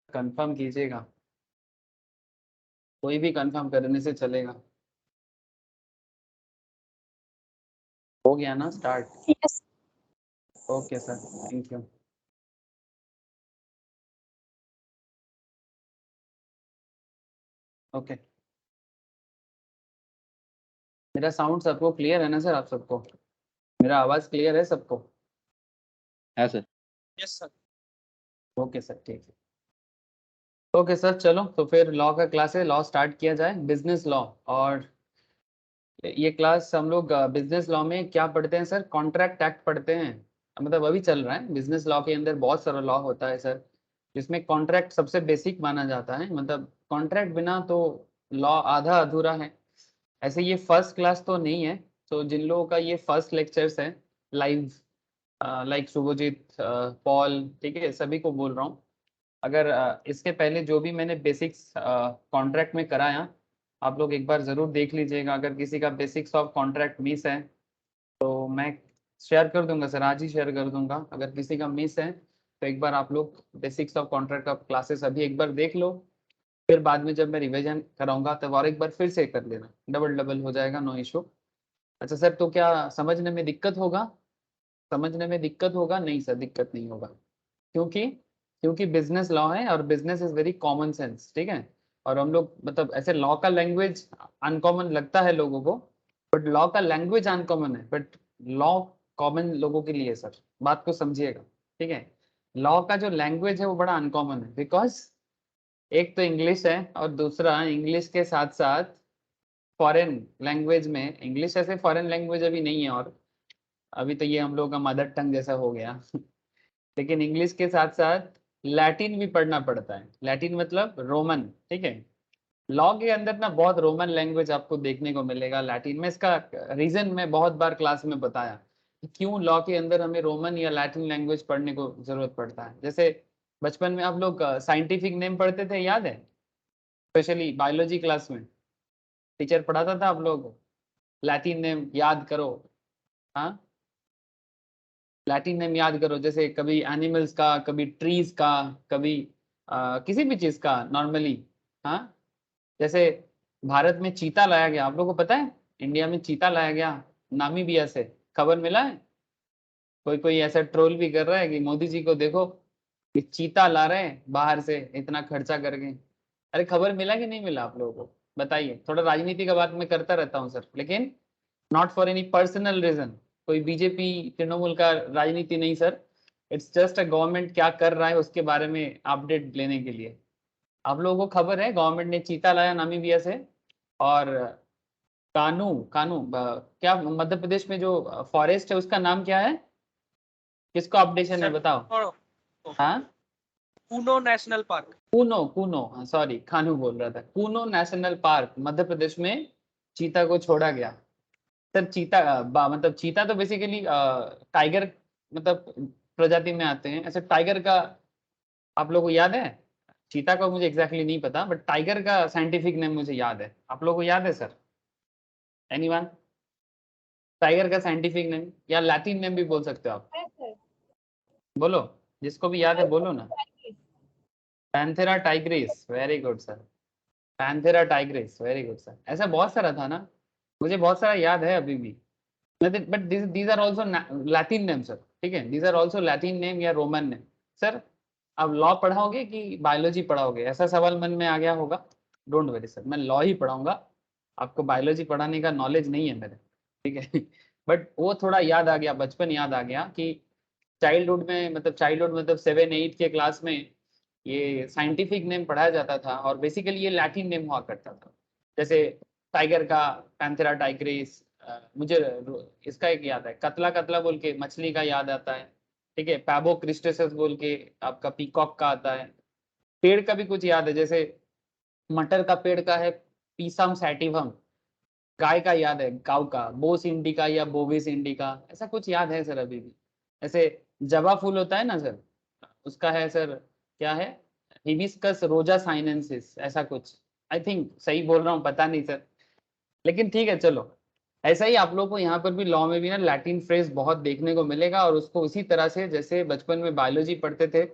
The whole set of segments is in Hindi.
कंफर्म कीजिएगा, कोई भी कंफर्म करने से चलेगा। हो गया ना start? Yes. Okay sir, thank you. Okay, मेरा साउंड सबको क्लियर है ना सर? आप सबको मेरा आवाज क्लियर है सबको? है sir. Yes sir. Okay sir, ठीक है। ओके सर, चलो तो फिर लॉ का क्लास है, लॉ स्टार्ट किया जाए, बिजनेस लॉ। और ये क्लास हम लोग बिजनेस लॉ में क्या पढ़ते हैं सर? कॉन्ट्रैक्ट एक्ट पढ़ते हैं, मतलब अभी चल रहा है। बिजनेस लॉ के अंदर बहुत सारा लॉ होता है सर, जिसमें कॉन्ट्रैक्ट सबसे बेसिक माना जाता है। मतलब कॉन्ट्रैक्ट बिना तो लॉ आधा अधूरा है। ऐसे ये फर्स्ट क्लास तो नहीं है, तो जिन लोगों का ये फर्स्ट लेक्चर्स है लाइव, लाइक शुभजीत, पॉल, ठीक है, सभी को बोल रहा हूँ, अगर इसके पहले जो भी मैंने बेसिक्स कॉन्ट्रैक्ट में कराया, आप लोग एक बार ज़रूर देख लीजिएगा। अगर किसी का बेसिक्स ऑफ कॉन्ट्रैक्ट मिस है तो मैं शेयर कर दूंगा सर, आज ही शेयर कर दूंगा। अगर किसी का मिस है तो एक बार आप लोग basics of contract of classes अभी एक बार देख लो, फिर बाद में जब मैं रिवीजन कराऊंगा तब और एक बार फिर से कर लेना, डबल डबल हो जाएगा, नो इशू। अच्छा सर, तो क्या समझने में दिक्कत होगा? समझने में दिक्कत होगा? नहीं सर, दिक्कत नहीं होगा, क्योंकि क्योंकि बिजनेस लॉ है और business is very common sense, ठीक है। और हम लोग मतलब ऐसे लॉ का लैंग्वेज अनकॉमन लगता है लोगों को, बट लॉ का लैंग्वेज अनकॉमन है, बट लॉ कॉमन लोगों के लिए है सर, बात को समझिएगा, ठीक है। लॉ का जो लैंग्वेज है वो बड़ा अनकॉमन है, बिकॉज एक तो इंग्लिश है और दूसरा इंग्लिश के साथ साथ फॉरेन लैंग्वेज में, इंग्लिश ऐसे फॉरेन लैंग्वेज अभी नहीं है, और अभी तो ये हम लोग का मदर टंग जैसा हो गया लेकिन इंग्लिश के साथ साथ लैटिन भी पढ़ना पड़ता है। लैटिन मतलब रोमन, ठीक है। लॉ के अंदर ना बहुत रोमन लैंग्वेज आपको देखने को मिलेगा लैटिन में। इसका रीजन मैं बहुत बार क्लास में बताया कि क्यों लॉ के अंदर हमें रोमन या लैटिन लैंग्वेज पढ़ने को जरूरत पड़ता है। जैसे बचपन में आप लोग साइंटिफिक नेम पढ़ते थे, याद है? स्पेशली बायोलॉजी क्लास में टीचर पढ़ाता था आप लोगों को, लैटिन नेम याद करो। हाँ, लैटिन नेम याद करो, जैसे कभी एनिमल्स का, कभी ट्रीज का, कभी किसी भी चीज का नॉर्मली। हाँ, जैसे भारत में चीता लाया गया, आप लोगों को पता है? इंडिया में चीता लाया गया नामीबिया से, खबर मिला है? कोई कोई ऐसा ट्रोल भी कर रहा है कि मोदी जी को देखो कि चीता ला रहे हैं बाहर से इतना खर्चा करके। अरे खबर मिला कि नहीं मिला आप लोगों को? बताइए। थोड़ा राजनीति का बात मैं करता रहता हूँ सर, लेकिन not for any personal reason, कोई बीजेपी तृणमूल का राजनीति नहीं sir. It's just a government क्या कर रहा है उसके बारे में अपडेट लेने के लिए। आप लोगों को खबर है गवर्नमेंट ने चीता लाया नामीबिया से, और कानू कानू क्या मध्य प्रदेश में जो फॉरेस्ट है उसका नाम क्या है? किसको अपडेशन है बताओ? हाँ, Kuno national park. Kuno, Kuno, sorry Kanu बोल रहा था। कूनो नेशनल पार्क मध्य प्रदेश में चीता को छोड़ा गया सर। चीता मतलब चीता तो बेसिकली टाइगर मतलब प्रजाति में आते हैं। ऐसे टाइगर का आप लोगों को याद है? चीता का मुझे एग्जैक्टली नहीं पता, बट टाइगर का साइंटिफिक नेम मुझे याद है। आप लोगों को याद है सर? एनीवन? टाइगर का साइंटिफिक नेम या लैटिन नेम भी बोल सकते हो आप, बोलो, जिसको भी याद है बोलो ना। Panthera Tigris, very good sir. Panthera Tigris, very good sir. ऐसा बहुत सारा था ना, मुझे बहुत सारा याद है अभी भी। But these are also Latin name sir, ठीक है। These are also Latin name या रोमन नेम सर। अब लॉ पढ़ाओगे कि बायोलॉजी पढ़ाओगे, ऐसा सवाल मन में आ गया होगा। डोंट वरी सर, मैं लॉ ही पढ़ाऊंगा, आपको बायोलॉजी पढ़ाने का नॉलेज नहीं है मेरे, ठीक है बट वो थोड़ा याद आ गया, बचपन याद आ गया कि चाइल्डहुड में, मतलब चाइल्डहुड मतलब 7-8 के क्लास में ये साइंटिफिक नेम पढ़ाया जाता था, और बेसिकली ये लैटिन नेम हुआ करता था। जैसे टाइगर का पैंथेरा टाइग्रिस, मुझे इसका एक याद है, कतला कतला बोल के मछली का याद आता है, ठीक है। पैबो क्रिस्टेसस बोल के आपका पीकॉक का आता है। पेड़ का भी कुछ याद है, जैसे मटर का पेड़ का है पीसम सैटिवम। गाय का याद है गाँव का बोस इंडिका या बोविस इंडिका, ऐसा कुछ याद है सर अभी भी? ऐसे जवा फूल होता है ना सर, उसका है सर, क्या है? हिबिस्कस रोजा साइनेंसिस, ऐसा कुछ। आई थिंक सही बोल रहा हूँ, पता नहीं सर, लेकिन ठीक है चलो। ऐसा ही आप लोग को यहाँ पर भी लॉ में भी ना लैटिन फ्रेज बहुत देखने को मिलेगा, और उसको उसी तरह से जैसे बचपन में बायोलॉजी पढ़ते थे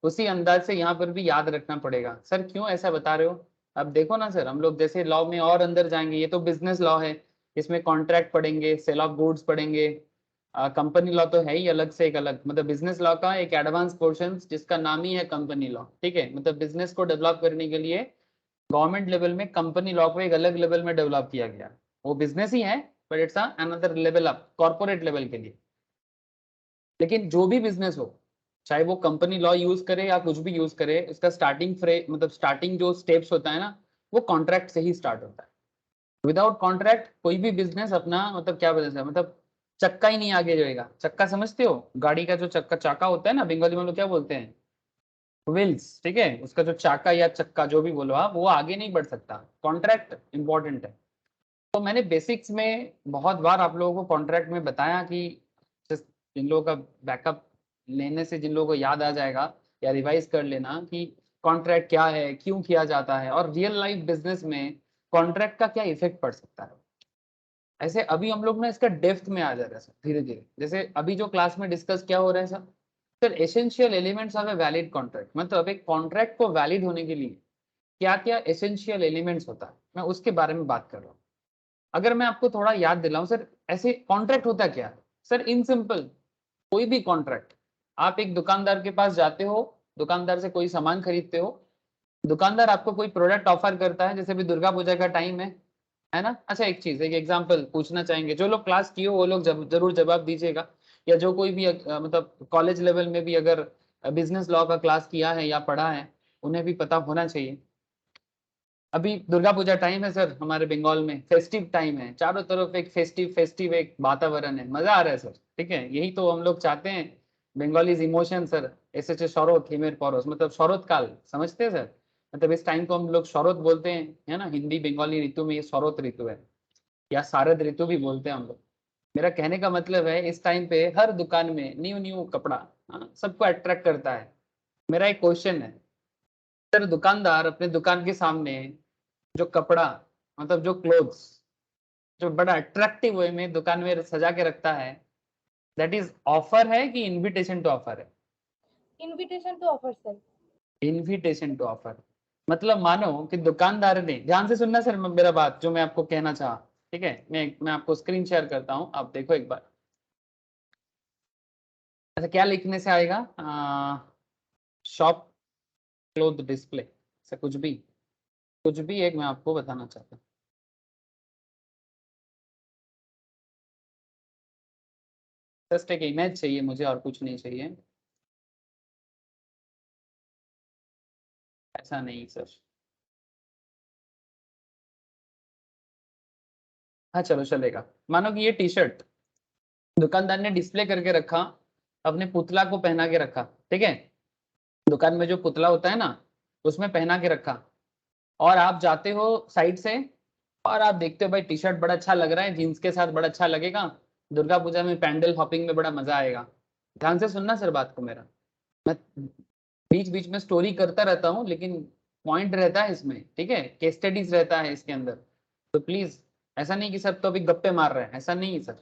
उसी अंदाज से यहाँ पर भी याद रखना पड़ेगा। सर क्यों ऐसा बता रहे हो? अब देखो ना सर, हम लोग जैसे लॉ में और अंदर जाएंगे, ये तो बिजनेस लॉ है, इसमें कॉन्ट्रैक्ट पढ़ेंगे, सेल ऑफ गुड्स पढ़ेंगे, कंपनी लॉ तो है ही अलग से एक अलग, मतलब बिजनेस लॉ का एक एडवांस पोर्शन जिसका नाम ही है कंपनी लॉ। ठीक है, मतलब बिजनेस को डेवलप करने के लिए गवर्नमेंट लेवल में कंपनी लॉ को एक अलग लेवल में डेवलप किया गया। वो बिजनेस ही है but it's another level up, corporate level के लिए। लेकिन जो भी बिजनेस हो, चाहे वो कंपनी लॉ यूज करे या कुछ भी यूज करे, उसका स्टार्टिंग मतलब स्टार्टिंग जो स्टेप्स होता है ना, वो कॉन्ट्रैक्ट से ही स्टार्ट होता है। विदाउट कॉन्ट्रैक्ट कोई भी बिजनेस अपना मतलब क्या बोलते हैं, मतलब चक्का ही नहीं आगे जाएगा। चक्का समझते हो? गाड़ी का जो चक्का चाका होता है ना, बंगाली में लोग क्या बोलते हैं, व्हील्स। ठीक है, उसका जो चाका या चक्का जो भी बोलो आप, वो आगे नहीं बढ़ सकता। कॉन्ट्रैक्ट इंपॉर्टेंट है। तो मैंने बेसिक्स में बहुत बार आप लोगों को कॉन्ट्रैक्ट में बताया कि जिन लोगों का बैकअप लेने से जिन लोगों को याद आ जाएगा, या रिवाइज कर लेना कि कॉन्ट्रैक्ट क्या है, क्यों किया जाता है, और रियल लाइफ बिजनेस में कॉन्ट्रैक्ट का क्या इफेक्ट पड़ सकता है। ऐसे अभी हम लोग ना इसका डेप्थ में आ जा रहे हैं सर धीरे धीरे। जैसे अभी जो क्लास में डिस्कस क्या हो रहा है sir, sir essential elements of a valid contract, मतलब एक कॉन्ट्रैक्ट को वैलिड होने के लिए क्या क्या एसेंशियल एलिमेंट्स होता है, मैं उसके बारे में बात कर रहा हूँ। अगर मैं आपको थोड़ा याद दिलाऊं सर, ऐसे कॉन्ट्रैक्ट होता क्या है सर? इन सिंपल, कोई भी कॉन्ट्रैक्ट, आप एक दुकानदार के पास जाते हो, दुकानदार से कोई सामान खरीदते हो, दुकानदार आपको कोई प्रोडक्ट ऑफर करता है, जैसे अभी दुर्गा पूजा का टाइम है ना। अच्छा एक चीज, एक एग्जांपल पूछना चाहेंगे, जो लोग क्लास किए हो वो लोग जरूर जवाब दीजिएगा, या जो कोई भी मतलब कॉलेज लेवल में भी अगर बिजनेस लॉ का क्लास किया है या पढ़ा है, उन्हें भी पता होना चाहिए। अभी दुर्गा पूजा टाइम है सर, हमारे बंगाल में फेस्टिव टाइम है, चारों तरफ एक फेस्टिव फेस्टिव एक वातावरण है, मजा आ रहा है सर। ठीक है, यही तो हम लोग चाहते हैं, बंगालीज इमोशन सर। ऐसे शरत हिमेर परस, मतलब शरत काल, समझते हैं सर? मतलब इस टाइम को हम लोग शरत बोलते हैं, है ना, हिंदी बंगाली ऋतु में ये शरत ऋतु है, या शारद ऋतु भी बोलते हैं हम लोग। मेरा कहने का मतलब है, इस टाइम पे हर दुकान में न्यू न्यू कपड़ा, हाँ, सबको अट्रैक्ट करता है। मेरा एक क्वेश्चन है सर, दुकानदार अपने दुकान के सामने जो कपड़ा, मतलब जो क्लोथ्स, जो बड़ा अट्रैक्टिव वे में दुकान में सजा के रखता है, दैट इज ऑफर है कि इनविटेशन टू ऑफर है? Invitation to offer sir. Invitation to offer, मतलब मानो कि दुकानदार ने, ध्यान से सुनना सर मेरा बात जो मैं आपको कहना चाहा। ठीक है, मैं आपको स्क्रीन शेयर करता हूं, आप देखो एक बार। अच्छा क्या लिखने से आएगा? शॉप क्लोथ डिस्प्ले से कुछ भी एक मैं आपको बताना चाहता हूँ। जस्ट एक इमेज चाहिए मुझे, और कुछ नहीं चाहिए। ऐसा नहीं सर, हाँ चलो चलेगा। मानो कि ये टी शर्ट दुकानदार ने डिस्प्ले करके रखा, अपने पुतला को पहना के रखा। ठीक है, दुकान में जो पुतला होता है ना, उसमें पहना के रखा, और आप जाते हो साइड से, और आप देखते हो भाई टी शर्ट बड़ा अच्छा लग रहा है, जीन्स के साथ बड़ा अच्छा लगेगा, दुर्गा पूजा में पैंडल हॉपिंग में बड़ा मजा आएगा। ध्यान से सुनना सर बात को मेरा, मैं बीच बीच में स्टोरी करता रहता हूँ, लेकिन पॉइंट रहता है इसमें। ठीक है, केस स्टडीज रहता है इसके अंदर, तो प्लीज ऐसा नहीं कि सर तो अभी गप्पे मार रहे हैं, ऐसा नहीं है सर।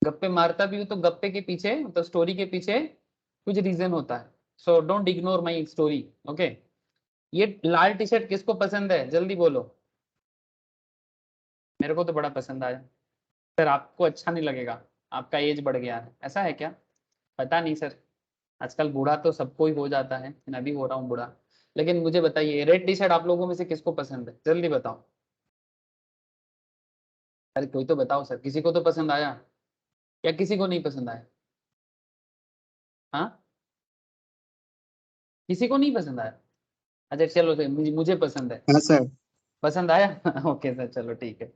गप्पे मारता भी हूँ तो गप्पे के पीछे, मतलब स्टोरी के पीछे कुछ रीजन होता है। So don't ignore my story. Okay, ये लाल टी शर्ट किसको पसंद है, जल्दी बोलो। मेरे को तो बड़ा पसंद आया सर, आपको अच्छा नहीं लगेगा, आपका एज बढ़ गया है, ऐसा है क्या? पता नहीं सर, आजकल बूढ़ा तो सबको ही हो जाता है, मैं भी हो रहा हूँ बूढ़ा। लेकिन मुझे बताइए, रेड टी शर्ट आप लोगों में से किसको पसंद है, जल्दी बताओ। अरे कोई तो बताओ सर, किसी को तो पसंद आया या किसी को नहीं पसंद आया? हाँ, किसी को नहीं पसंद आया? अच्छा चलो सर, मुझे पसंद है। हाँ सर। पसंद आया ओके सर, चलो ठीक है।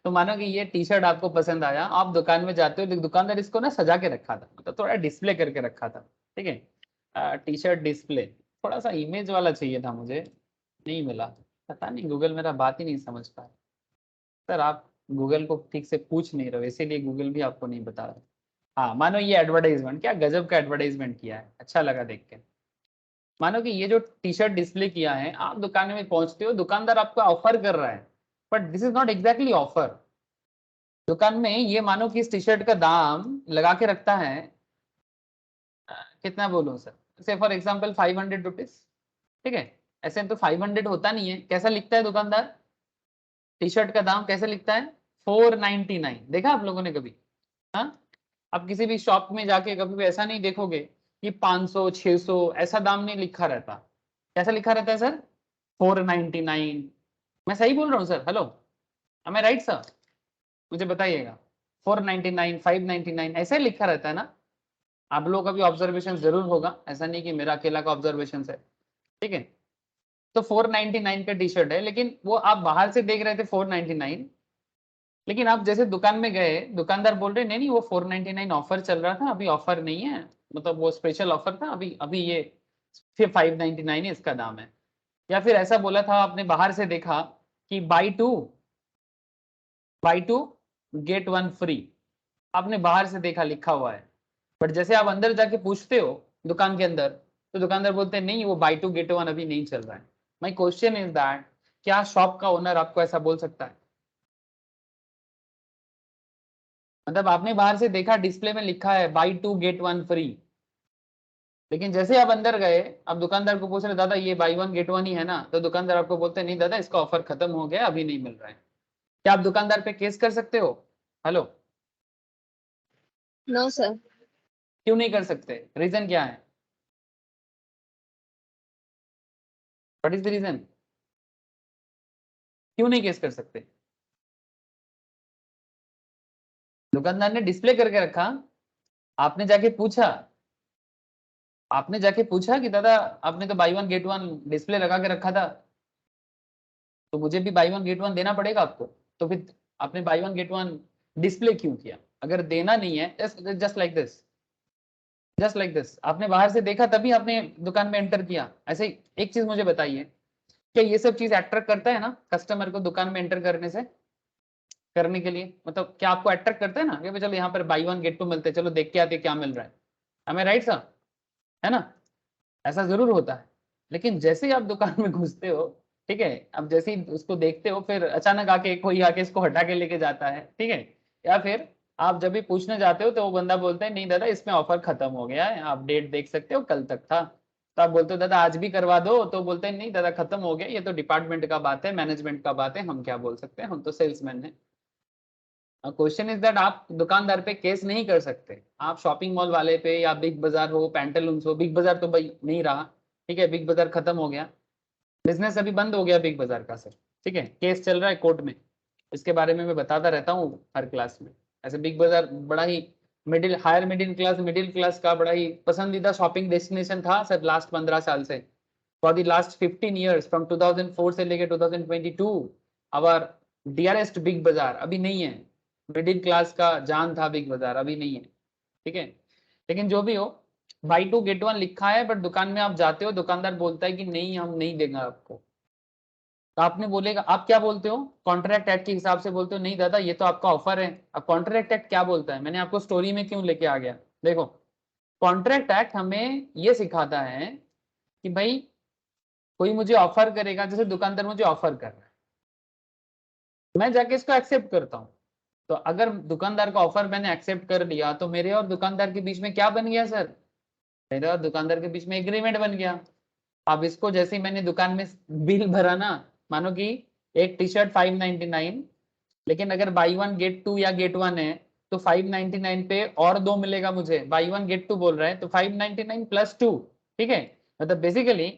तो मानो कि ये टी शर्ट आपको पसंद आया, आप दुकान में जाते हो, दुकानदार इसको ना सजा के रखा था, मतलब थोड़ा डिस्प्ले करके रखा था। ठीक है, टी शर्ट डिस्प्ले, थोड़ा सा इमेज वाला चाहिए था मुझे, नहीं मिला। पता नहीं गूगल मेरा बात ही नहीं समझ पाया। सर आप गूगल को ठीक से पूछ नहीं रहे हो, इसीलिए गूगल भी आपको नहीं बता रहा। हाँ मानो ये एडवर्टाइजमेंट, क्या गजब का एडवर्टाइजमेंट किया है, अच्छा लगा देख के। मानो कि ये जो टी शर्ट डिस्प्ले किया है, आप दुकान में पहुंचते हो, दुकानदार आपको ऑफर कर रहा है, but this is not exactly offer. दुकान में ये मानो कि इस टी शर्ट का दाम लगा के रखता है, कितना बोलूं सर, से फॉर एग्जाम्पल 500 रुपीज, ठीक है। ऐसे तो 500 होता नहीं है, कैसा लिखता है दुकानदार? टी शर्ट का दाम कैसे लिखता है? 499। देखा आप लोगों ने कभी? हाँ, आप किसी भी शॉप में जाके कभी भी ऐसा नहीं देखोगे कि 500 600 ऐसा दाम नहीं लिखा रहता। कैसा लिखा रहता है सर? 499। मैं सही बोल रहा हूँ sir? Hello, am I right sir? मुझे बताइएगा। 499 599 ऐसे लिखा रहता है ना? आप लोगों का भी ऑब्जर्वेशन जरूर होगा, ऐसा नहीं कि मेरा अकेला का ऑब्जर्वेशन है, ठीक है। तो 499 का टी शर्ट है, लेकिन वो आप बाहर से देख रहे थे 499, लेकिन आप जैसे दुकान में गए, दुकानदार बोल रहे नहीं नहीं वो 499 ऑफर चल रहा था, अभी ऑफर नहीं है, मतलब वो स्पेशल ऑफर था, अभी अभी ये फिर 599 है इसका दाम है। या फिर ऐसा बोला था, आपने बाहर से देखा कि buy two get one free, आपने बाहर से देखा लिखा हुआ है, बट जैसे आप अंदर जाके पूछते हो दुकान के अंदर, तो दुकानदार बोलते हैं नहीं वो बाई टू गेट वन अभी नहीं चल रहा है। माई क्वेश्चन इज दैट, क्या शॉप का ओनर आपको ऐसा बोल सकता है? मतलब आपने बाहर से देखा डिस्प्ले में लिखा है buy two get one free, लेकिन जैसे आप अंदर गए, आप दुकानदार को पूछ रहे दादा ये बाई वन गेट वन ही है ना, तो दुकानदार आपको बोलते हैं नहीं दादा इसका ऑफर खत्म हो गया, अभी नहीं मिल रहा है। क्या आप दुकानदार पे केस कर सकते हो? Hello, no sir. क्यों नहीं कर सकते? रीजन क्या है? What is the reason? क्यों नहीं केस कर सकते? दुकानदार ने डिस्प्ले करके रखा, आपने जाके पूछा, आपने जाके पूछा कि दादा आपने तो by one get one display लगा के रखा था, तो मुझे भी बाई वन गेट वन देना पड़ेगा आपको, तो फिर आपने by one get one display क्यों किया? अगर देना नहीं है, just like this, just like this, आपने बाहर से देखा तभी आपने दुकान में एंटर किया। ऐसे ही एक चीज मुझे बताइए, क्या ये सब चीज अट्रैक्ट करता है ना कस्टमर को दुकान में एंटर करने से, करने के लिए? मतलब क्या आपको अट्रैक्ट करता है ना कि चलो यहाँ पर बाई वन गेट टू मिलते हैं, चलो देख के आते क्या मिल रहा है, हमें राइट सर? है ना? ऐसा जरूर होता है। लेकिन जैसे ही आप दुकान में घुसते हो, ठीक है, अब जैसे ही उसको देखते हो, फिर अचानक आके कोई आके इसको हटा के लेके जाता है, ठीक है, या फिर आप जब भी पूछने जाते हो तो वो बंदा बोलता है नहीं दादा इसमें ऑफर खत्म हो गया है, आप डेट देख सकते हो कल तक था। तो आप बोलते हो दादा आज भी करवा दो, तो बोलते हैं नहीं दादा खत्म हो गया, ये तो डिपार्टमेंट का बात है, मैनेजमेंट का बात है, हम क्या बोल सकते हैं, हम तो सेल्समैन है। क्वेश्चन इज दैट आप दुकानदार पे केस नहीं कर सकते, आप शॉपिंग मॉल वाले पे या बिग बाजार हो, पैंटालून्स हो, बिग बाजार तो भाई नहीं रहा, ठीक है, बिग बाजार खत्म हो गया, बिजनेस अभी बंद हो गया बिग बाजार का सर, ठीक है, केस चल रहा है कोर्ट में, इसके बारे में मैं बताता रहता हूँ हर क्लास में। ऐसे बिग बाजार बड़ा ही हायर मिडिल क्लास का बड़ा ही पसंदीदा शॉपिंग डेस्टिनेशन था सर लास्ट 15 साल से, for the last 15 years, from 2004 से लेके 2022 आवर डियरेस्ट बिग बाजार अभी नहीं है। मिडिल क्लास का जान था बिग बाजार, अभी नहीं है, ठीक है। लेकिन जो भी हो, बाई टू गेट वन लिखा है, बट दुकान में आप जाते हो, दुकानदार बोलता है कि नहीं हम नहीं देंगे आपको, तो आपने बोलेगा, आप क्या बोलते हो? कॉन्ट्रैक्ट एक्ट के हिसाब से बोलते हो नहीं दादा ये तो आपका ऑफर है। अब कॉन्ट्रैक्ट एक्ट क्या बोलता है, मैंने आपको स्टोरी में क्यों लेके आ गया, देखो कॉन्ट्रैक्ट एक्ट हमें ये सिखाता है कि भाई कोई मुझे ऑफर करेगा, जैसे दुकानदार मुझे ऑफर कर रहा है, मैं जाके इसको एक्सेप्ट करता हूँ, तो अगर दुकानदार का ऑफर मैंने एक्सेप्ट कर लिया, तो मेरे और दुकानदार के बीच में क्या बन गया सर? मेरे और दुकानदार के बीच में एग्रीमेंट बन गया। अब इसको जैसे ही मैंने दुकान में बिल भरा ना, मानो कि एक टी शर्ट 599, लेकिन अगर बाई वन गेट टू या गेट वन है, तो 599 पे और दो मिलेगा मुझे, बाई वन गेट टू बोल रहा है तो 599 प्लस टू, ठीक है, मतलब बेसिकली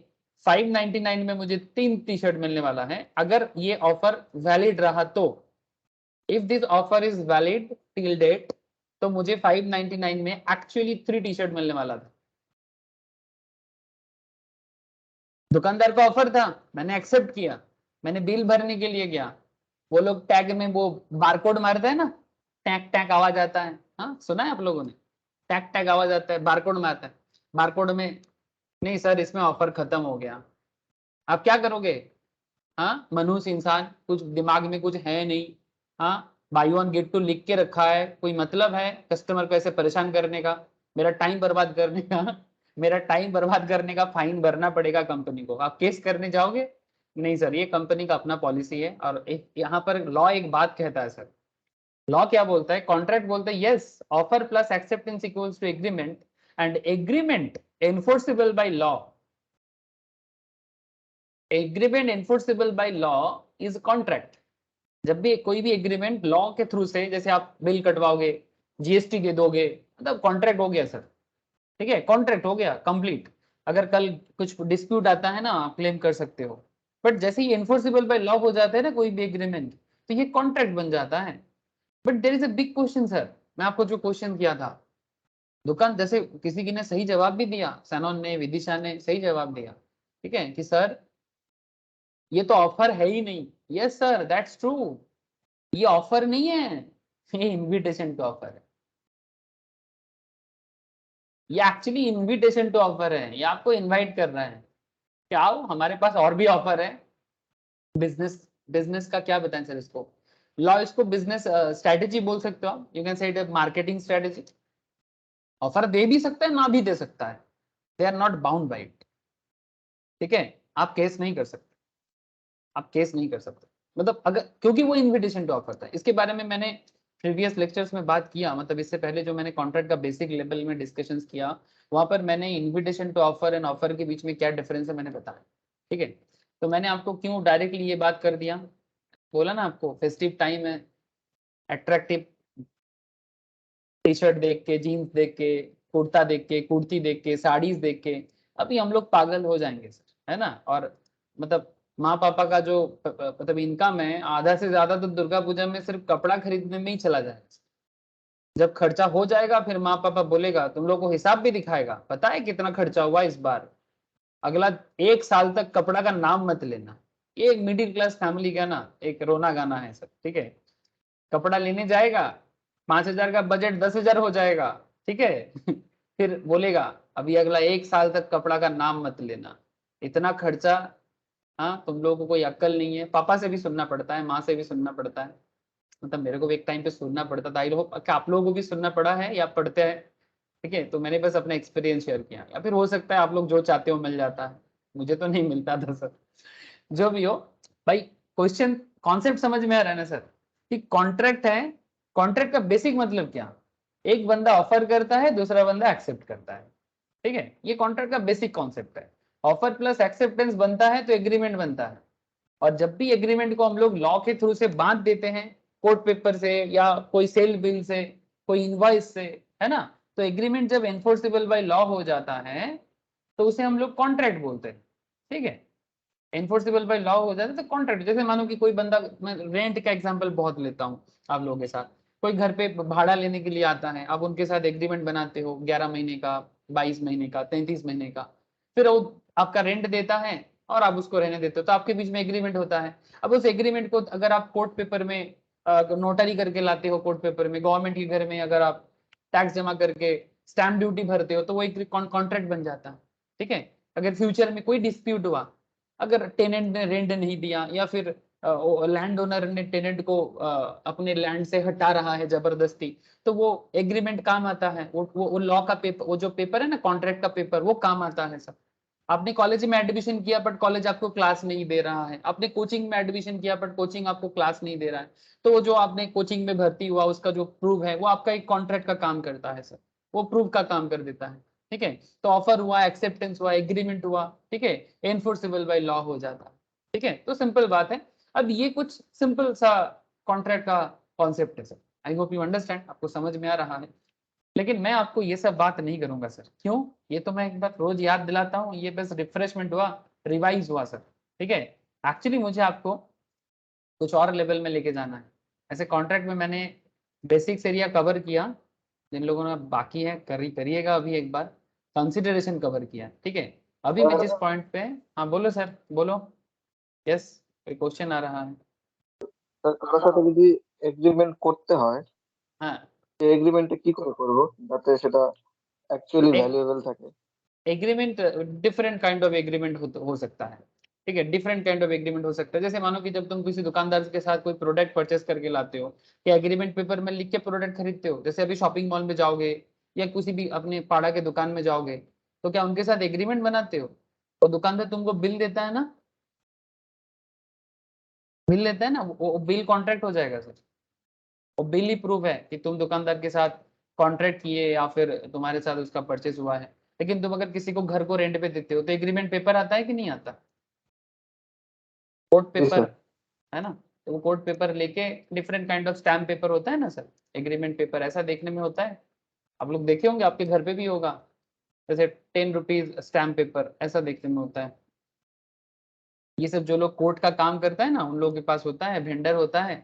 599 में मुझे 3 टी शर्ट मिलने वाला है, अगर ये ऑफर वैलिड रहा तो। If this offer is valid till date, तो मुझे 599 में एक्चुअली 3 टी शर्ट मिलने वाला था। दुकानदार का ऑफर था, मैंने एक्सेप्ट किया, मैंने बिल भरने के लिए गया, वो लोग टैग में वो बारकोड मारते हैं ना, टैग टैग आवाज आता है, हाँ सुना है आप लोगों ने? टैग टैग आवाज आता है, बारकोड में आता है, बारकोड में नहीं सर इसमें ऑफर खत्म हो गया, आप क्या करोगे? हाँ, मनुष्य इंसान, कुछ दिमाग में कुछ है नहीं, हाँ बाई वन गेट टू लिख के रखा है, कोई मतलब है कस्टमर को ऐसे परेशान करने का, मेरा टाइम बर्बाद करने का मेरा टाइम बर्बाद करने का, फाइन भरना पड़ेगा कंपनी को, आप केस करने जाओगे? नहीं सर, ये कंपनी का अपना पॉलिसी है, और एक यहाँ पर लॉ एक बात कहता है सर, लॉ क्या बोलता है, कॉन्ट्रैक्ट बोलता है yes offer plus acceptance equals to agreement, and agreement enforceable by law. Agreement enforceable by law is contract. जब भी कोई भी एग्रीमेंट लॉ के थ्रू से, जैसे आप बिल कटवाओगे, जीएसटी दे दोगे, मतलब कॉन्ट्रैक्ट हो गया सर, ठीक है, कॉन्ट्रैक्ट हो गया कंप्लीट। अगर कल कुछ डिस्प्यूट आता है ना, आप क्लेम कर सकते हो। बट जैसे ही एनफोर्सेबल बाय लॉ हो जाता है ना कोई भी एग्रीमेंट, तो ये कॉन्ट्रैक्ट बन जाता है। But there is a big question sir, मैं आपको जो क्वेश्चन किया था, दुकान जैसे किसी की ने सही जवाब भी दिया, सैनोन ने, विदिशा ने सही जवाब दिया, ठीक है, कि सर ये तो ऑफर है ही नहीं। यस सर, दैट्स ट्रू, ये ऑफर नहीं है, ये इनविटेशन टू ऑफर है। ये एक्चुअली इनविटेशन टू ऑफर है, ये आपको इनवाइट कर रहा है कि आओ हमारे पास और भी ऑफर है। बिजनेस, बिजनेस का क्या बताएं सर इसको, लॉ इसको बिजनेस स्ट्रेटेजी बोल सकते हो आप, you can say it marketing strategy. Offer दे भी सकता है, ना भी दे सकता है, they are not bound by it, ठीक है। आप केस नहीं कर सकते, आप केस नहीं कर सकते, मतलब अगर, क्योंकि वो इनविटेशन टू ऑफर था। इसके बारे में मैंने प्रीवियस लेक्चर्स में बात किया, मतलब इससे पहले जो मैंने कॉन्ट्रैक्ट का बेसिक लेवल में डिस्कशंस किया, वहां पर मैंने invitation to offer and offer के बीच में क्या डिफरेंस है मैंने बताया, ठीक है। तो मैंने आपको क्यों डायरेक्टली ये बात कर दिया, बोला ना आपको फेस्टिव टाइम है, अट्रैक्टिव टी शर्ट देख के, जीन्स देख के, कुर्ता देख के, कुर्ती देख के, साड़ीज देख के अभी हम लोग पागल हो जाएंगे सर, है ना। और मतलब माँ पापा का जो मतलब इनकम है, आधा से ज्यादा तो दुर्गा पूजा में सिर्फ कपड़ा खरीदने में ही चला जाएगा। जब खर्चा हो जाएगा फिर माँ पापा बोलेगा, तुम लोग को हिसाब भी दिखाएगा, पता है कितना खर्चा हुआ इस बार, अगला 1 साल तक कपड़ा का नाम मत लेना। ये एक मिडिल क्लास फैमिली का ना एक रोना गाना है सर, ठीक है। कपड़ा लेने जाएगा, 5,000 का बजट 10,000 हो जाएगा, ठीक है। फिर बोलेगा अभी अगला 1 साल तक कपड़ा का नाम मत लेना, इतना खर्चा। हाँ, तुम लोगों को कोई अक्ल नहीं है। पापा से भी सुनना पड़ता है, माँ से भी सुनना पड़ता है, मतलब मेरे को भी एक टाइम पे सुनना पड़ता था। आई होप कि आप लोगों को भी सुनना पड़ा है या पढ़ते हैं, ठीक है। तो मैंने बस अपना एक्सपीरियंस शेयर किया, या फिर हो सकता है आप लोग जो चाहते हो मिल जाता है, मुझे तो नहीं मिलता था सर। जो भी हो भाई, क्वेश्चन कॉन्सेप्ट समझ में आ रहा है ना सर, कि कॉन्ट्रैक्ट है, कॉन्ट्रैक्ट का बेसिक मतलब क्या, एक बंदा ऑफर करता है, दूसरा बंदा एक्सेप्ट करता है, ठीक है। ये कॉन्ट्रैक्ट का बेसिक कॉन्सेप्ट है। ऑफर प्लस एक्सेप्टेंस बनता है तो एग्रीमेंट बनता है। और जब भी एग्रीमेंट को हम लोग लॉ के थ्रू से बांध देते हैं, कोर्ट पेपर से या कोई सेल बिल से, कोई इनवॉइस से, है ना, तो एग्रीमेंट जब एनफोर्सेबल बाय लॉ हो जाता है तो उसे हम लोग कॉन्ट्रैक्ट बोलते हैं, ठीक है। एनफोर्सेबल बाय लॉ हो जाता है तो कॉन्ट्रैक्ट, जैसे मानो कि कोई बंदा, मैं रेंट का एग्जांपल बहुत लेता हूँ आप लोगों के साथ, कोई घर पे भाड़ा लेने के लिए आता है, आप उनके साथ एग्रीमेंट बनाते हो 11 महीने का, 22 महीने का, 33 महीने का, फिर वो आपका रेंट देता है और आप उसको रहने देते हो, तो आपके बीच में एग्रीमेंट होता है। अब उस एग्रीमेंट को अगर आप कोर्ट पेपर में नोटरी करके लाते हो, कोर्ट पेपर में गवर्नमेंट के घर में अगर आप टैक्स जमा करके स्टैम्प ड्यूटी भरते हो, तो वो एक कॉन्ट्रैक्ट बन जाता है, ठीक है। अगर फ्यूचर में कोई डिस्प्यूट हुआ, अगर टेनेंट ने रेंट नहीं दिया या फिर लैंड ओनर ने टेनेंट को अपने लैंड से हटा रहा है जबरदस्ती, तो वो एग्रीमेंट काम आता है, वो लॉ का पेपर, वो जो पेपर है ना कॉन्ट्रैक्ट का पेपर, वो काम आता है सब। आपने कॉलेज में एडमिशन किया बट कॉलेज आपको क्लास नहीं दे रहा है, आपने कोचिंग में एडमिशन किया बट कोचिंग आपको क्लास नहीं दे रहा है, तो वो जो आपने कोचिंग में भर्ती हुआ उसका जो प्रूफ है वो आपका एक कॉन्ट्रैक्ट का काम करता है सर, वो प्रूफ का काम कर देता है, ठीक है। तो ऑफर हुआ, एक्सेप्टेंस हुआ, एग्रीमेंट हुआ, ठीक है, एनफोर्सेबल बाय लॉ हो जाता है, ठीक है। तो सिंपल बात है। अब ये कुछ सिंपल सा कॉन्ट्रैक्ट का कॉन्सेप्ट है sir, I hope you understand, आपको समझ में आ रहा है। लेकिन मैं आपको ये सब बात नहीं करूंगा सर, क्यों, ये तो मैं एक बार रोज याद दिलाता हूँ, ये बस रिफ्रेशमेंट हुआ, रिवाइज हुआ सर, ठीक है। एक्चुअली मुझे आपको कुछ और लेवल में लेके जाना है। ऐसे कॉन्ट्रैक्ट में मैंने बेसिक्स एरिया कवर किया, जिन लोगों ने बाकी है करिएगा अभी एक बार, कंसिडरेशन कवर किया, ठीक है। अभी मैं जिस पॉइंट पे, हाँ बोलो सर बोलो, यस, कोई क्वेश्चन आ रहा है। কারোর সাথে যদি এগ্রিমেন্ট করতে হয়, हाँ, সেই এগ্রিমেন্টে কি করে করব যাতে সেটা অ্যাকচুয়ালি ভ্যালুয়েবল থাকে? Agreement different kind of agreement हो सकता है, ठीक है, डिफरेंट काइंड ऑफ एग्रीमेंट हो सकता है। जैसे मानो कि जब तुम किसी दुकानदार के साथ कोई प्रोडक्ट परचेस करके लाते हो, क्या एग्रीमेंट पेपर में लिख के प्रोडक्ट खरीदते हो, जैसे अभी शॉपिंग मॉल में जाओगे या किसी भी अपने पाड़ा के दुकान में जाओगे, तो क्या उनके साथ एग्रीमेंट बनाते हो, तो दुकानदार तुमको बिल देता है ना, बिल देता है ना, वो बिल कॉन्ट्रैक्ट हो जाएगा सर, वो बिल ही प्रूफ है कि तुम दुकानदार के साथ कॉन्ट्रैक्ट किए या फिर तुम्हारे साथ उसका परचेस हुआ है। लेकिन तुम अगर किसी को घर को रेंट पे देते हो तो एग्रीमेंट पेपर आता है कि नहीं आता, कोर्ट जी पेपर, सर। है ना। तो वो कोर्ट पेपर लेके different kind of stamp paper होता है ना सर, एग्रीमेंट पेपर ऐसा देखने में होता है, आप लोग देखे होंगे, आपके घर पे भी होगा, जैसे 10 रुपीज स्टैम्प पेपर ऐसा देखने में होता है। ये सब जो लोग कोर्ट का काम करता है ना, उन लोगों के पास होता है, वेंडर होता है,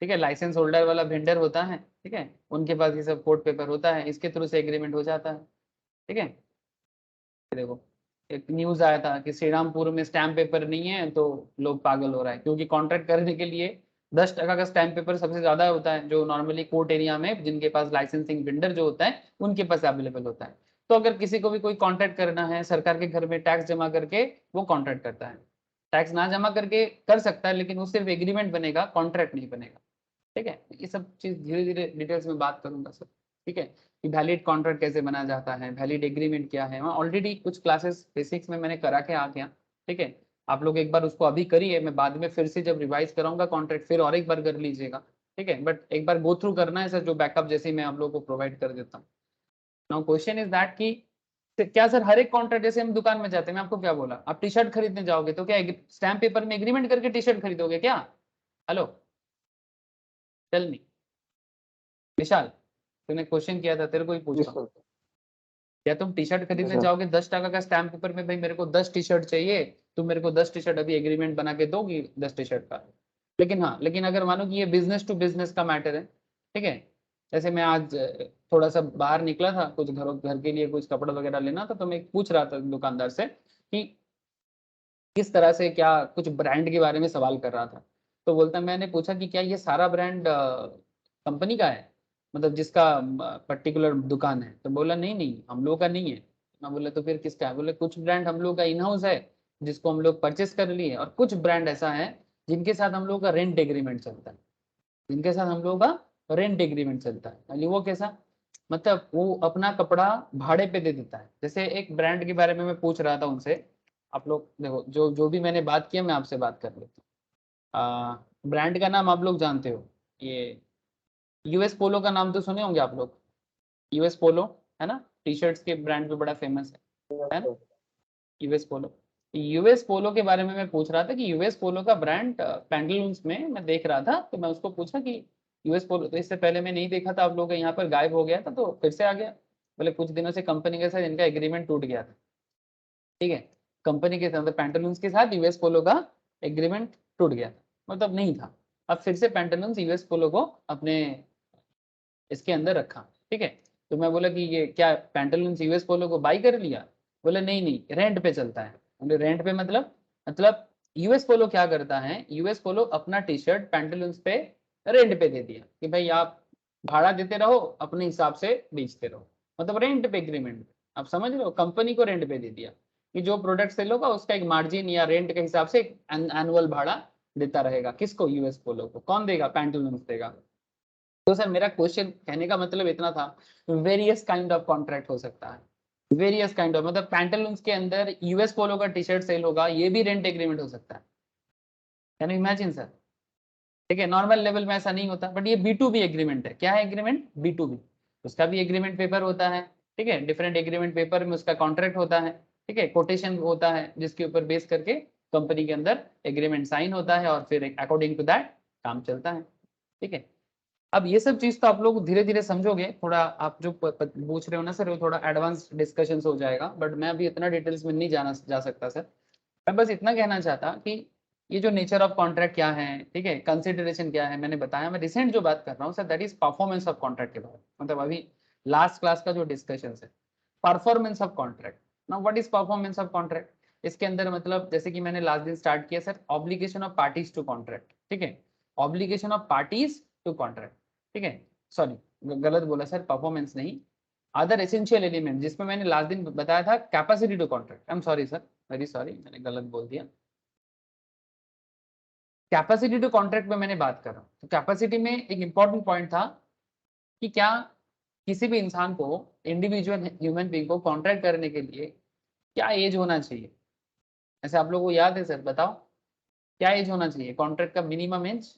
ठीक है, लाइसेंस होल्डर वाला वेंडर होता है, ठीक है, उनके पास ये सब कोर्ट पेपर होता है, इसके थ्रू से एग्रीमेंट हो जाता है, ठीक है। देखो एक न्यूज आया था कि श्री रामपुर में स्टैम्प पेपर नहीं है तो लोग पागल हो रहा है, क्योंकि कॉन्ट्रैक्ट करने के लिए 10% का स्टैम्प पेपर सबसे ज्यादा होता है, जो नॉर्मली कोर्ट एरिया में जिनके पास लाइसेंसिंग वेंडर जो होता है उनके पास अवेलेबल होता है। तो अगर किसी को भी कोई कॉन्ट्रैक्ट करना है सरकार के घर में टैक्स जमा करके, वो कॉन्ट्रैक्ट करता है, टैक्स ना जमा करके कर सकता है, लेकिन वो सिर्फ एग्रीमेंट बनेगा, कॉन्ट्रैक्ट नहीं बनेगा, ठीक है। ये सब चीज धीरे धीरे डिटेल्स में बात करूंगा सर, ठीक है, कि वैलिड कॉन्ट्रैक्ट कैसे बना जाता है, वैलिड एग्रीमेंट क्या है, वहाँ ऑलरेडी कुछ क्लासेस बेसिक्स में मैंने करा के आ गया, ठीक है। आप लोग एक बार उसको अभी करिए, मैं बाद में फिर से जब रिवाइज कराऊंगा कॉन्ट्रैक्ट फिर और एक बार कर लीजिएगा, ठीक है, बट एक बार गो थ्रू करना है सर, जो बैकअप जैसे मैं आप लोगों को प्रोवाइड कर देता हूँ। नाउ क्वेश्चन इज दैट कि क्या सर हर एक कॉन्ट्रैक्ट, जैसे हम दुकान में जाते हैं, मैं आपको क्या बोला, आप टी शर्ट खरीदने जाओगे तो क्या स्टैम्प पेपर में एग्रीमेंट करके टी शर्ट खरीदोगे क्या? हेलो टेल मी विशाल, तूने क्वेश्चन किया था, तेरे को ही पूछ जी रहा हूँ, सर। या तुम टी शर्ट जी खरीदने सर। जाओगे 10% का स्टैम्प पेपर में, भाई मेरे को 10 टी शर्ट चाहिए, तुम मेरे को 10 टी शर्ट अभी एग्रीमेंट बना के दोगी 10 टी शर्ट का। लेकिन हाँ, लेकिन अगर मानो कि ये बिजनेस टू बिजनेस का मैटर है, ठीक है, जैसे मैं आज थोड़ा सा बाहर निकला था, कुछ घर के लिए कुछ कपड़ा वगैरह लेना था, तो मैं पूछ रहा था दुकानदार से कि किस तरह से, क्या कुछ ब्रांड के बारे में सवाल कर रहा था, तो बोलता, मैंने पूछा कि क्या ये सारा ब्रांड कंपनी का है, मतलब जिसका पर्टिकुलर दुकान है, तो बोला नहीं नहीं हम लोग का नहीं है। मैं बोला तो फिर किसका है? बोले कुछ ब्रांड हम लोग का इन हाउस है जिसको हम लोग परचेस कर लिए, और कुछ ब्रांड ऐसा है जिनके साथ हम लोग का रेंट एग्रीमेंट चलता है, जिनके साथ हम लोग का रेंट एग्रीमेंट चलता है। यानी वो कैसा, मतलब वो अपना कपड़ा भाड़े पे दे देता है। जैसे एक ब्रांड के बारे में मैं पूछ रहा था उनसे, आप लोग देखो जो जो भी मैंने बात किया मैं आपसे बात कर लेता हूँ। ब्रांड का नाम आप लोग जानते हो, ये यूएस पोलो का नाम तो सुने होंगे आप लोग, यूएस पोलो, है ना, टी शर्ट्स के ब्रांड पे बड़ा फेमस है ना, यूएस पोलो। यूएस पोलो के बारे में मैं पूछ रहा था कि यूएस पोलो का ब्रांड पैंटलून्स में मैं देख रहा था, तो मैं उसको पूछा कि यूएस पोलो तो इससे पहले मैं नहीं देखा था, आप लोग यहाँ पर गायब हो गया था तो फिर से आ गया। बोले कुछ दिनों से कंपनी के साथ इनका एग्रीमेंट टूट गया था, ठीक है, कंपनी के साथ पैंटलून्स के साथ यूएस पोलो का एग्रीमेंट टूट गया था, मतलब नहीं था। अब फिर से पैंटलून्स यूएस पोलो को अपने इसके अंदर रखा, ठीक है। तो मैं बोला कि ये क्या पैंटलून्स यूएस पोलो को बाई कर लिया? बोले नहीं नहीं रेंट पे चलता है। बोले रेंट पे मतलब यूएस पोलो क्या करता है, यूएस पोलो अपना टी शर्ट पैंटलून्स पे रेंट पे दे दिया कि भाई आप भाड़ा देते रहो, अपने हिसाब से बेचते रहो, मतलब रेंट पे एग्रीमेंट। आप समझ रहे हो, कंपनी को रेंट पे दे दिया कि जो प्रोडक्ट सेल होगा उसका एक मार्जिन या रेंट के हिसाब से एनुअल भाड़ा देता रहेगा। किसको? यूएस पोलो को। कौन देगा? पैंटलून्स देगा। तो सर मेरा क्वेश्चन कहने का मतलब इतना था, वेरियस काइंड ऑफ कॉन्ट्रैक्ट हो सकता है, वेरियस काइंड ऑफ, मतलब पैंटलून्स के अंदर यूएस पोलो का टी शर्ट सेल होगा, ये भी रेंट एग्रीमेंट हो सकता है। Can you imagine sir? ठीक है, नॉर्मल लेवल में ऐसा नहीं होता, बट ये B2B एग्रीमेंट है। क्या है एग्रीमेंट? B2B, उसका भी एग्रीमेंट पेपर होता है, ठीक है, डिफरेंट एग्रीमेंट पेपर में उसका कॉन्ट्रैक्ट होता है, ठीक है, कोटेशन होता है जिसके ऊपर बेस करके कंपनी के अंदर एग्रीमेंट साइन होता है और फिर अकॉर्डिंग टू दैट काम चलता है, ठीक है। अब ये सब चीज तो आप लोग धीरे धीरे समझोगे, थोड़ा आप जो पूछ रहे हो ना सर, वो थोड़ा एडवांस डिस्कशन हो जाएगा, बट मैं अभी इतना डिटेल्स में नहीं जाना जा सकता सर। मैं बस इतना कहना चाहता कि ये जो नेचर ऑफ कॉन्ट्रैक्ट क्या है, ठीक है, कंसिडरेशन क्या है, मैंने बताया। मैं रिसेंट जो बात कर रहा हूँ sir, that is performance of contract के बारे में, मतलब अभी लास्ट क्लास का जो डिस्कशन है, performance of contract. Now what is performance of contract? इसके अंदर मतलब जैसे कि मैंने लास्ट दिन स्टार्ट किया sir, obligation of parties to contract, ठीक है, obligation of parties to contract, ठीक है, सॉरी गलत बोला सर, परफॉर्मेंस नहीं, अदर एसेंशियल एलिमेंट, जिसमें मैंने लास्ट दिन बताया था capacity to contract. I am sorry sir, very sorry, मैंने गलत बोल दिया। कैपेसिटी टू कॉन्ट्रैक्ट में मैंने बात कर रहा हूँ, तो कैपेसिटी में एक इंपॉर्टेंट पॉइंट था कि क्या किसी भी इंसान को, इंडिविजुअल ह्यूमन बीइंग को कॉन्ट्रैक्ट करने के लिए क्या एज होना चाहिए? ऐसे आप लोगों को याद है सर? बताओ क्या एज होना चाहिए कॉन्ट्रैक्ट का? Minimum age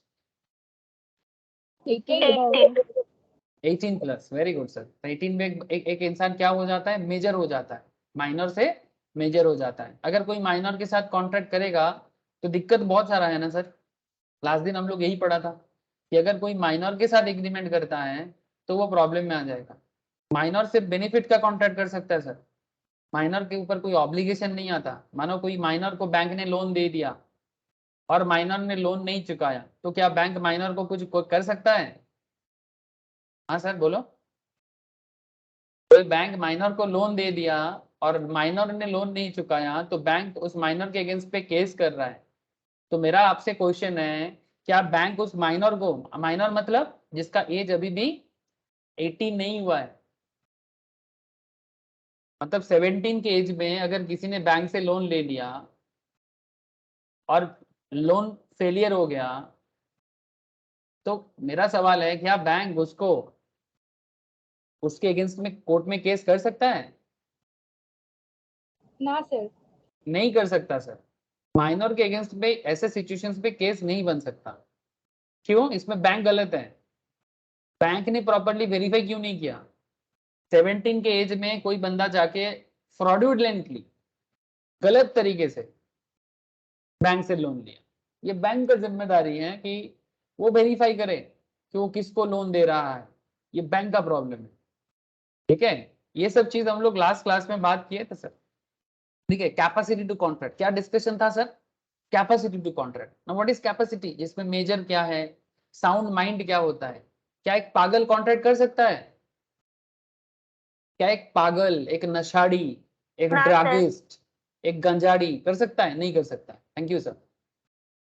18 plus. Very good sir. 18 में एक इंसान क्या हो जाता है? मेजर हो जाता है, माइनर से मेजर हो जाता है। अगर कोई माइनर के साथ कॉन्ट्रैक्ट करेगा तो दिक्कत बहुत सारा है ना सर। लास्ट दिन हम लोग यही पढ़ा था कि अगर कोई माइनर के साथ एग्रीमेंट करता है तो वो प्रॉब्लम में आ जाएगा। माइनर सिर्फ बेनिफिट का कॉन्ट्रैक्ट कर सकता है सर, माइनर के ऊपर कोई ऑब्लिगेशन नहीं आता। मानो कोई माइनर को बैंक ने लोन दे दिया और माइनर ने लोन नहीं चुकाया, तो क्या बैंक माइनर को कुछ कर सकता है? हाँ सर बोलो। कोई बैंक माइनर को लोन दे दिया और माइनर ने लोन नहीं चुकाया तो बैंक उस माइनर के अगेंस्ट पे केस कर रहा है। तो मेरा आपसे क्वेश्चन है, क्या बैंक उस माइनर को, माइनर मतलब जिसका एज अभी भी 18 नहीं हुआ है, मतलब 17 के एज में अगर किसी ने बैंक से लोन ले लिया और लोन फेलियर हो गया, तो मेरा सवाल है क्या बैंक उसको उसके अगेंस्ट में कोर्ट में केस कर सकता है? ना सर। नहीं कर सकता सर। माइनर के अगेंस्ट पे ऐसे सिचुएशंस पे केस नहीं बन सकता। क्यों? इसमें बैंक गलत है। बैंक ने प्रॉपर्ली वेरीफाई क्यों नहीं किया? 17 के एज में कोई बंदा जाके फ्रॉडुलेंटली गलत तरीके से बैंक से लोन लिया, ये बैंक का जिम्मेदारी है कि वो वेरीफाई करे कि वो किसको लोन दे रहा है। ये बैंक का प्रॉब्लम है, ठीक है। ये सब चीज हम लोग लास्ट क्लास में बात किए थे सर, ठीक है। कैपेसिटी टू कॉन्ट्रैक्ट क्या डिस्कशन था sir? Capacity to contract. Now what is capacity? जिसमें मेजर क्या है, साउंड माइंड क्या होता है। क्या एक पागल कॉन्ट्रैक्ट कर सकता है? क्या एक पागल, एक नशाड़ी, एक ड्रगिस्ट, एक गंजाड़ी कर सकता है? नहीं कर सकता। Thank you sir.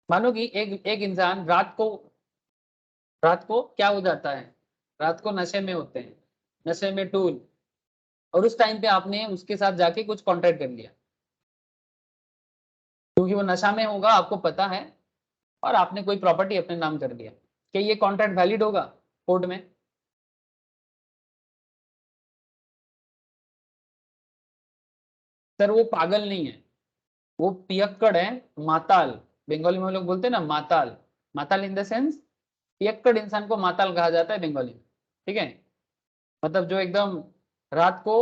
मानो कि एक इंसान रात को क्या हो जाता है, रात को नशे में होते हैं, नशे में टूल, और उस टाइम पे आपने उसके साथ जाके कुछ कॉन्ट्रैक्ट कर लिया क्योंकि वो नशा में होगा, आपको पता है, और आपने कोई प्रॉपर्टी अपने नाम कर दिया। क्या ये कॉन्ट्रैक्ट वैलिड होगा कोर्ट में? सर वो पागल नहीं है, वो पियक्कड़ है, माताल। बंगाली में लोग बोलते हैं ना माताल। माताल इन द सेंस पियक्कड़ इंसान को माताल कहा जाता है बंगाली में, ठीक है। मतलब जो एकदम रात को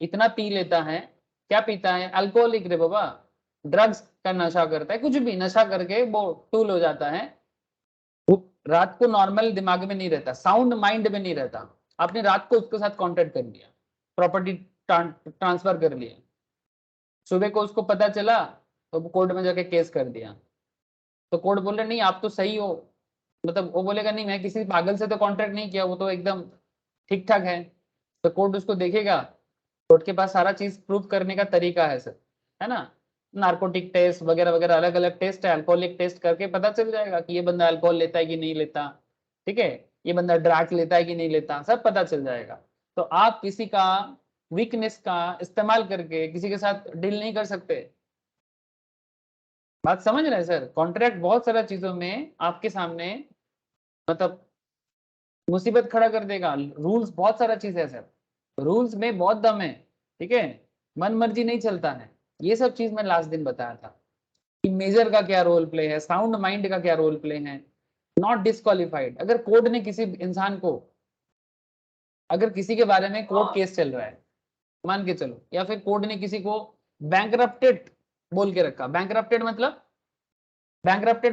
इतना पी लेता है। क्या पीता है? अल्कोहलिक रे बाबा, ड्रग्स का नशा करता है, कुछ भी नशा करके वो टूल हो जाता है। वो रात को नॉर्मल दिमाग में नहीं रहता, साउंड माइंड में नहीं रहता। आपने रात को उसके साथ कॉन्टेक्ट कर लिया, प्रॉपर्टी ट्रांसफर कर लिया, सुबह को उसको पता चला तो कोर्ट में जाके केस कर दिया। तो कोर्ट बोले नहीं आप तो सही हो, मतलब वो बोलेगा नहीं मैं किसी पागल से तो कॉन्ट्रैक्ट नहीं किया, वो तो एकदम ठीक ठाक है। तो कोर्ट उसको देखेगा, कोर्ट के पास सारा चीज प्रूव करने का तरीका है सर, है ना। नार्कोटिक टेस्ट वगैरह वगैरह अलग अलग टेस्ट है, अल्कोहलिक टेस्ट करके पता चल जाएगा कि ये बंदा अल्कोहल लेता है कि नहीं लेता, ठीक है। ये बंदा ड्रग लेता है कि नहीं लेता, सब पता चल जाएगा। तो आप किसी का वीकनेस का इस्तेमाल करके किसी के साथ डील नहीं कर सकते। बात समझ रहे हैं सर? कॉन्ट्रैक्ट बहुत सारा चीजों में आपके सामने मतलब मुसीबत खड़ा कर देगा। रूल्स बहुत सारा चीज है सर, रूल्स में बहुत दम है, ठीक है। मन मर्जी नहीं चलता है। ये सब चीज मैं लास्ट दिन बताया था कि मेजर का क्या रोल प्ले है, साउंड माइंड का क्या रोल प्ले है। Not disqualified. अगर कोर्ट ने किसी इंसान को, अगर किसी के बारे में कोर्ट केस चल रहा है मान के चलो, या फिर कोर्ट ने किसी को बैंकरप्टेड बोल के रखा। बैंकरप्टेड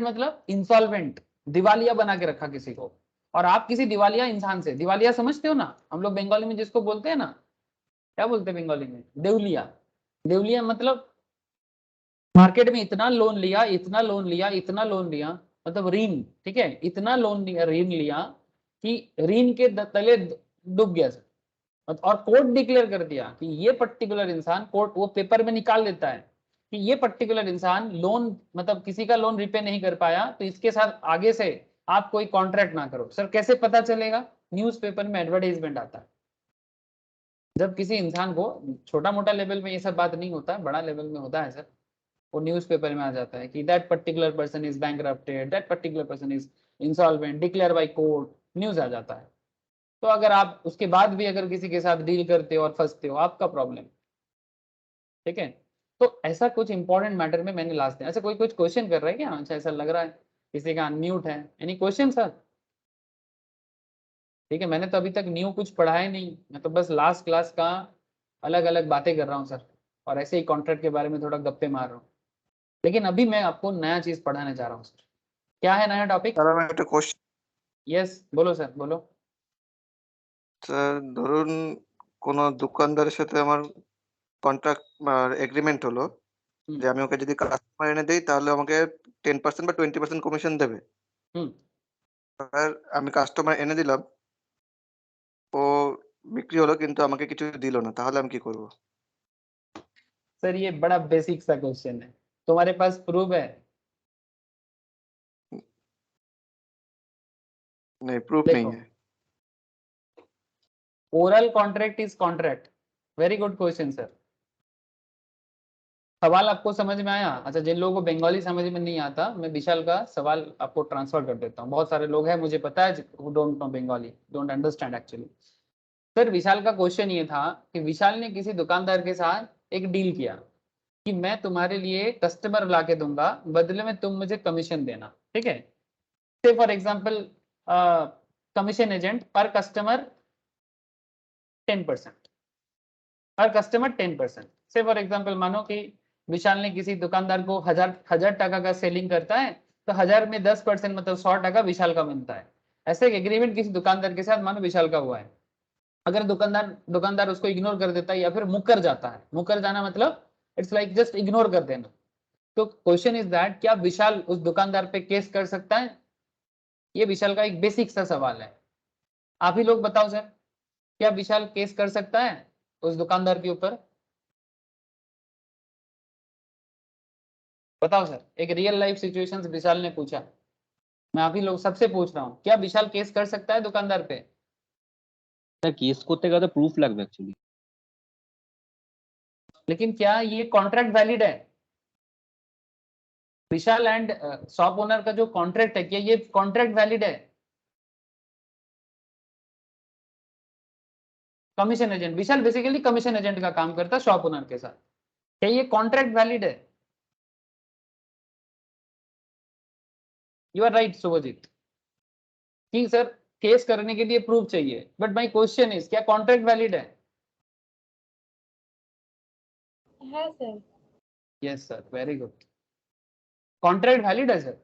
मतलब इंसॉल्वेंट, दिवालिया बना के रखा किसी को, और आप किसी दिवालिया इंसान से, दिवालिया समझते हो ना हम लोग बंगाली में जिसको बोलते हैं ना, क्या बोलते हैं बंगाली में? देवलिया। देवलिया मतलब मार्केट में इतना लोन लिया, इतना लोन लिया, इतना लोन लिया, मतलब ऋण, ठीक है, इतना लोन लिया, ऋण लिया कि ऋण के तले डूब गया सर। और कोर्ट डिक्लेयर कर दिया कि ये पर्टिकुलर इंसान, कोर्ट वो पेपर में निकाल देता है कि ये पर्टिकुलर इंसान लोन, मतलब किसी का लोन रिपे नहीं कर पाया, तो इसके साथ आगे से आप कोई कॉन्ट्रैक्ट ना करो। सर कैसे पता चलेगा? न्यूज़पेपर में एडवर्टाइजमेंट आता है। जब किसी इंसान को, छोटा मोटा लेवल में ये सब बात नहीं होता, बड़ा लेवल में होता है सर, वो न्यूज़पेपर में आ जाता है कि that particular person is bankrupted, that particular person is insolvent, declare by court, news आ जाता है। तो अगर आप उसके बाद भी अगर किसी के साथ डील करते हो और फंसते हो, आपका प्रॉब्लम, ठीक है। तो ऐसा कुछ इंपॉर्टेंट मैटर में मैंने लास्ट दिन, ऐसा कोई कुछ क्वेश्चन कर रहा है क्या? अच्छा ऐसा लग रहा है किसी का अनम्यूट है। Any question sir? ठीक है, मैंने तो अभी तक न्यू कुछ पढ़ा है नहीं, मैं तो बस लास्ट क्लास का अलग अलग बातें कर रहा हूँ सर। और ऐसे ही कॉन्ट्रैक्ट के बारे में थोड़ा गप्पे मार रहा हूँ, लेकिन अभी मैं आपको नया चीज पढ़ाने जा रहा हूँ सर। क्या है नया टॉपिक? স্যার আমার একটা কোশ্চেন यस बोलो सर बोलो। স্যার, ধরুন কোনো দোকানদারের সাথে আমার কন্ট্রাক্ট বা এগ্রিমেন্ট হলো হুম। যে আমি ওকে যদি কাস্টমার এনে দেই তাহলে আমাকে 10% বা 20% কমিশন দেবে। হুম। স্যার আমি কাস্টমার এনে দিলাম, ও বিক্রি হলো কিন্তু আমাকে কিছু দিল না, তাহলে আমি কি করব? सर ये बड़ा बेसिक सा क्वेश्चन है, तुम्हारे पास प्रूफ है? नहीं, प्रूफ नहीं देखो है। Oral contract is contract. Very good question sir. सवाल आपको समझ में आया? अच्छा, जिन लोगों को बंगाली समझ में नहीं आता, मैं विशाल का सवाल आपको ट्रांसफर कर देता हूँ। बहुत सारे लोग हैं मुझे पता है who don't know Bengali, don't understand actually। Sir Vishal का क्वेश्चन ये था कि विशाल ने किसी दुकानदार के साथ एक डील किया कि मैं तुम्हारे लिए कस्टमर ला के दूंगा, बदले में तुम मुझे कमीशन देना, ठीक है? से फॉर एग्जाम्पल कमीशन एजेंट पर कस्टमर 10%, पर कस्टमर 10%। से फॉर एग्जाम्पल मानो कि विशाल ने किसी दुकानदार को हजार टका का सेलिंग करता है, तो 1000 में 10% मतलब 100 टका विशाल का बनता है। ऐसे एक एग्रीमेंट किसी दुकानदार के साथ मानो विशाल का हुआ है। अगर दुकानदार उसको इग्नोर कर देता है या फिर मुकर जाता है, मुकर जाना मतलब इट्स लाइक जस्ट इग्नोर कर देना, तो क्वेश्चन इज दैट क्या विशाल उस दुकानदार पे केस कर सकता है? ये विशाल का एक बेसिक सा सवाल है। आप ही लोग बताओ सर, क्या विशाल केस कर सकता है उस दुकानदार के ऊपर? बताओ सर, एक रियल लाइफ सिचुएशन विशाल ने पूछा, मैं आप ही लोग सबसे पूछ रहा हूँ, क्या विशाल केस कर सकता है दुकानदार पे? স্যার কেস করতে গেলে তো প্রুফ লাগবে অ্যাকচুয়ালি। लेकिन क्या ये कॉन्ट्रैक्ट वैलिड है? विशाल एंड शॉप ओनर का जो कॉन्ट्रैक्ट है, क्या ये कॉन्ट्रैक्ट वैलिड है? कमीशन एजेंट, विशाल बेसिकली कमीशन एजेंट का काम करता है शॉप ओनर के साथ, क्या ये कॉन्ट्रैक्ट वैलिड है? यू आर राइट शुभजीत, कि सर केस करने के लिए प्रूफ चाहिए, बट माय क्वेश्चन इज क्या कॉन्ट्रैक्ट वैलिड है? है sir. Yes sir, very good. Contract valid है सर,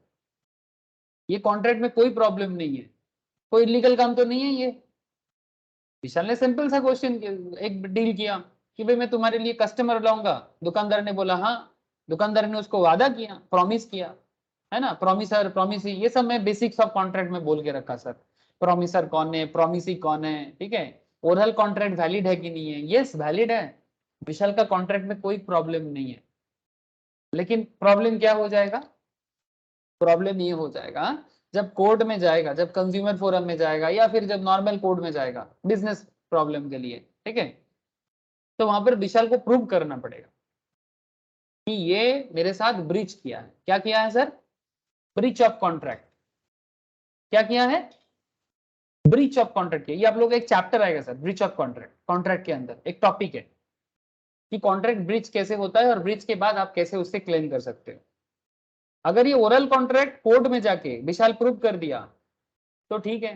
ये कॉन्ट्रैक्ट में कोई प्रॉब्लम नहीं है, कोई इलीगल काम तो नहीं है ये। विशाल ने सिंपल सा क्वेश्चन एक डील किया कि भाई मैं तुम्हारे लिए कस्टमर लाऊंगा, दुकानदार ने बोला हाँ, दुकानदार ने उसको वादा किया, प्रॉमिस किया, है ना? प्रॉमिसर प्रॉमिसी ये सब मैं बेसिक्स ऑफ कॉन्ट्रैक्ट में बोल के रखा सर। प्रॉमिसर कौन है, प्रॉमिसी कौन है, ठीक है? ओरल कॉन्ट्रैक्ट वैलिड है कि नहीं है? यस वैलिड है, विशाल का कॉन्ट्रैक्ट में कोई प्रॉब्लम नहीं है। लेकिन प्रॉब्लम क्या हो जाएगा? प्रॉब्लम ये हो जाएगा जब कोर्ट में जाएगा, जब कंज्यूमर फोरम में जाएगा, या फिर जब नॉर्मल कोर्ट में जाएगा बिजनेस प्रॉब्लम के लिए, ठीक है? तो वहां पर विशाल को प्रूव करना पड़ेगा कि ये मेरे साथ ब्रीच किया है। क्या किया है सर? Breach of contract. क्या किया है? ब्रीच ऑफ कॉन्ट्रैक्ट किया। ये आप लोग एक चैप्टर आएगा sir, breach of contract, contract के अंदर एक टॉपिक है कि कॉन्ट्रैक्ट ब्रीच कैसे होता है और ब्रीच के बाद आप कैसे उससे क्लेम कर सकते हो। अगर ये ओरल कॉन्ट्रैक्ट कोर्ट में जाके विशाल प्रूव कर दिया तो ठीक है,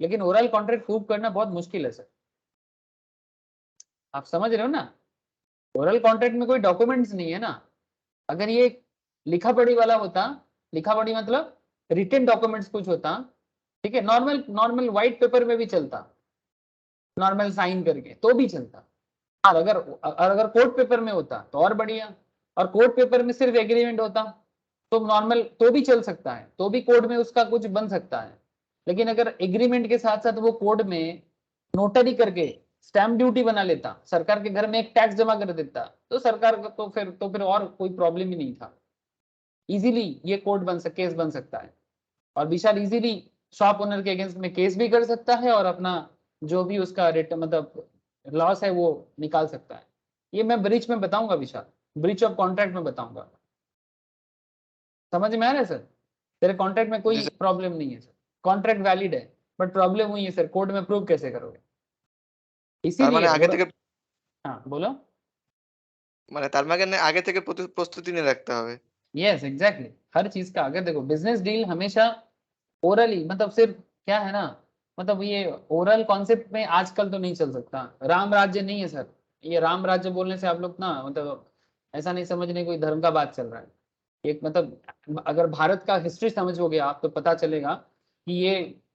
लेकिन ओरल कॉन्ट्रैक्ट प्रूव करना बहुत मुश्किल है सर। आप समझ रहे हो ना? ओरल कॉन्ट्रैक्ट में कोई डॉक्यूमेंट्स नहीं है ना। अगर ये लिखा पढ़ी वाला होता, लिखा पढ़ी मतलब रिटन डॉक्यूमेंट्स कुछ होता, ठीक है, नॉर्मल नॉर्मल व्हाइट पेपर में भी चलता, नॉर्मल साइन करके तो भी चलता। और अगर कोर्ट पेपर में होता तो और बढ़िया, और कोर्ट पेपर में सिर्फ एग्रीमेंट होता तो नॉर्मल तो भी चल सकता है, तो भी कोर्ट में उसका कुछ बन सकता है। लेकिन अगर एग्रीमेंट के साथ साथ वो कोर्ट में नोटरी करके स्टैम्प ड्यूटी बना लेता, सरकार के घर में एक टैक्स जमा कर देता, तो सरकार का तो फिर और कोई प्रॉब्लम ही नहीं था। इजीली ये कोर्ट केस बन सकता है, और विशाल इजीली शॉप ओनर के अगेंस्ट में केस भी कर सकता है और अपना जो भी उसका रेट मतलब लॉस है वो निकाल सकता है। ये मैं ब्रीच में बताऊंगा विशाल, ब्रीच ऑफ कॉन्ट्रैक्ट में बताऊंगा। समझ में आ रहा है सर? तेरे कॉन्ट्रैक्ट में कोई प्रॉब्लम नहीं है सर, कॉन्ट्रैक्ट वैलिड है, बट प्रॉब्लम हुई है सर कोर्ट में, प्रूव कैसे करोगे? তার মানে আগে इसीलिए থেকে हाँ बोलो। মানে তার মানে আগে থেকে প্রস্তুতি নিয়ে রাখতে হবে। यस एग्जैक्टली, हर चीज का अगर देखो बिजनेस डील हमेशा ओरली, मतलब सिर्फ क्या है ना, मतलब ये ओरल कॉन्सेप्ट में आजकल तो नहीं चल सकता, राम राज्य नहीं है सर, ये राम राज्य बोलने से आप लोग ना मतलब ऐसा नहीं समझने कोई धर्म का बात चल रहा है। एक मतलब अगर भारत का हिस्ट्री समझोगे आप तो पता चलेगा कि ये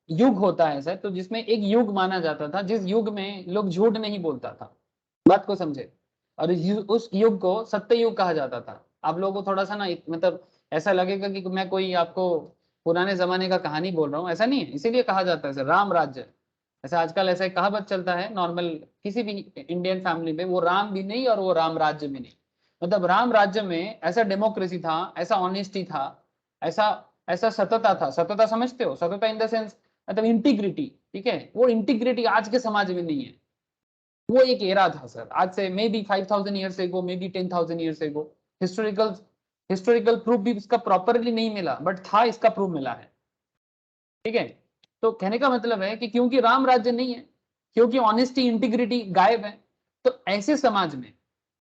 युग होता है सर, तो जिसमें एक युग माना जाता था जिस युग में लोग झूठ नहीं बोलता था। बात को समझे। और उस युग को सत्य युग कहा जाता था। आप लोगों को थोड़ा सा ना मतलब ऐसा लगेगा कि मैं कोई आपको पुराने जमाने का कहानी बोल रहा हूँ, ऐसा नहीं है। इसीलिए कहा जाता है सर राम राज्य। ऐसा आजकल ऐसा एक कहावत चलता है नॉर्मल किसी भी इंडियन फैमिली में, वो राम भी नहीं और वो राम राज्य भी नहीं। मतलब राम राज्य में ऐसा डेमोक्रेसी था, ऐसा ऑनेस्टी था, ऐसा ऐसा सतता था। सतता समझते हो? सतता इन द सेंस मतलब इंटीग्रिटी। ठीक है, वो इंटीग्रिटी आज के समाज में नहीं है। वो एक एरा था सर, आज से may be 5000 years ago, may be 10,000 years ago. Historical historical proof भी इसका प्रॉपरली नहीं मिला, बट था इसका प्रूफ मिला है। ठीक है, तो कहने का मतलब है कि क्योंकि राम राज्य नहीं है, क्योंकि ऑनेस्टी इंटीग्रिटी गायब है, तो ऐसे समाज में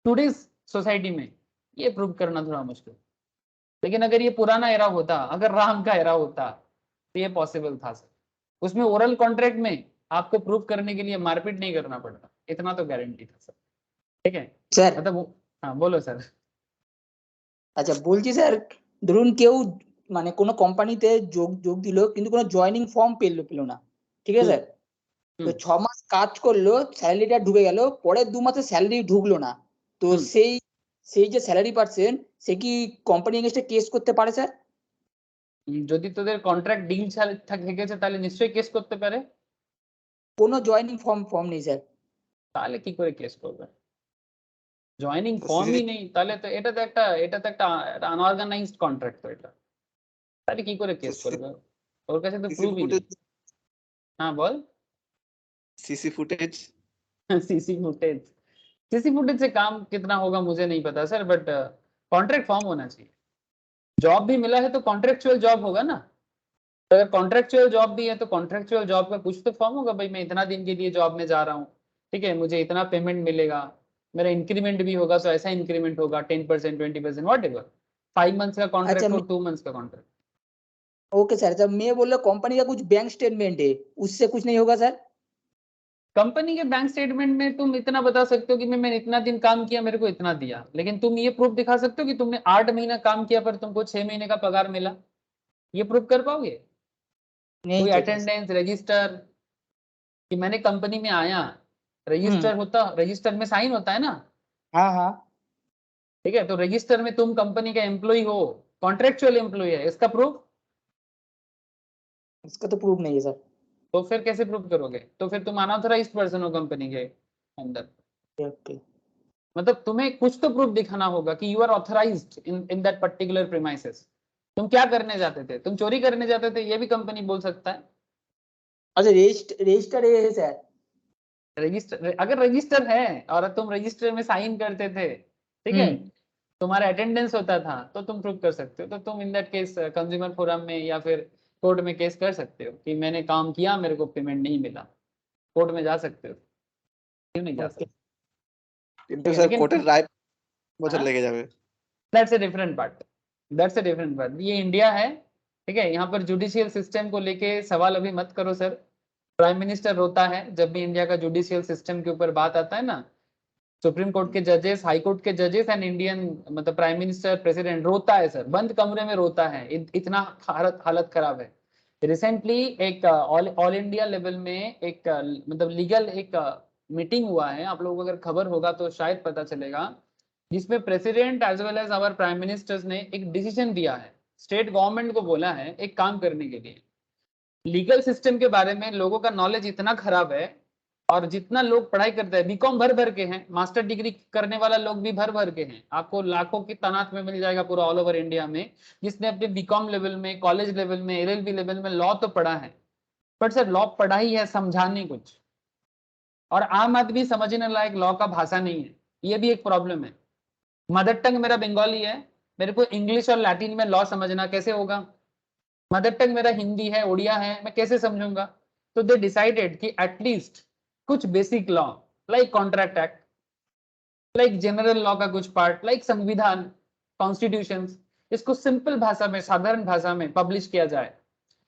टुडेज सोसाइटी में ये प्रूव करना थोड़ा मुश्किल। लेकिन अगर ये पुराना एरा होता, अगर राम का एरा होता तो ये पॉसिबल था सर। उसमें ओरल कॉन्ट्रैक्ट में आपको प्रूव करने के लिए मारपीट नहीं करना पड़ता, इतना तो गारंटी था सर। ठीक है স্যার मतलब हाँ बोलो सर। আচ্ছা বলছি স্যার, ধরুন কেউ মানে কোনো কোম্পানিতে যোগ যোগ দিল কিন্তু কোনো জয়েনিং ফর্ম পেলো না, ঠিক আছে স্যার? তো 6 মাস কাজ করলো, স্যালারিটা ঢুকে গেল, পরের 2 মাসে স্যালারি ঢুকলো না, তো সেই সেই যে স্যালারি পাচ্ছেন সে কি কোম্পানি এগেইনস্টে কেস করতে পারে স্যার? যদি তোদের কন্ট্রাক্ট ডিল থেকে গেছে তাহলে নিশ্চয়ই কেস করতে পারে। কোনো জয়েনিং ফর্ম নেই স্যার। তাহলে কি করে কেস করবে? জয়েনিং তো ফর্মই নেই তাহলে তো এটা তো একটা আনঅর্গানাইজড কন্ট্রাক্ট। তো এটা তাহলে কি করে কেস করবে? ওর কাছে তো সিসি প্রুফই নেই। ফুটেজ हाँ बोल। CC footage CC footage, CC footage से काम कितना होगा मुझे नहीं पता सर, बट कॉन्ट्रैक्ट फॉर्म होना चाहिए। जॉब भी मिला है तो कॉन्ट्रेक्चुअल जॉब होगा ना। तो अगर कॉन्ट्रेक्चुअल जॉब भी है तो कॉन्ट्रेक्चुअल जॉब का कुछ तो फॉर्म होगा, भाई मैं इतना दिन के लिए जॉब में जा रहा हूँ, ठीक है, मुझे इतना पेमेंट मिलेगा, मेरा इंक्रीमेंट भी होगा तो ऐसा इंक्रीमेंट होगा 10%, 20%, वॉट एवर। 5 मंथ्स का कॉन्ट्रैक्ट हो, 2 मंथ्स का कॉन्ट्रैक्ट। ओके सर, जब मैं बोल रहा कंपनी का कुछ बैंक स्टेटमेंट है उससे कुछ नहीं होगा सर? कंपनी के बैंक स्टेटमेंट में तुम इतना बता सकते हो कि मैंने इतना दिन काम किया, मेरे को इतना दिया, लेकिन तुम ये प्रूफ दिखा सकते हो कि तुमने 8 महीना काम किया पर तुमको 6 महीने का पगार मिला? ये प्रूफ कर पाओगे? नहीं कोई सर। अटेंडेंस रजिस्टर कि मैंने कंपनी में आया, रजिस्टर होता, रजिस्टर में साइन होता है ना। हाँ हाँ। ठीक है, तो रजिस्टर में तुम कंपनी का एम्प्लॉय हो, कॉन्ट्रेक्चुअल एम्प्लॉय है, इसका प्रूफ? इसका तो प्रूफ नहीं है सर। तो फिर कैसे प्रूफ करोगे? तो फिर तुम अनऑथराइज्ड पर्सन हो कंपनी के अंदर। ओके। मतलब तुम्हें कुछ तो प्रूफ दिखाना होगा कि you are authorised in that particular premises. तुम क्या करने जाते थे? तुम चोरी करने जाते थे, ये भी कंपनी बोल सकता है। अच्छा रजिस्टर है सर? रजिस्टर, अगर रजिस्टर है और तुम रजिस्टर में साइन करते थे, ठीक है, तुम्हारा अटेंडेंस होता था, तो तुम प्रूव कर सकते हो। तो तुम in that case consumer forum में या फिर कोर्ट में केस कर सकते हो कि मैंने काम किया, मेरे को पेमेंट नहीं मिला। कोर्ट में जा सकते हो, क्यों नहीं जा सकते? কিন্তু স্যার लेकिन কোর্টের রায় বছর हाँ? লেগে যাবে। That's a different part, that's a different part. ये इंडिया है, ठीक है, यहाँ पर जुडिशियल सिस्टम को लेके सवाल अभी मत करो सर। प्राइम मिनिस्टर रोता है जब भी इंडिया का जुडिशियल सिस्टम के ऊपर बात आता है ना। सुप्रीम कोर्ट के जजेस, हाई कोर्ट के जजेस एंड इंडियन मतलब प्राइम मिनिस्टर, प्रेसिडेंट रोता है सर, बंद कमरे में रोता है, इतना हालत खराब है। रिसेंटली एक ऑल इंडिया लेवल में एक मतलब लीगल एक मीटिंग हुआ है, आप लोगों को अगर खबर होगा तो शायद पता चलेगा, जिसमें president as well as our prime ministers ने एक डिसीजन दिया है, स्टेट गवर्नमेंट को बोला है एक काम करने के लिए। लीगल सिस्टम के बारे में लोगों का नॉलेज इतना खराब है, और जितना लोग पढ़ाई करते हैं, बीकॉम भर भर के हैं, मास्टर डिग्री करने वाला लोग भी भर भर के हैं, आपको लाखों की तादाद में मिल जाएगा पूरा ऑल ओवर इंडिया में, जिसने अपने बीकॉम लेवल में, कॉलेज लेवल में, एलएलबी लेवल में लॉ तो पढ़ा है, बट सर लॉ पढ़ा ही है, समझा नहीं कुछ। और आम आदमी समझने लायक लॉ का भाषा नहीं है, ये भी एक प्रॉब्लम है। मदर टंग मेरा बंगाली है, मेरे को इंग्लिश और लैटिन में लॉ समझना कैसे होगा? मदर टंग मेरा हिंदी है, उड़िया है, मैं कैसे समझूंगा? तो दे डिसाइडेड कि एटलीस्ट कुछ basic law like contract act, like general law का कुछ पार्ट, लाइक संविधान, कॉन्स्टिट्यूशंस, इसको सिंपल भाषा में, साधारण भाषा में पब्लिश किया जाए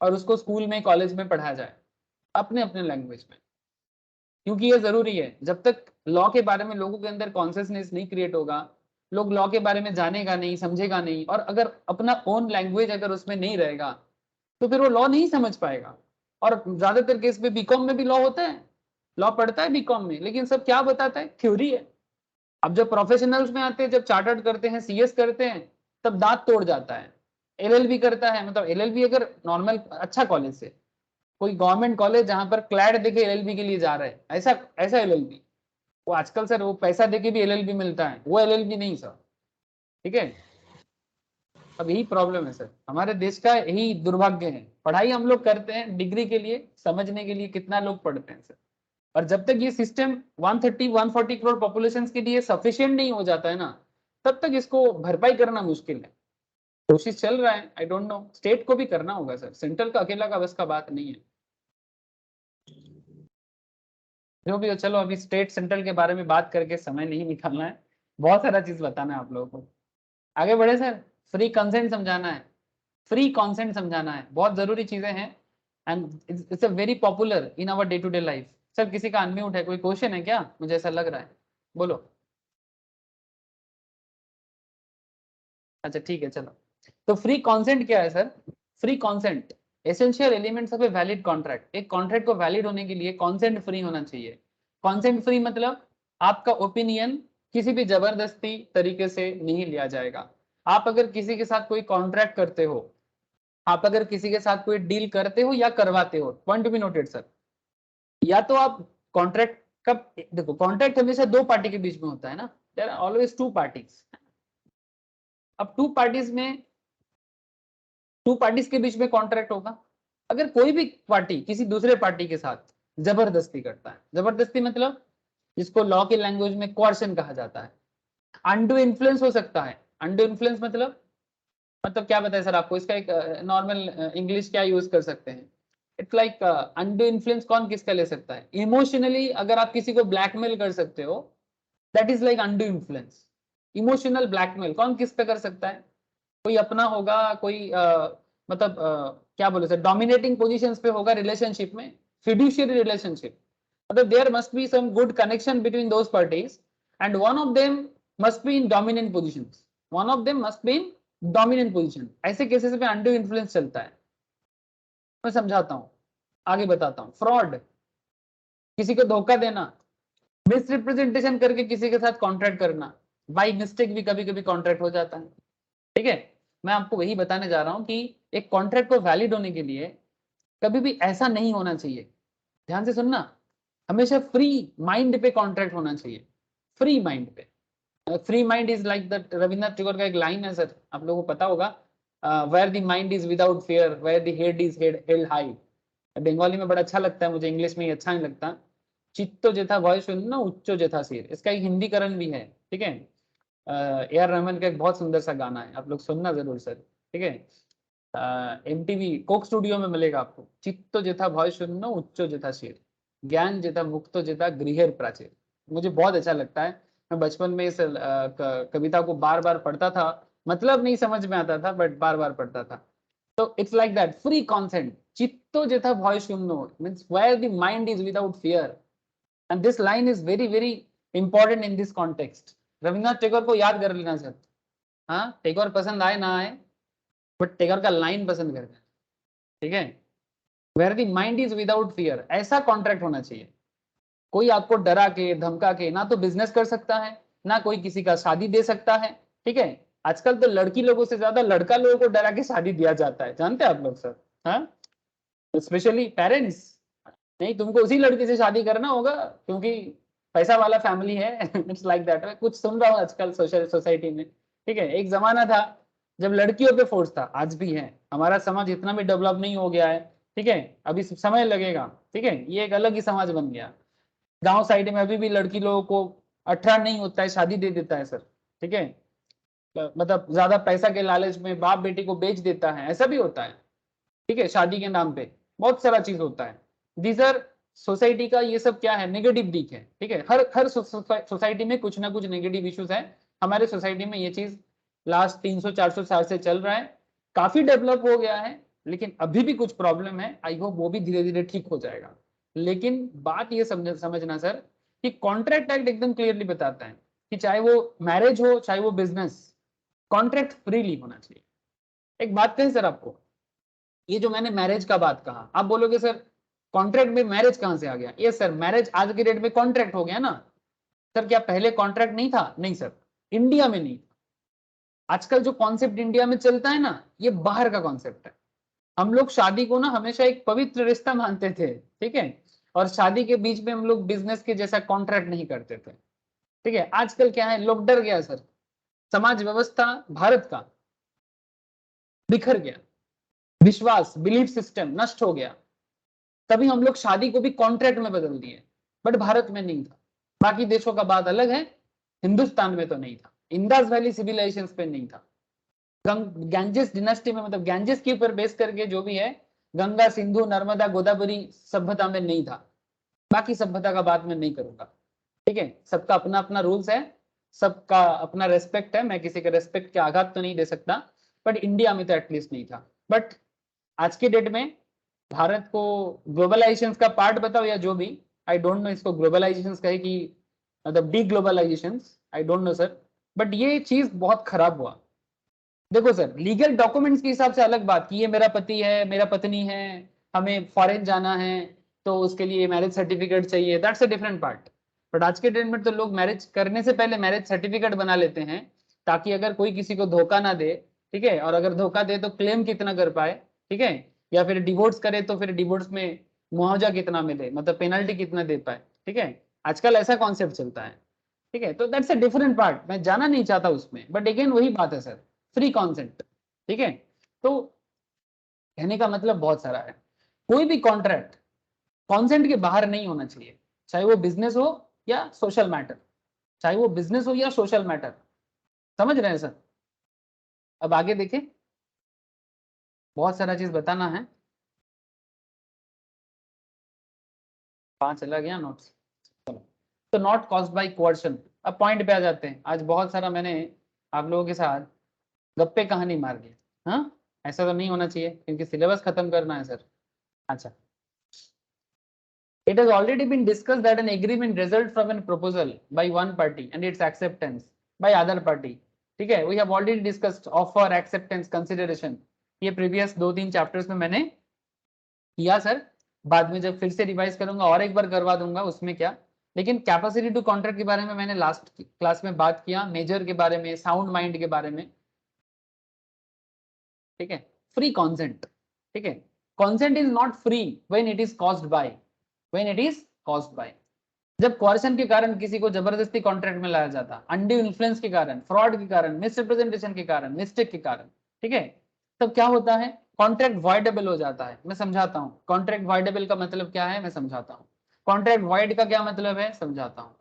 और उसको स्कूल में, कॉलेज में पढ़ाया जाए अपने अपने लैंग्वेज में। क्योंकि ये जरूरी है। जब तक लॉ के बारे में लोगों के अंदर कॉन्शियसनेस नहीं क्रिएट होगा, लोग लॉ के बारे में जानेगा नहीं, समझेगा नहीं, और अगर अपना ओन लैंग्वेज अगर उसमें नहीं रहेगा तो फिर वो लॉ नहीं समझ पाएगा। और ज्यादातर केस में बीकॉम में भी लॉ होता है, लॉ पढ़ता है बीकॉम में, लेकिन सब क्या बताता है, थ्योरी है। अब जब प्रोफेशनल्स में आते हैं, जब चार्टर्ड करते हैं, सीएस करते हैं, तब दांत तोड़ जाता है। एलएलबी करता है, मतलब एलएलबी अगर नॉर्मल अच्छा कॉलेज से, कोई गवर्नमेंट कॉलेज जहां पर क्लैड देके एलएलबी के लिए जा रहा है, ऐसा ऐसा एलएलबी, वो आजकल सर वो पैसा देके भी एलएलबी मिलता है, वो एलएलबी नहीं सर, ठीक है। अब यही प्रॉब्लम है सर, हमारे देश का यही दुर्भाग्य है। पढ़ाई हम लोग करते हैं डिग्री के लिए, समझने के लिए, कितना लोग पढ़ते हैं सर, और जब तक ये सिस्टम 130-140 करोड़ पॉपुलेशन के लिए सफिशिएंट नहीं हो जाता है ना, तब तक इसको भरपाई करना मुश्किल है। कोशिश चल रहा है, आई डोंट नो, स्टेट को भी करना होगा सर, सेंट्रल का अकेला का बस का बात नहीं है। जो भी हो, चलो अभी स्टेट सेंट्रल के बारे में बात करके समय नहीं निकालना है, बहुत सारा चीज बताना है आप लोगों को। आगे बढ़े सर, फ्री कंसेंट समझाना है, फ्री कंसेंट समझाना है, बहुत जरूरी चीजें हैं, and it's a very popular in our day to day life. Sir किसी का अनम्यूट है, कोई क्वेश्चन है क्या, मुझे ऐसा लग रहा है, बोलो। अच्छा ठीक है चलो, तो फ्री कंसेंट क्या है sir? Free consent essential elements of a valid contract. एक कॉन्ट्रैक्ट को वैलिड होने के लिए कंसेंट फ्री होना चाहिए। कंसेंट फ्री मतलब आपका ओपिनियन किसी भी जबरदस्ती तरीके से नहीं लिया जाएगा। आप अगर किसी के साथ कोई कॉन्ट्रैक्ट करते हो, आप अगर किसी के साथ कोई डील करते हो या करवाते हो, point to be noted sir, या तो आप कॉन्ट्रैक्ट का, देखो कॉन्ट्रैक्ट हमेशा दो पार्टी के बीच में होता है ना, there are always two parties. अब टू पार्टीज के बीच में कॉन्ट्रैक्ट होगा। अगर कोई भी पार्टी किसी दूसरे पार्टी के साथ जबरदस्ती करता है, जबरदस्ती मतलब जिसको लॉ की लैंग्वेज में कोर्शन कहा जाता है, अनडू इन्फ्लुएंस हो सकता है। अनडू इन्फ्लुएंस मतलब क्या बताए सर आपको, इसका एक नॉर्मल इंग्लिश क्या यूज कर सकते हैं? इट्स लाइक अनडू इन्फ्लुएंस कौन किसका ले सकता है? इमोशनली अगर आप किसी को ब्लैकमेल कर सकते हो, that is like undo influence. Emotional blackmail कौन किस पे कर सकता है? कोई अपना होगा, कोई मतलब क्या बोले सर, डोमिनेटिंग पोजीशंस पे होगा रिलेशनशिप में, फिड्यूशियरी रिलेशनशिप, मतलब there must be some good connection between those parties and one of them must be in dominant positions, one of them must be in dominant position. ऐसे केसेस पे अनडू इन्फ्लुएंस चलता है। मैं समझाता हूँ, आगे बताता हूँ। फ्रॉड, किसी को धोखा देना, मिसरिप्रेजेंटेशन करके किसी के साथ कॉन्ट्रैक्ट करना, बाई मिस्टेक भी कभी कभी कॉन्ट्रैक्ट हो जाता है, ठीक है। मैं आपको वही बताने जा रहा हूं कि एक कॉन्ट्रैक्ट को वैलिड होने के लिए कभी भी ऐसा नहीं होना चाहिए, ध्यान से सुनना, हमेशा फ्री माइंड पे कॉन्ट्रैक्ट होना चाहिए, फ्री माइंड पे। Free mind is like that, Rabindranath Tagore का एक लाइन है सर, आप लोगों को पता होगा, where the mind is without fear, where the head is held high. Bengali में बड़ा अच्छा लगता है मुझे, इंग्लिश में अच्छा नहीं लगता। चित्तो जेथा भय शून्य उच्चो जेथा सिर, इसका एक हिंदीकरण भी है, ठीक है। ए आर रहमान का एक बहुत सुंदर सा गाना है, आप लोग सुनना जरूर सर, ठीक है। MTV कोक स्टूडियो में मिलेगा आपको। चित्तो जेथा भय शून्य उच्चो जेथा सिर, ज्ञान जेथा मुक्तो जेथा गृहेर प्राचीर। मुझे बहुत अच्छा लगता है, मैं बचपन में इस कविता को बार बार पढ़ता था, मतलब नहीं समझ में आता था बट बार बार पढ़ता था। तो it's like that, free consent, चित्तो जेथा भय शून्य means where the mind is without fear, and this line is very very important in this context. Rabindranath Tagore को याद कर लेना सर, हाँ टैगोर पसंद आए ना आए, बट टैगोर का लाइन पसंद करना, ठीक है। Where the mind is without fear, ऐसा कॉन्ट्रैक्ट होना चाहिए। कोई आपको डरा के धमका के ना तो बिजनेस कर सकता है, ना कोई किसी का शादी दे सकता है, ठीक है। आजकल तो लड़की लोगों से ज्यादा लड़का लोगों को डरा के शादी दिया जाता है, जानते हैं आप लोग सर, हाँ, स्पेशली पेरेंट्स, नहीं तुमको उसी लड़की से शादी करना होगा क्योंकि पैसा वाला फैमिली है। It's like that. कुछ सुन रहा हूँ आजकल सोसाइटी में, ठीक है। एक जमाना था जब लड़कियों पे फोर्स था, आज भी है, हमारा समाज इतना भी डेवलप नहीं हो गया है, ठीक है, अभी समय लगेगा, ठीक है, ये एक अलग ही समाज बन गया। गांव साइड में अभी भी लड़की लोगों को 18 नहीं होता है शादी दे देता है सर, ठीक है, मतलब ज्यादा पैसा के लालच में बाप बेटी को बेच देता है, ऐसा भी होता है, ठीक है, शादी के नाम पे बहुत सारा चीज होता है। दीज आर सोसाइटी का, ये सब क्या है, नेगेटिव दिख है, ठीक है। हर सोसाइटी में कुछ ना कुछ नेगेटिव इश्यूज है। हमारे सोसाइटी में ये चीज लास्ट 300-400 साल से चल रहा है, काफी डेवलप हो गया है, लेकिन अभी भी कुछ प्रॉब्लम है। आई होप वो भी धीरे धीरे ठीक हो जाएगा। लेकिन बात ये समझना सर कि कॉन्ट्रैक्ट एक्ट एकदम क्लियरली बताता है कि चाहे वो मैरिज हो चाहे वो बिजनेस, कॉन्ट्रैक्ट फ्रीली होना चाहिए। एक बात कहें सर आपको, ये जो मैंने मैरिज का बात कहा, आप बोलोगे सर कॉन्ट्रैक्ट में मैरिज कहां से आ गया? ये सर मैरिज आज के डेट में कॉन्ट्रैक्ट हो गया ना सर। क्या पहले कॉन्ट्रैक्ट नहीं था? नहीं सर, इंडिया में नहीं था। आजकल जो कॉन्सेप्ट इंडिया में चलता है ना, ये बाहर का कॉन्सेप्ट है। हम लोग शादी को ना हमेशा एक पवित्र रिश्ता मानते थे, ठीक है, और शादी के बीच में हम लोग बिजनेस के जैसा कॉन्ट्रैक्ट नहीं करते थे, ठीक है। आजकल क्या है, लोग डर गया सर, समाज व्यवस्था भारत का बिखर गया, विश्वास बिलीफ सिस्टम नष्ट हो गया, तभी हम लोग शादी को भी कॉन्ट्रैक्ट में बदल दिए। बट भारत में नहीं था, बाकी देशों का बात अलग है, हिंदुस्तान में तो नहीं था, इंदास वैली सिविलाइजेशन पे नहीं था, गैंजेस डिनेस्टी में, मतलब गैंजेस के ऊपर बेस करके जो भी है, गंगा सिंधु नर्मदा गोदावरी सभ्यता में नहीं था। बाकी सभ्यता का बात मैं नहीं करूंगा, ठीक है। सबका अपना अपना रूल्स है, सबका अपना रेस्पेक्ट है, मैं किसी के रेस्पेक्ट के आघात तो नहीं दे सकता, बट इंडिया में तो एटलीस्ट नहीं था। बट आज के डेट में भारत को ग्लोबलाइजेशन का पार्ट बताओ या जो भी, आई डोंट नो इसको ग्लोबलाइजेशन कहे कि मतलब de globalisation, I don't know sir, but ये चीज बहुत खराब हुआ। देखो सर, लीगल डॉक्यूमेंट्स के हिसाब से अलग बात कि ये मेरा पति है, मेरा पत्नी है, हमें फॉरेन जाना है तो उसके लिए मैरिज सर्टिफिकेट चाहिए, that's a different part. But आज के डेट में तो लोग मैरिज करने से पहले मैरिज सर्टिफिकेट बना लेते हैं, ताकि अगर कोई किसी को धोखा ना दे, ठीक है, और अगर धोखा दे तो क्लेम कितना कर पाए, ठीक है, या फिर डिवोर्स करे तो फिर डिवोर्स में मुआवजा कितना मिले, मतलब पेनल्टी कितना दे पाए, ठीक है। आजकल ऐसा कॉन्सेप्ट चलता है, ठीक है। तो दैट्स अ डिफरेंट पार्ट, मैं जाना नहीं चाहता उसमें, बट अगेन वही बात है सर, फ्री कॉन्सेंट, ठीक है। तो कहने का मतलब बहुत सारा है, कोई भी कॉन्ट्रैक्ट कॉन्सेंट के बाहर नहीं होना चाहिए, चाहे वो बिजनेस हो या सोशल मैटर, चाहे वो बिजनेस हो या सोशल मैटर, समझ रहे हैं सर। अब आगे देखें, बहुत सारा चीज बताना है। 5 चला गया नोट्स, चलो। तो नॉट कॉज्ड बाय कोerशन, अब पॉइंट पे आ जाते हैं। आज बहुत सारा मैंने आप लोगों के साथ गप्पे कहानी मार दी, हाँ, ऐसा तो नहीं होना चाहिए क्योंकि सिलेबस खत्म करना है सर। अच्छा, it has already been discussed that an agreement result from a proposal by one party and its acceptance by other party, ठीक है। we have already discussed offer, acceptance, consideration, ये previous 2-3 चैप्टर्स में मैंने किया सर। बाद में जब फिर से रिवाइज करूंगा और एक बार करवा दूंगा उसमें क्या, लेकिन कैपेसिटी टू कॉन्ट्रैक्ट के बारे में मैंने लास्ट क्लास में बात किया, मेजर के बारे में, साउंड माइंड के बारे में, ठीक है। फ्री कॉन्सेंट, ठीक है, consent is not free when it is caused by, when it is caused by, जब कोerशन के कारण किसी को जबरदस्ती कॉन्ट्रैक्ट में लाया जाता, अनड्यू इन्फ्लुएंस के कारण, फ्रॉड के कारण, मिसरिप्रेजेंटेशन के कारण, मिस्टेक के कारण, ठीक है, तब क्या होता है, कॉन्ट्रैक्ट वॉइडेबल हो जाता है। मैं समझाता हूँ कॉन्ट्रैक्ट वॉइडेबल का मतलब क्या है, मैं समझाता हूँ। कॉन्ट्रैक्ट वॉइड का क्या मतलब है, समझाता हूँ।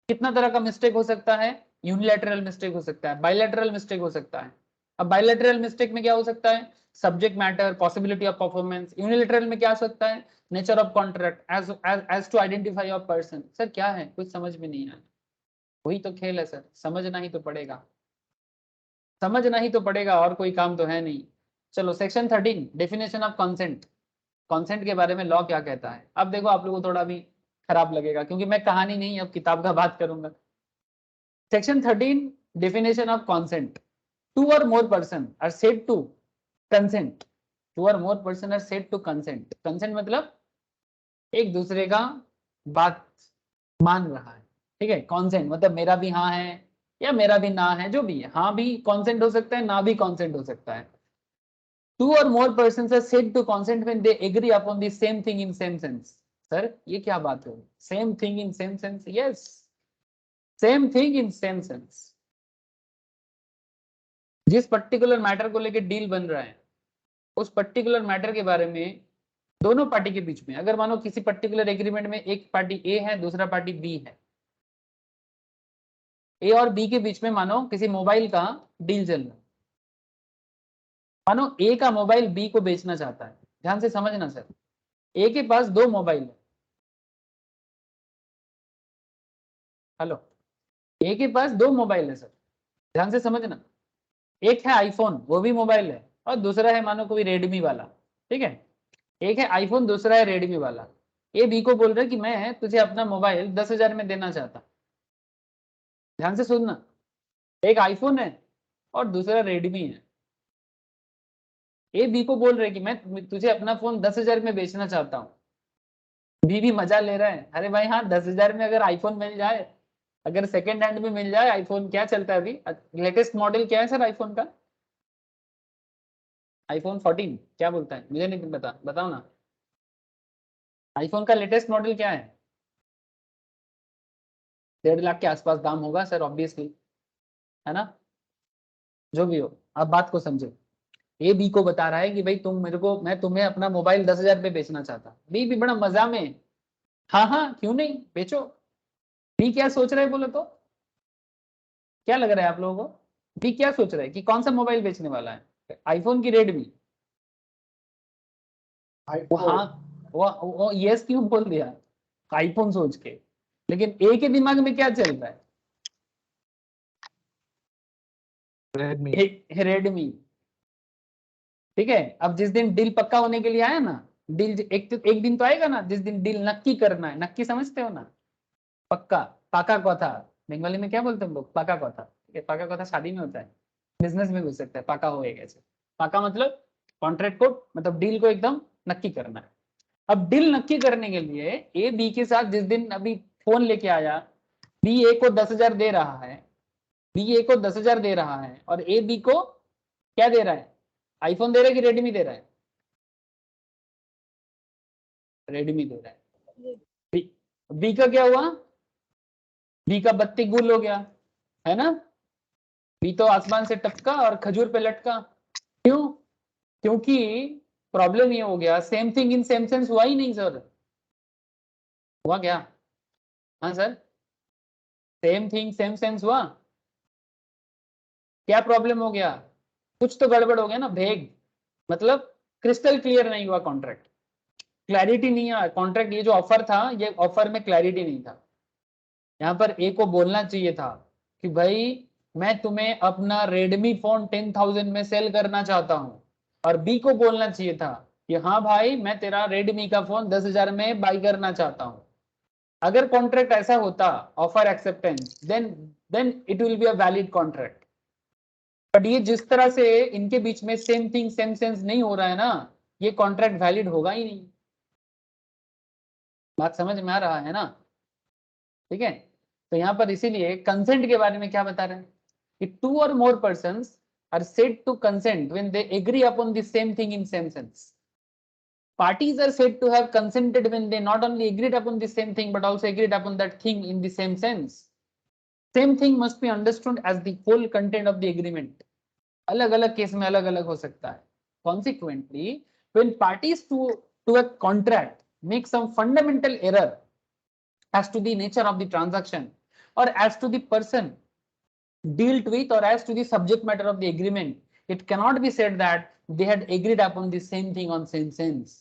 कितना तरह का मिस्टेक हो सकता है, यूनिलैटरल मिस्टेक हो सकता है, बायलैटरल मिस्टेक हो सकता है। अब बायलैटरल मिस्टेक में क्या हो सकता है, subject matter, possibility of performance. Unilateral में क्या हो सकता है, nature of contract, as to identify your person. Sir क्या है, कुछ समझ में नहीं आया, वही तो खेल है सर, समझना ही तो पड़ेगा, समझना ही तो पड़ेगा, और कोई काम तो है नहीं। चलो section 13 definition of consent, consent के बारे में लॉ क्या कहता है। अब देखो आप लोगों को थोड़ा भी खराब लगेगा क्योंकि मैं कहानी नहीं अब किताब का बात करूंगा। Section 13 definition of consent, two or more person are said to consent, two or more person are said to consent. Consent मतलब एक दूसरे का बात मान रहा है, ठीक है। कॉन्सेंट मतलब मेरा भी हाँ है या मेरा भी ना है, जो भी है, हाँ भी कॉन्सेंट हो सकता है, ना भी कॉन्सेंट हो सकता है। Two or more persons are said to consent when they agree upon the same thing in same sense. Sir ये क्या बात है, same thing in same sense, yes, same thing in same sense. जिस पर्टिकुलर मैटर को लेके डील बन रहा है, उस पर्टिकुलर मैटर के बारे में दोनों पार्टी के बीच में, अगर मानो किसी पर्टिकुलर एग्रीमेंट में एक पार्टी ए है, दूसरा पार्टी बी है, ए और बी के बीच में मानो किसी मोबाइल का डील चल रहा है, मानो ए का मोबाइल बी को बेचना चाहता है। ध्यान से समझना सर, ए के पास 2 मोबाइल है, हेलो, ए के पास 2 मोबाइल है सर, ध्यान से समझना। एक है आईफोन, वो भी मोबाइल है, और दूसरा है मानो कोई रेडमी वाला, ठीक है। एक है आईफोन, दूसरा है रेडमी वाला। ए बी को बोल रहा है कि मैं तुझे अपना मोबाइल 10,000 में देना चाहता। ध्यान से सुनना, एक आईफोन है और दूसरा रेडमी है। ए बी को बोल रहे हैं कि मैं तुझे अपना फोन 10,000 में बेचना चाहता हूँ। बी भी मजा ले रहा है, अरे भाई हाँ 10,000 में अगर आईफोन मिल जाए, अगर सेकेंड हैंड में मिल जाए आईफोन, क्या चलता है अभी लेटेस्ट मॉडल क्या है सर आईफोन का? आईफोन 14 क्या बोलता है, मुझे नहीं पता, बताओ ना। आईफोन का लेटेस्ट मॉडल क्या है? 1.5 लाख के आसपास दाम होगा सर ऑब्वियसली, है ना? जो भी हो, अब बात को समझो। ए बी को बता रहा है कि भाई तुम मेरे को, मैं तुम्हें अपना मोबाइल 10,000 पे बेचना चाहता। बी भी बड़ा मजा में, हाँ हाँ क्यों नहीं बेचो। बी क्या सोच रहे हैं बोलो तो, क्या लग रहा है आप लोगों को? बी क्या सोच रहा है कि कौन सा मोबाइल बेचने वाला है, आईफोन की रेडमी? वो हाँ, वो यस क्यों बोल दिया आईफोन सोच के, लेकिन ए के दिमाग में क्या चल रहा है? रेडमी। रेडमी। ठीक है, अब जिस दिन डील पक्का होने के लिए आया ना, डील एक दिन तो आएगा ना जिस दिन डील नक्की करना है। नक्की समझते हो ना, पक्का, पाका कथा, बंगाली में क्या बोलते हैं हम लोग, पाका कथा। ठीक है, पाका कथा शादी में होता है, बिजनेस में भी हो सकता है, पाका होएगा ऐसे। पाका मतलब कॉन्ट्रैक्ट को, मतलब डील को एकदम नक्की करना है। अब डील नक्की करने के लिए ए बी के साथ जिस दिन अभी फोन लेके आया, बी ए को 10,000 दे रहा है, बी ए को 10,000 दे रहा है, और ए बी को क्या दे रहा है, आईफोन दे रहा है कि रेडमी दे रहा है? रेडमी दे रहा है। बी का क्या हुआ, बी का बत्ती गुल हो गया, है ना? बी तो आसमान से टपका और खजूर पे लटका। क्यों? क्योंकि प्रॉब्लम ये हो गया, same thing in same sense हुआ ही नहीं सर। हुआ क्या? हाँ sir, same thing same sense हुआ। क्या प्रॉब्लम हो गया? कुछ तो गड़बड़ हो गया ना, भेग, मतलब क्रिस्टल क्लियर नहीं हुआ कॉन्ट्रैक्ट, क्लैरिटी नहीं है कॉन्ट्रैक्ट। ये जो ऑफर था, ये ऑफर में क्लैरिटी नहीं था। यहाँ पर ए को बोलना चाहिए था कि भाई मैं तुम्हें अपना रेडमी फोन 10,000 में सेल करना चाहता हूँ, और बी को बोलना चाहिए था कि हाँ भाई मैं तेरा रेडमी का फोन 10,000 में बाई करना चाहता हूँ। अगर कॉन्ट्रैक्ट ऐसा होता, offer acceptance, then it will be a valid contract. But ये जिस तरह से इनके बीच में सेम थिंग सेम सेंस नहीं हो रहा है ना, ये कॉन्ट्रैक्ट वैलिड होगा ही नहीं। बात समझ में आ रहा है ना? ठीक है, तो यहाँ पर इसीलिए कंसेंट के बारे में क्या बता रहे हैं कि 2 or more persons are said to consent when they agree upon the same thing in same sense. Parties are said to have consented when they not only agreed upon the same thing but also agreed upon that thing in the same sense. Same thing must be understood as the full content of the agreement. अलग अलग केस में अलग अलग हो सकता है। Consequently, when parties to a contract make some fundamental error as to the nature of the transaction, or as to the person dealt with, or as to the subject matter of the agreement, it cannot be said that they had agreed upon the same thing on same sense.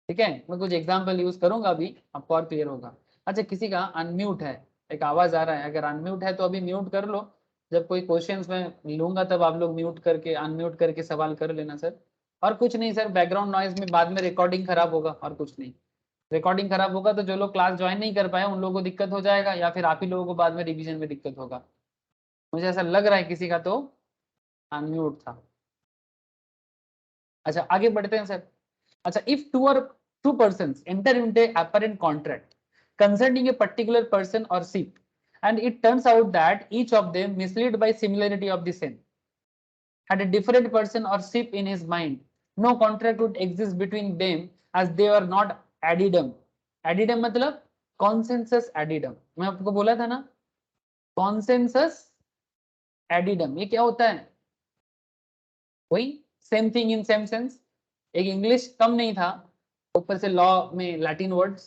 ठीक है, मैं कुछ एग्जांपल यूज करूंगा अभी, आपको और क्लियर होगा। अच्छा, किसी का अनम्यूट है, एक आवाज आ रहा है, अगर अनम्यूट है तो अभी म्यूट कर लो, जब कोई क्वेश्चंस में लूंगा तब आप लोग म्यूट करके अनम्यूट करके सवाल कर लेना सर। और कुछ नहीं सर, बैकग्राउंड नॉइज में बाद में रिकॉर्डिंग खराब होगा, और कुछ नहीं। रिकॉर्डिंग खराब होगा तो जो लोग क्लास ज्वाइन नहीं कर पाए उन लोगों को दिक्कत हो जाएगा, या फिर आप ही लोगों को बाद में रिवीजन में दिक्कत होगा। मुझे ऐसा लग रहा है किसी का तो अनम्यूट था। अच्छा आगे बढ़ते हैं सर। अच्छा, if two persons enter into an apparent contract concerning a particular person or ship, and it turns out that each of them, misled by similarity of the same, had a different person or ship in his mind, no contract would exist between them as they were not addendum. Addendum मतलब consensus addendum, मैं आपको बोला था ना consensus addendum, ये क्या होता है? वही same thing in same sense. एक इंग्लिश कम नहीं था, ऊपर से लॉ में लैटिन वर्ड्स।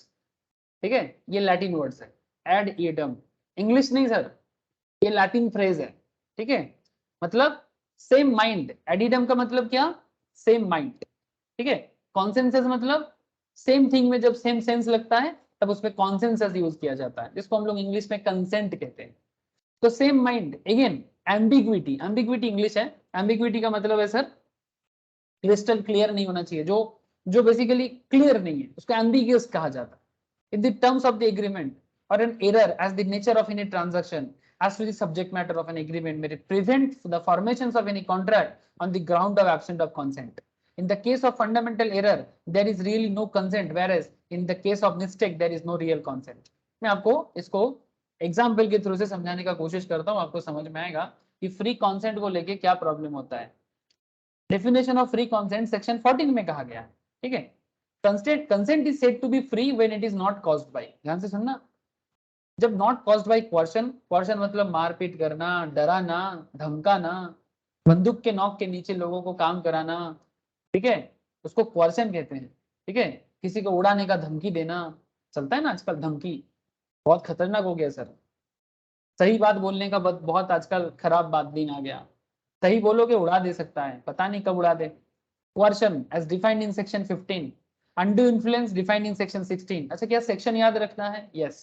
ठीक है, ये लैटिन वर्ड्स है, एड ईडम, इंग्लिश नहीं सर, ये लैटिन फ्रेज है। ठीक है, मतलब सेम माइंड, एडिडम का मतलब क्या, सेम माइंड। ठीक है, कॉन्सेंसस मतलब सेम थिंग में जब सेम सेंस लगता है तब उसमें कॉन्सेंसस यूज किया जाता है, जिसको हम लोग इंग्लिश में कंसेंट कहते हैं। तो same mind, again ambiguity, ambiguity English है, एम्बिग्विटी का मतलब है सर क्रिस्टल क्लियर नहीं होना चाहिए, जो बेसिकली क्लियर नहीं है उसको एम्बिगियस कहा जाता है। in the terms of the agreement or an error as the nature of any transaction as to the subject matter of an agreement may prevent the formations of any contract on the ground of absence of consent. In the case of fundamental error there is really no consent, whereas in the case of mistake there is no real consent. मैं आपको इसको एग्जाम्पल के थ्रू से समझाने का कोशिश करता हूँ, आपको समझ में आएगा कि फ्री कॉन्सेंट को लेके क्या प्रॉब्लम होता है। Definition of free consent section 14 में कहा गया है, ठीक है। Consent is said to be free when it is not caused by, ध्यान से सुनना, जब not caused by coercion, coercion मतलब मारपीट करना, डराना, धमकाना, बंदूक के नोक के नीचे लोगों को काम कराना, ठीक है, उसको कोर्शन कहते हैं, ठीक है। किसी को उड़ाने का धमकी देना, चलता है ना आजकल धमकी, बहुत खतरनाक हो गया सर। सही बात बोलने का बहुत आजकल खराब बात दिन आ गया, सही बोलोगे उड़ा दे सकता है, पता नहीं कब उड़ा दे। Coercion as defined in section 15, undue influence defined in section 16। अच्छा क्या सेक्शन याद रखना है? यस,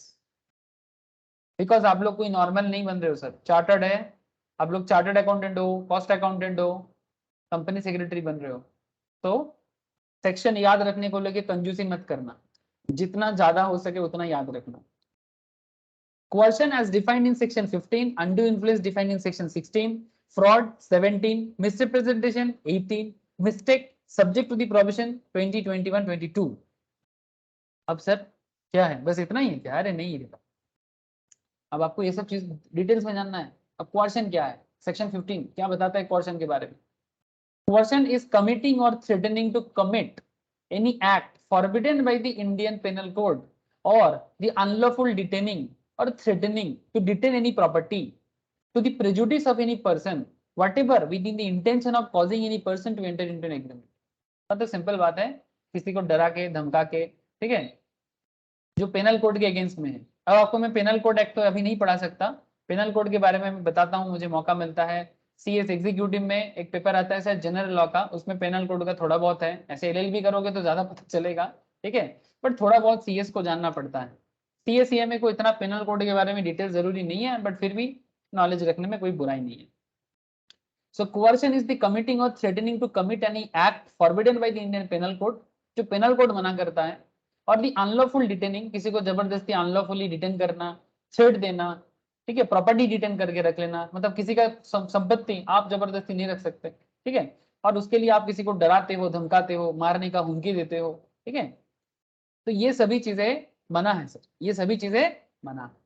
बिकॉज आप लोग कोई नॉर्मल नहीं बन रहे हो सर, चार्टर्ड है, आप लोग चार्टर्ड अकाउंटेंट हो, कॉस्ट अकाउंटेंट हो, कंपनी सेक्रेटरी बन रहे हो, तो सेक्शन याद रखने को लेके कंजूसी मत करना, जितना ज्यादा हो सके उतना याद रखना। Coercion as defined in section 15, undue influence defined in section 16, fraud 17, misrepresentation 18, mistake subject to the provision 20, 21, 22। अब सर क्या है, बस इतना ही है क्या? अरे नहीं है, अब आपको ये सब चीज डिटेल्स में जानना है। अब coercion क्या है, सेक्शन 15 क्या बताता है coercion के बारे में? Coercion is committing or threatening to commit any act forbidden by the Indian Penal Code or the unlawful detaining or threatening to detain any property to the prejudice of any person whatever within the intention of causing any person to enter into an agreement। मतलब सिंपल बात है, किसी को डरा के धमका के, ठीक है, जो पेनल कोड के अगेंस्ट में है। अब आपको मैं पेनल कोड एक्ट तो अभी नहीं पढ़ा सकता, पेनल कोड के बारे में मैं बताता हूँ, मुझे मौका मिलता है। CS एग्जीक्यूटिव में एक पेपर आता है सर जनरल लॉ का, उसमें पेनल कोड का थोड़ा बहुत है, ऐसे LLB करोगे तो ज्यादा पता चलेगा, ठीक है, बट थोड़ा बहुत CS को जानना पड़ता है। CA को इतना पेनल कोड के बारे में डिटेल जरूरी नहीं है, बट फिर भी नॉलेज रखने में कोई बुराई नहीं है। So coercion is the committing और threatening to commit any act forbidden by the Indian penal code, जो पेनल कोड मना करता है, और द अनलॉफुल डिटेनिंग, किसी को जबरदस्ती अनलॉफुली डिटेन करना, थ्रेट देना, ठीक है, प्रॉपर्टी डिटेन करके रख लेना, मतलब किसी का संपत्ति आप जबरदस्ती नहीं रख सकते, ठीक है, और उसके लिए आप किसी को डराते हो, धमकाते हो, मारने का हुमकी देते हो, ठीक है, तो ये सभी चीजें मना है सर, ये सभी चीजें मना है।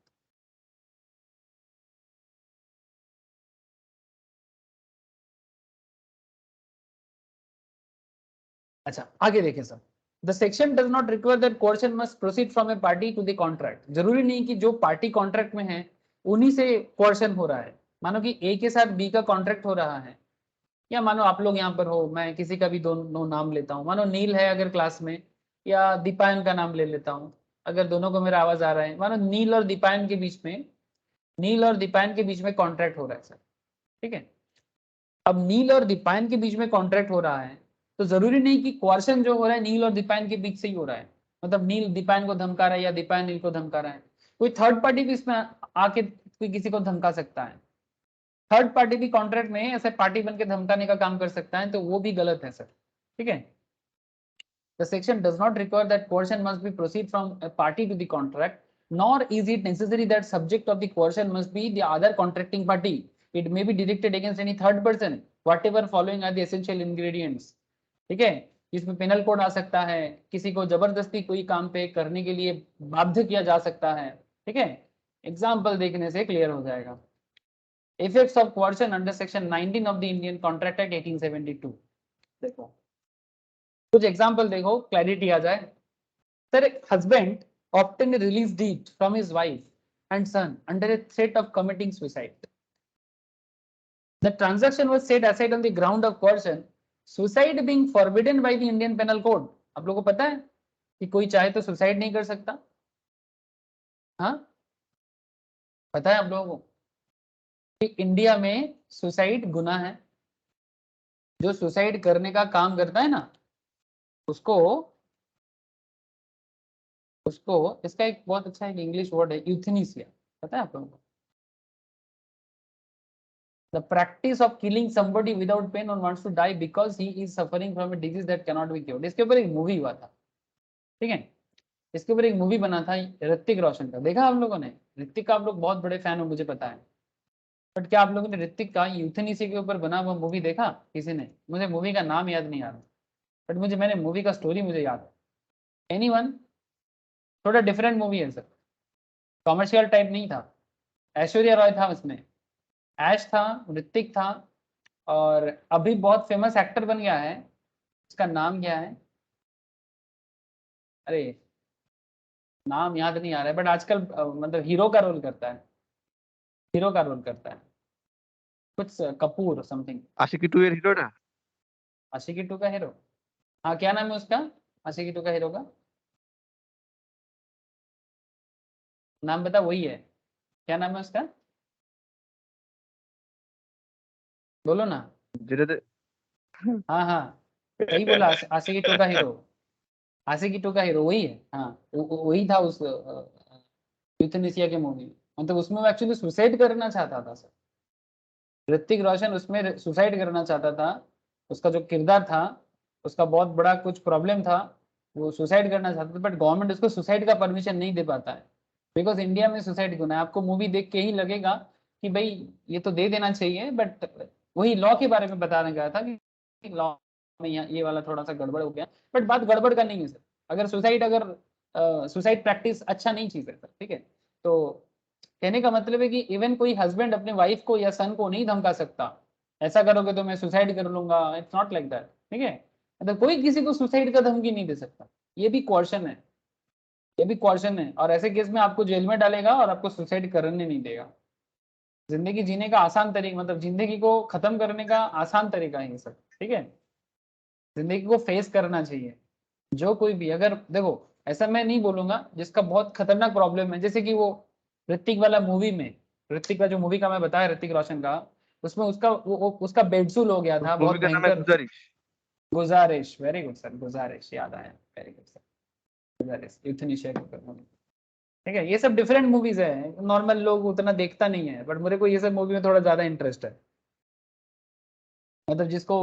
अच्छा आगे देखें sir, the section does not require that coercion must proceed from a party to the contract. जरूरी नहीं कि जो पार्टी कॉन्ट्रैक्ट में है उन्हीं से कोर्शन हो रहा है। मानो कि A के साथ B का कॉन्ट्रैक्ट हो रहा है, या मानो आप लोग यहाँ पर हो, मैं किसी का भी दोनों नाम लेता हूँ, मानो नील है अगर क्लास में, या दीपायन का नाम ले लेता हूँ, अगर दोनों को मेरा आवाज आ रहा है, मानो नील और दीपायन के बीच में, नील और दीपायन के बीच में कॉन्ट्रैक्ट हो रहा है सर, ठीक है। अब नील और दीपायन के बीच में कॉन्ट्रैक्ट हो रहा है, तो जरूरी नहीं कि कोर्शन जो हो रहा है नील और दीपायन के बीच से ही हो रहा है, मतलब नील दीपायन को धमका रहा है या दीपायन नील को धमका रहा है, कोई थर्ड पार्टी भी इसमें आके कोई किसी को धमका सकता है, थर्ड पार्टी भी कॉन्ट्रैक्ट में ऐसे पार्टी बन के धमकाने का काम कर सकता है, तो वो भी गलत है सर, ठीक है। The section does not require that coercion must be proceed from a party to the contract, nor is it necessary that subject of the coercion must be the other contracting party. It may be directed against any third person, whatever following are the essential ingredients। ठीक है, इसमें पेनल कोड आ सकता है, किसी को जबरदस्ती कोई काम पे करने के लिए बाध्य किया जा सकता है, ठीक है, एग्जाम्पल देखने से क्लियर हो जाएगा। Effects of coercion under section 19 of the Indian Contract Act 1872। देखो कुछ एग्जाम्पल देखो, क्लैरिटी आ जाए। Sir husband obtained a release deed from his wife and son under a threat of committing suicide. The transaction was set aside on the ground of coercion, suicide being forbidden by the Indian Penal Code। आप लोगों को पता है कि कोई चाहे तो सुसाइड नहीं कर सकता? हाँ पता है आप लोगों को कि इंडिया में सुसाइड गुनाह है। जो सुसाइड करने का काम करता है ना, उसको इसका एक बहुत अच्छा एक इंग्लिश वर्ड है यूथेनेसिया, पता है आप लोगों को? The practice of killing somebody without pain or wants to die because he is suffering from a disease that cannot be cured। इसके ऊपर एक मूवी हुआ था, ठीक है। इसके ऊपर एक मूवी बना था ऋतिक रोशन का, देखा आप लोगों ने? ऋतिक का आप लोग बहुत बड़े फैन हो मुझे पता है, बट क्या आप लोगों ने ऋतिक का यूथेनेसी के ऊपर बना हुआ मूवी देखा किसी ने? मुझे मूवी का नाम याद नहीं आ रहा, बट मैंने मूवी का स्टोरी मुझे याद है। एनीवन? थोड़ा डिफरेंट मूवी है सर, कॉमर्शियल टाइप नहीं था। ऐश्वर्या रॉय था उसमें, ऐश था, ऋतिक था, और अभी बहुत फेमस एक्टर बन गया है, उसका नाम क्या है? अरे नाम याद नहीं आ रहा है, बट आजकल मतलब हीरो का रोल करता है, हीरो का रोल करता है, कुछ कपूर समथिंग। आशिकी 2 এর হিরোটা? आशिकी 2 का हीरो? हाँ, क्या नाम है उसका? आशिकी 2 का हीरो का नाम बता, वही है, क्या नाम है उसका? बोलो ना। যেটাতে हाँ हाँ, सही बोला, आशिकी 2 का हीरो, आशिकी 2 का हीरो वही है। हाँ, वही था उस यूथनेसिया के मूवी में, मतलब उसमें वो एक्चुअली सुसाइड करना चाहता था सर। ऋतिक रोशन उसमें सुसाइड करना चाहता था, उसका जो किरदार था, उसका बहुत बड़ा कुछ प्रॉब्लम था, वो सुसाइड करना चाहता था, बट गवर्नमेंट उसको सुसाइड का परमिशन नहीं दे पाता है, बिकॉज इंडिया में सुसाइड क्यों ना है? आपको मूवी देख के ही लगेगा कि भाई ये तो दे देना चाहिए, बट वही लॉ के बारे में बताने गया था कि लॉ में ये वाला थोड़ा सा गड़बड़ हो गया, बट बात गड़बड़ का नहीं है सर। अगर सुसाइड प्रैक्टिस अच्छा नहीं चीज है सर, ठीक है? तो कहने का मतलब है कि इवन कोई हस्बैंड अपने वाइफ को या सन को नहीं धमका सकता, ऐसा करोगे तो मैं सुसाइड कर लूंगा, इट्स नॉट लाइक दैट, ठीक है? मतलब कोई किसी को सुसाइड का धमकी नहीं दे सकता, ये भी क्वेश्चन है, ये भी क्वेश्चन है, और ऐसे केस में आपको जेल में डालेगा और आपको सुसाइड करने नहीं देगा। जिंदगी जीने का आसान तरीका, मतलब जिंदगी को खत्म करने का आसान तरीका है ये सब, ठीक है? जिंदगी को फेस करना चाहिए। जो कोई भी, अगर देखो, ऐसा मैं नहीं बोलूंगा जिसका बहुत खतरनाक प्रॉब्लम है, जैसे कि वो ऋतिक वाला मूवी में, ऋतिक का जो मूवी का मैं बताया ऋतिक रोशन का, उसमें उसका उसका बेडसूल हो गया था, बहुत मूवी का नाम है भयंकर। गुजारिश। गुजारिश, वेरी गुड सर, गुजारिश याद आया, वेरी गुड सर, गुजारिश यूथनेशिया के ऊपर movie। ठीक है, ये सब डिफरेंट मूवीज है, नॉर्मल लोग उतना देखता नहीं है, बट मेरे को ये सब मूवी में थोड़ा ज्यादा इंटरेस्ट है। मतलब जिसको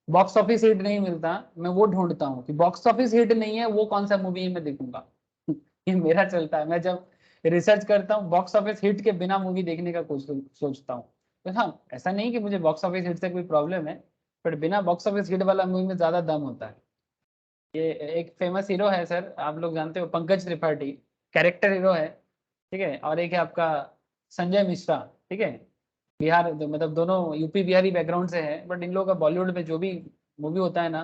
बॉक्स ऑफिस हिट नहीं मिलता, मैं वो ढूंढता हूँ कि बॉक्स ऑफिस हिट नहीं है, वो कौन सा मूवी है मैं देखूंगा। ये मेरा चलता है, मैं जब रिसर्च करता हूँ बॉक्स ऑफिस हिट के बिना मूवी देखने का कुछ सोचता हूँ। तो हाँ, ऐसा नहीं कि मुझे बॉक्स ऑफिस हिट से कोई प्रॉब्लम है, बट बिना बॉक्स ऑफिस हिट वाला मूवी में ज्यादा दम होता है। ये एक फेमस हीरो है सर, आप लोग जानते हो, पंकज त्रिपाठी, कैरेक्टर हीरो है, ठीक है? और एक है आपका संजय मिश्रा, ठीक है? बिहार, मतलब दोनों यूपी बिहारी बैकग्राउंड से है, बट इन लोगों का बॉलीवुड में जो भी मूवी होता है ना,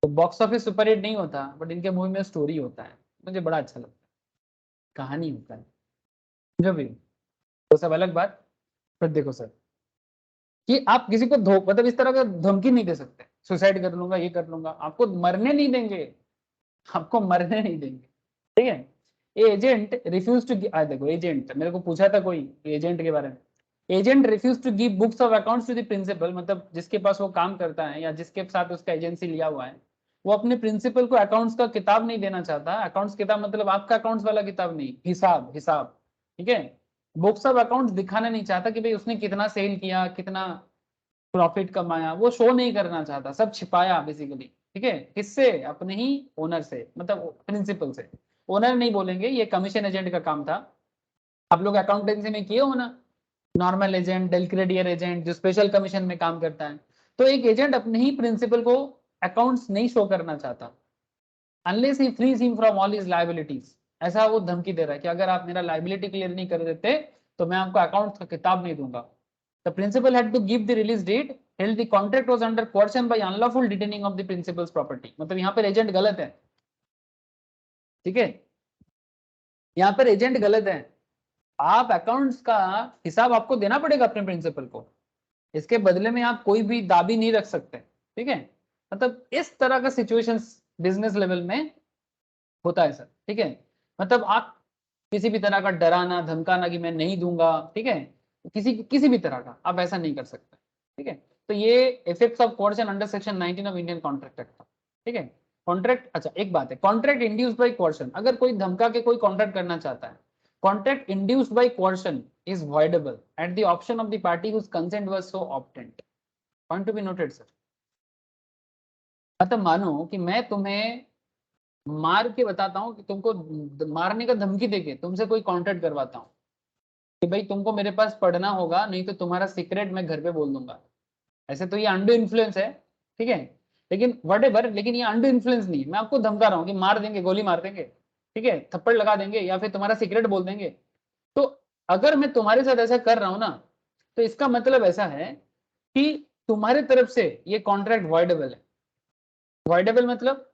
तो बॉक्स ऑफिस सुपर हिट नहीं होता, बट इनके मूवी में स्टोरी होता है, मुझे बड़ा अच्छा लगता है, कहानी होता है, जो भी, वो सब अलग बात। पर देखो सर, कि आप किसी को मतलब इस तरह का धमकी नहीं दे सकते, सुसाइड कर लूंगा, ये कर लूंगा, आपको मरने नहीं देंगे, आपको मरने नहीं देंगे, ठीक है? एजेंट रिफ्यूज टू, देखो एजेंट, मेरे को पूछा था कोई एजेंट के बारे में, agent refuse to give books of accounts to the principal, मतलब जिसके पास वो काम करता है या जिसके साथ उसका एजेंसी लिया हुआ है, वो अपने प्रिंसिपल को अकाउंट्स का किताब नहीं देना चाहता। अकाउंट्स किताब मतलब आपका अकाउंट्स वाला किताब नहीं, हिसाब हिसाब, ठीक है? बुक्स ऑफ अकाउंट्स दिखाना नहीं चाहता कि भाई उसने कितना सेल किया, कितना प्रॉफिट कमाया, वो शो नहीं करना चाहता, सब छिपाया बेसिकली, ठीक है? किससे? अपने ही ओनर से, मतलब प्रिंसिपल से। ओनर नहीं बोलेंगे, ये कमीशन एजेंट का काम था। आप लोग अकाउंटेंसी में किए हो ना, नॉर्मल एजेंट, डेलक्रेडियर एजेंट, जो स्पेशल कमीशन में काम करता है, तो एक एजेंट अपने ही प्रिंसिपल को अकाउंट्स नहीं शो करना चाहता, unless he frees him from all his liabilities. ऐसा वो धमकी दे रहा है कि अगर आप मेरा लायबिलिटी क्लियर नहीं कर देते तो मैं आपको अकाउंट का किताब नहीं दूंगा। The principal had to give the release date, held the contract was under coercion by unlawful detaining of the principal's property। मतलब यहाँ पर एजेंट गलत है, ठीक है? यहाँ पर एजेंट गलत है, आप अकाउंट्स का हिसाब आपको देना पड़ेगा अपने प्रिंसिपल को, इसके बदले में आप कोई भी दाबी नहीं रख सकते, ठीक है? मतलब इस तरह का सिचुएशंस बिजनेस लेवल में होता है सर, ठीक है? मतलब आप किसी भी तरह का डराना धमकाना कि मैं नहीं दूंगा, ठीक है, किसी भी तरह का आप ऐसा नहीं कर सकते, ठीक है? तो ये effects of कोर्सन under section 19 of Indian contract act, ठीक है? कॉन्ट्रैक्ट, अच्छा एक बात है, कॉन्ट्रैक्ट इंड्यूस्ड बाय कोर्सन, अगर कोई धमका के कोई कॉन्ट्रैक्ट करना चाहता है, contract induced by कोर्सन is voidable at the option of the party whose consent was so obtained। Point to be noted sir. मतलब मानो कि मैं तुम्हें मार के बताता हूँ कि तुमको मारने का धमकी देके तुमसे कोई कॉन्ट्रैक्ट करवाता हूँ कि भाई तुमको मेरे पास पढ़ना होगा, नहीं तो तुम्हारा सीक्रेट मैं घर पे बोल दूंगा। ऐसे तो ये अंडर इन्फ्लुएंस है, ठीक है, लेकिन व्हाटएवर, लेकिन ये अंडर इन्फ्लुएंस नहीं है। मैं आपको धमका रहा हूँ कि मार देंगे, गोली मार देंगे, ठीक है, थप्पड़ लगा देंगे, या फिर तुम्हारा सीक्रेट बोल देंगे। तो अगर मैं तुम्हारे साथ ऐसा कर रहा हूं ना, तो इसका मतलब ऐसा है कि तुम्हारे तरफ से ये कॉन्ट्रैक्ट वॉइडेबल है। वॉइडेबल मतलब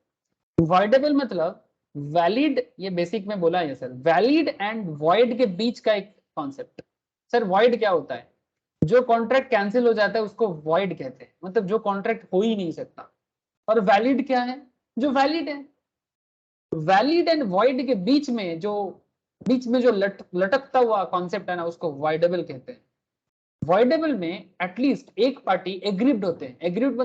वैलिड, ये बेसिक में बोला है सर, वैलिड एंड वॉइड के बीच का एक कॉन्सेप्ट। सर वॉइड क्या होता है? जो कॉन्ट्रैक्ट कैंसिल हो जाता है उसको वॉइड कहते हैं, मतलब जो कॉन्ट्रैक्ट हो ही नहीं सकता। और वैलिड क्या है? जो वैलिड है। वैलिड एंड वॉइड के बीच में जो लटकता हुआ कॉन्सेप्ट है ना, उसको वॉइडेबल कहते हैं। वॉइडेबल में एटलीस्ट एक पार्टी एग्रीव्ड होते हैं। एग्रीव्ड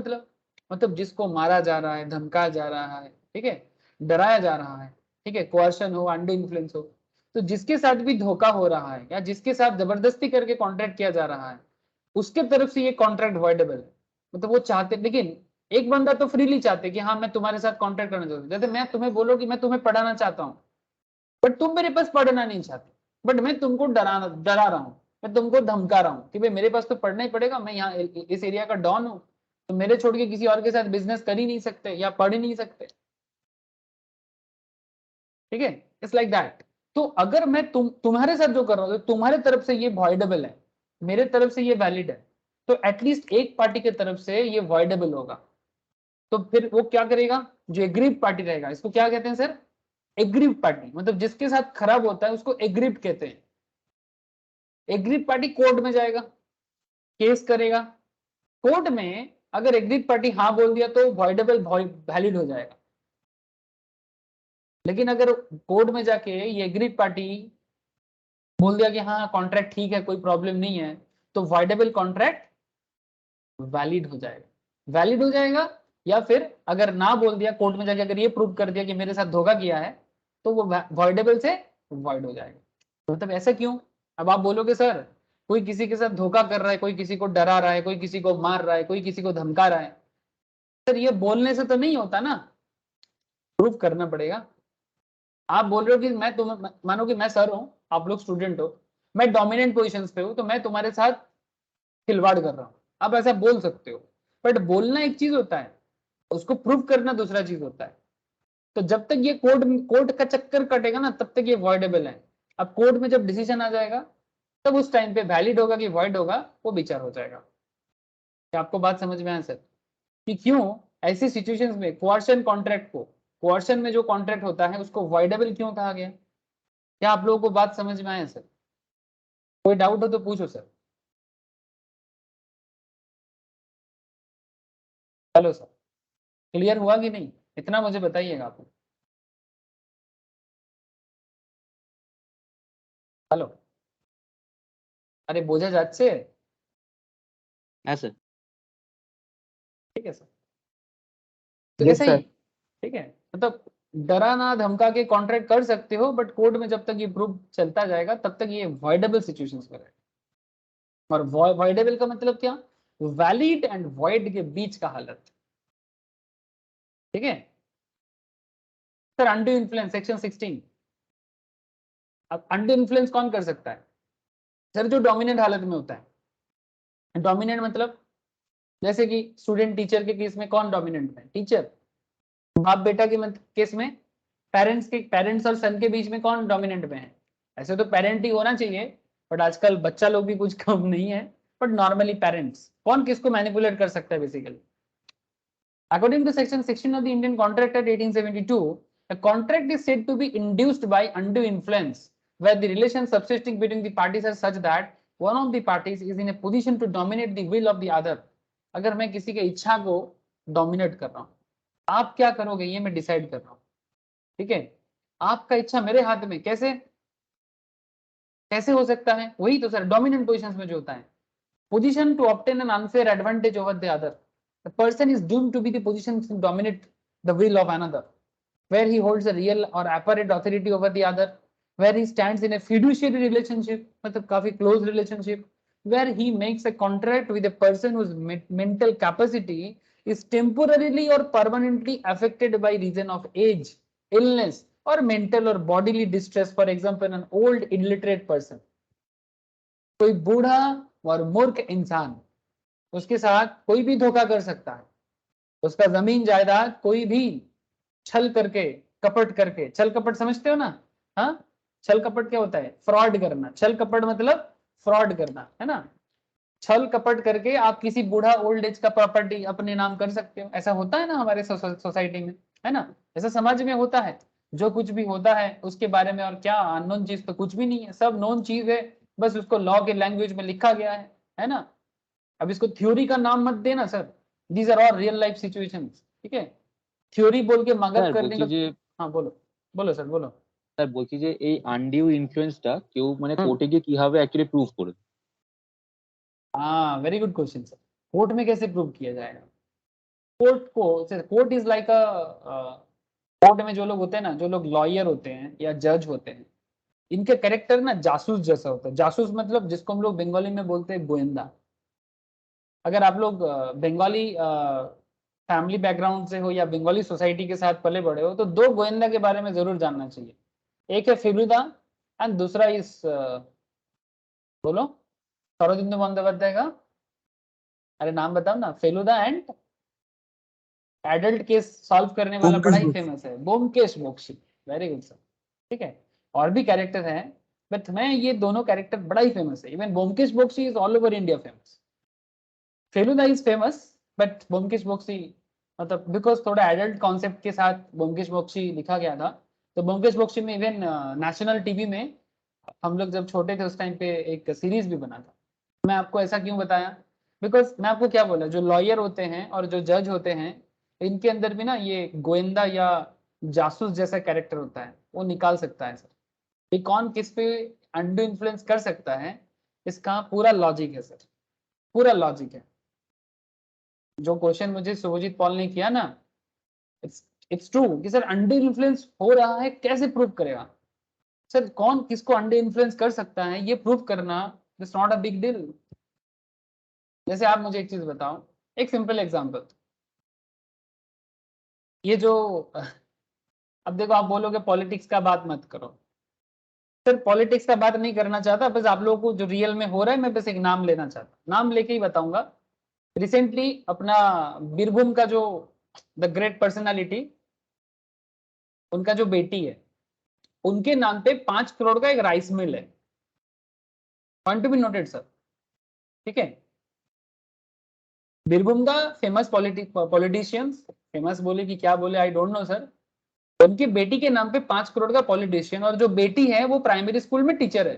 मतलब जिसको मारा जा रहा है, धमकाया जा रहा है, ठीक है, डराया जा रहा है, ठीक है, कोअर्शन हो, अंडर इन्फ्लुएंस हो, तो जिसके साथ भी धोखा हो रहा है या जिसके साथ जबरदस्ती करके कॉन्ट्रैक्ट किया जा रहा है, उसके तरफ से ये कॉन्ट्रैक्ट वॉइडेबल है। मतलब वो चाहते, लेकिन एक बंदा तो फ्रीली चाहते कि हाँ मैं तुम्हारे साथ कॉन्ट्रैक्ट करना चाहता हूँ। जैसे मैं तुम्हें बोलो कि मैं तुम्हें पढ़ाना चाहता हूँ, बट तुम मेरे पास पढ़ना नहीं चाहते, बट मैं तुमको डरा रहा हूँ, मैं तुमको धमका रहा हूँ कि भाई मेरे पास तो पढ़ना ही पड़ेगा, मैं यहाँ इस एरिया का डॉन हूँ, तो मेरे छोड़ के किसी और के साथ बिजनेस कर ही नहीं सकते या पढ़ ही नहीं सकते, ठीक है, इट्स लाइक दैट। तो अगर मैं तुम्हारे साथ जो कर रहा हूँ, तो तुम्हारे तरफ से ये वॉइडेबल है, मेरे तरफ से ये वैलिड है, तो एटलीस्ट एक पार्टी की तरफ से ये वॉइडेबल होगा। तो फिर वो क्या करेगा? जो एग्रीव पार्टी रहेगा, इसको क्या कहते हैं सर? Aggrieve party. मतलब जिसके साथ खराब होता है उसको एग्रीव कहते हैं। एग्रीव पार्टी कोर्ट में जाएगा, केस करेगा, कोर्ट में अगर एग्रीव पार्टी हाँ बोल दिया तो वॉइडेबल वैलिड हो जाएगा। लेकिन अगर कोर्ट में जाके ये एग्रीव पार्टी बोल दिया कि हाँ कॉन्ट्रैक्ट ठीक है, कोई प्रॉब्लम नहीं है, तो वॉइडेबल कॉन्ट्रैक्ट वैलिड हो जाएगा। वैलिड हो जाएगा, या फिर अगर ना बोल दिया कोर्ट में जाके, अगर ये प्रूव कर दिया कि मेरे साथ धोखा किया है, तो वो वॉइडेबल से वॉइड हो जाएगा। तो मतलब ऐसा क्यों? अब आप बोलोगे सर कोई किसी के साथ धोखा कर रहा है, कोई किसी को डरा रहा है, कोई किसी को मार रहा है, कोई किसी को धमका रहा है, सर ये बोलने से तो नहीं होता ना, प्रूफ करना पड़ेगा। आप बोल रहे हो कि मैं तुम्हें, मानो कि मैं सर हूं, आप लोग स्टूडेंट हो, मैं डोमिनेंट पोजीशन पे हूं, तो मैं तुम्हारे साथ खिलवाड़ कर रहा हूं, आप ऐसा बोल सकते हो, बट बोलना एक चीज होता है, उसको प्रूव करना दूसरा चीज होता है। तो जब तक ये कोर्ट का चक्कर कटेगा ना, तब तक ये वॉइडेबल है। अब कोर्ट में जब डिसीजन आ जाएगा, तब उस टाइम पे वैलिड होगा कि वॉइड होगा, वो विचार हो जाएगा। क्या आपको बात समझ में आया सर? कि क्यों ऐसी सिचुएशंस में कोअर्शन कॉन्ट्रैक्ट को, कोअर्शन में जो कॉन्ट्रैक्ट होता है उसको वॉइडेबल क्यों कहा गया? क्या आप लोगों को बात समझ में आया सर? कोई डाउट हो तो पूछो सर। हेलो सर, क्लियर हुआ कि नहीं? इतना मुझे बताइएगा आप। हेलो, अरे बोझा যাচ্ছে? हाँ सर। ठीक है सर, तो Yes, ऐसा ही, sir. ठीक है, मतलब डरा ना धमका के कॉन्ट्रैक्ट कर सकते हो, बट कोर्ट में जब तक ये प्रूफ चलता जाएगा तब तक ये वॉइडेबल सिचुएशंस में रहेगा। और वॉइडेबल का मतलब क्या? वैलिड एंड वॉइड के बीच का हालत, ठीक है सर। Under influence section 16। अब अंडर इन्फ्लुएंस कौन कर सकता है सर? जो डोमिनेंट हालत में होता है। डोमिनेंट मतलब जैसे कि स्टूडेंट टीचर के केस में कौन डोमिनेंट है? टीचर। बाप बेटा के केस में पेरेंट्स और सन के बीच में कौन डोमिनेंट में है? ऐसे तो पेरेंट ही होना चाहिए, बट आजकल बच्चा लोग भी कुछ कम नहीं है, बट नॉर्मली पेरेंट्स। कौन किसको मैनिपुलेट कर सकता है basically? According to section 16 of the Indian Contract Act 1872, a contract is said to be induced by undue influence where the relations subsisting between the parties are such that one of the parties is in a position to dominate the will of the other. अगर मैं किसी की इच्छा को डोमिनेट कर रहा हूँ, आप क्या करोगे ये मैं डिसाइड कर रहा हूँ, ठीक है, आपका इच्छा मेरे हाथ में, कैसे कैसे हो सकता है? वही तो सर डोमिनेंट पोजीशंस में जो होता है, position to obtain an unfair advantage over the other. The person is doomed to be the position to dominate the will of another, where he holds a real or apparent authority over the other, where he stands in a fiduciary relationship, मतलब काफी close relationship, where he makes a contract with a person whose mental capacity is temporarily or permanently affected by reason of age. Illness और मेंटल और bodily distress, for example an old illiterate person, कोई बूढ़ा और मूर्ख इंसान, उसके साथ कोई भी धोखा कर सकता है, उसका जमीन जायदाद कोई भी छल करके कपट करके, छल कपट समझते हो ना, हाँ, छल कपट क्या होता है, फ्रॉड करना, छल कपट मतलब फ्रॉड करना है ना, छल कपट करके आप किसी बूढ़ा ओल्ड एज का प्रॉपर्टी अपने नाम कर सकते हो, ऐसा होता है ना हमारे सोसाइटी में, है ना, ऐसा समाज में होता है, जो कुछ भी होता है उसके बारे में और क्या अननोन चीज तो कुछ भी नहीं है, सब नोन चीज है, बस उसको लॉ के लैंग्वेज में लिखा गया है ना। अब इसको थ्योरी का नाम मत देना sir, these are all real life situations, ठीक है, थ्योरी बोल के मगज স্যার करने বলছি का। যে हाँ बोलो बोलो सर बोलो। স্যার বলছি যে এই আনডিউ ইনফ্লুয়েন্সটা কেউ মানে হুম। কোর্টে গিয়ে কিভাবে অ্যাকচুয়ালি প্রুভ করে? हाँ very good question sir, court में कैसे प्रूव किया जाएगा, कोर्ट को, court is like a, court में जो लोग होते हैं ना, जो लोग लॉयर होते हैं या जज होते हैं, इनके कैरेक्टर ना जासूस जैसा होता है, जासूस मतलब जिसको हम लोग बंगाली में बोलते हैं गोयंदा। अगर आप लोग बंगाली फैमिली बैकग्राउंड से हो या बंगाली सोसाइटी के साथ पले बड़े हो तो दो गोयंदा के बारे में जरूर जानना चाहिए, एक है फेलुदा एंड दूसरा इस बोलो शरदिंदु बंदोपाध्याय का, अरे नाम बताओ ना, Feluda and adult case solve करने वाला बड़ा ही फेमस है, Byomkesh Bakshi, very good sir, ठीक है, और भी कैरेक्टर हैं बट मैं ये दोनों कैरेक्टर बड़ा ही फेमस है, even Byomkesh Bakshi is all over India famous, Feluda is famous but Byomkesh Bakshi मतलब बिकॉज थोड़ा एडल्ट कॉन्सेप्ट के साथ ब्योमकेश बख्शी लिखा गया था, तो ब्योमकेश बख्शी में इवन नेशनल टीवी में हम लोग जब छोटे थे उस टाइम पे एक सीरीज भी बना था। मैं आपको ऐसा क्यों बताया, बिकॉज मैं आपको क्या बोला, जो लॉयर होते हैं और जो जज होते हैं इनके अंदर भी ना ये गोयंदा या जासूस जैसा कैरेक्टर होता है, वो निकाल सकता है सर, ये कौन किस पे अंडू इन्फ्लुएंस कर सकता है, इसका पूरा लॉजिक है सर, पूरा लॉजिक है। जो क्वेश्चन मुझे सुभजीत पॉल ने किया ना, इट्स ट्रू कि सर अंडर इन्फ्लुएंस हो रहा है, कैसे प्रूव करेगा सर, कौन किसको अंडर इन्फ्लुएंस कर सकता है ये प्रूव करना it's not a big deal. जैसे आप मुझे एक चीज बताओ, एक सिंपल एग्जांपल, ये जो अब देखो आप बोलोगे पॉलिटिक्स का बात मत करो सर, पॉलिटिक्स का बात नहीं करना चाहता, बस आप लोगों को जो रियल में हो रहा है मैं बस एक नाम लेना चाहता, नाम लेके ही बताऊंगा। रिसेंटली अपना बीरभूम का जो द ग्रेट पर्सनालिटी, उनका जो बेटी है उनके नाम पे 5 करोड़ का एक राइस मिल है, point to be noted sir, ठीक है, बीरभूम का फेमस पॉलिटिशियंस, फेमस बोले कि क्या बोले आई डोंट नो सर, उनकी बेटी के नाम पे 5 करोड़ का पॉलिटिशियन, और जो बेटी है वो प्राइमरी स्कूल में टीचर है।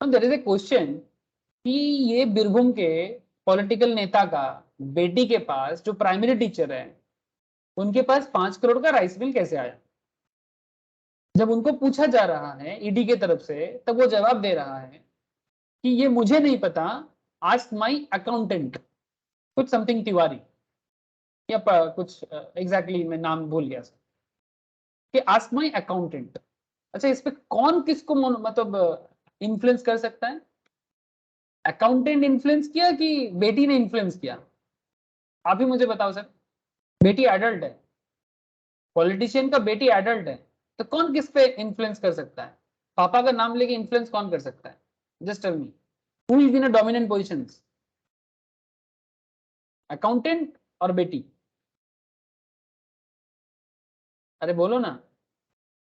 देयर इज ए क्वेश्चन कि ये बीरभूम के पॉलिटिकल नेता का बेटी के पास जो प्राइमरी टीचर है उनके पास 5 करोड़ का राइस मिल कैसे आया। जब उनको पूछा जा रहा है ईडी के तरफ से तब वो जवाब दे रहा है कि ये मुझे नहीं पता, आस्क माई अकाउंटेंट, कुछ समथिंग तिवारी या कुछ एग्जैक्टली मैं नाम भूल गया सर, कि आस्क माई अकाउंटेंट। अच्छा इस पे कौन किसको मतलब इन्फ्लुएंस कर सकता है, अकाउंटेंट इन्फ्लुएंस किया कि बेटी ने इन्फ्लुएंस किया, आप ही मुझे बताओ सर, बेटी एडल्ट है, पॉलिटिशियन का बेटी एडल्ट है, तो कौन किस पे इन्फ्लुएंस कर सकता है, पापा का नाम लेके इन्फ्लुएंस कौन कर सकता है, just tell me who is in a dominant positions, accountant और बेटी, अरे बोलो ना,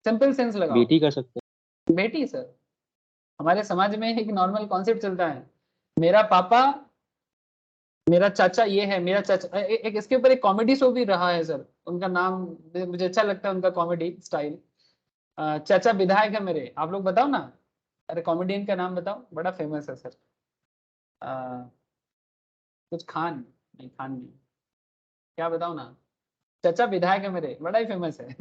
सिंपल सेंस लगाओ, बेटी कर सकते हैं। बेटी सर, हमारे समाज में एक नॉर्मल कॉन्सेप्ट चलता है, मेरा पापा मेरा चाचा ये है, मेरा चाचा एक इसके ऊपर एक कॉमेडी शो भी रहा है सर, उनका नाम मुझे अच्छा लगता है उनका कॉमेडी स्टाइल, चाचा विधायक है मेरे, आप लोग बताओ ना, अरे कॉमेडियन का नाम बताओ, बड़ा फेमस है सर, कुछ खान नहीं, खान नहीं, क्या बताओ ना, चाचा विधायक है मेरे, बड़ा ही फेमस है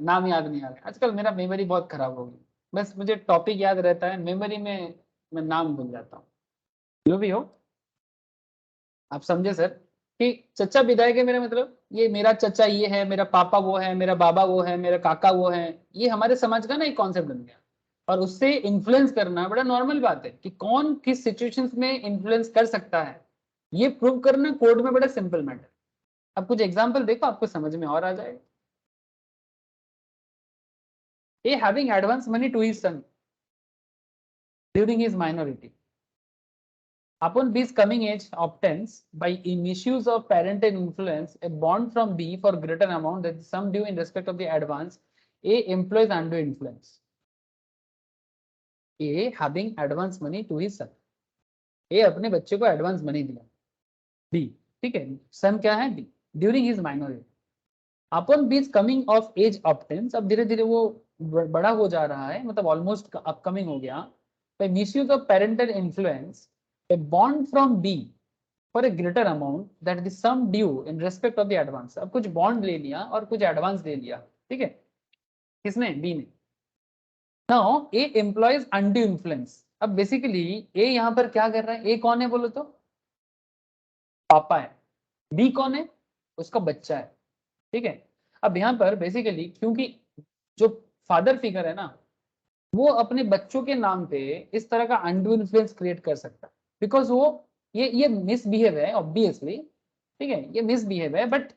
नाम याद नहीं आ रहा आजकल, मेरा मेमोरी बहुत खराब हो गई, बस मुझे टॉपिक याद रहता है, मेमोरी में मैं नाम भूल जाता हूँ, जो भी हो आप समझे सर, कि चचा विधायक है मेरा मतलब ये मेरा चचा ये है, मेरा पापा वो है, मेरा बाबा वो है, मेरा काका वो है, ये हमारे समाज का ना एक कॉन्सेप्ट बन गया, और उससे इन्फ्लुएंस करना बड़ा नॉर्मल बात है कि कौन किस सिचुएशंस में इन्फ्लुएंस कर सकता है, ये प्रूव करना कोर्ट में बड़ा सिंपल मैटर। अब कुछ एग्जांपल देखो आपको समझ में और आ जाएगा। A having advance money to his son during his minority. Upon B's coming age obtains by misuse of parental influence a bond from B for greater amount that is sum due in respect of the advance. A employs undue influence. A having advance money to his son. A अपने बच्चे को एडवांस मनी दिया. B, ठीक है, सन क्या है? B. During his minority. Upon B's coming of age obtains, अब धीरे धीरे वो बड़ा हो जा रहा है, मतलब ऑलमोस्ट अपकमिंग हो गया. By misuse of parental influence, a bond from B for a greater amount that the sum due in respect of the advance. अब कुछ बॉन्ड ले लिया और कुछ एडवांस दे लिया, ठीक है, किसने? बी ने. नाउ ए एम्प्लॉयज अनड्यू इन्फ्लुएंस. अब बेसिकली ए यहाँ पर क्या कर रहा है? ए कौन है बोलो तो? पापा है. बी कौन है? उसका बच्चा है, ठीक है. अब यहाँ पर बेसिकली क्योंकि जो फादर फिगर है ना, वो अपने बच्चों के नाम पे इस तरह का अनड्यू इन्फ्लुएंस क्रिएट कर सकता है, बिकॉज वो ये मिसबिहेव है ऑब्वियसली, ठीक है, ये मिसबिहेव है, बट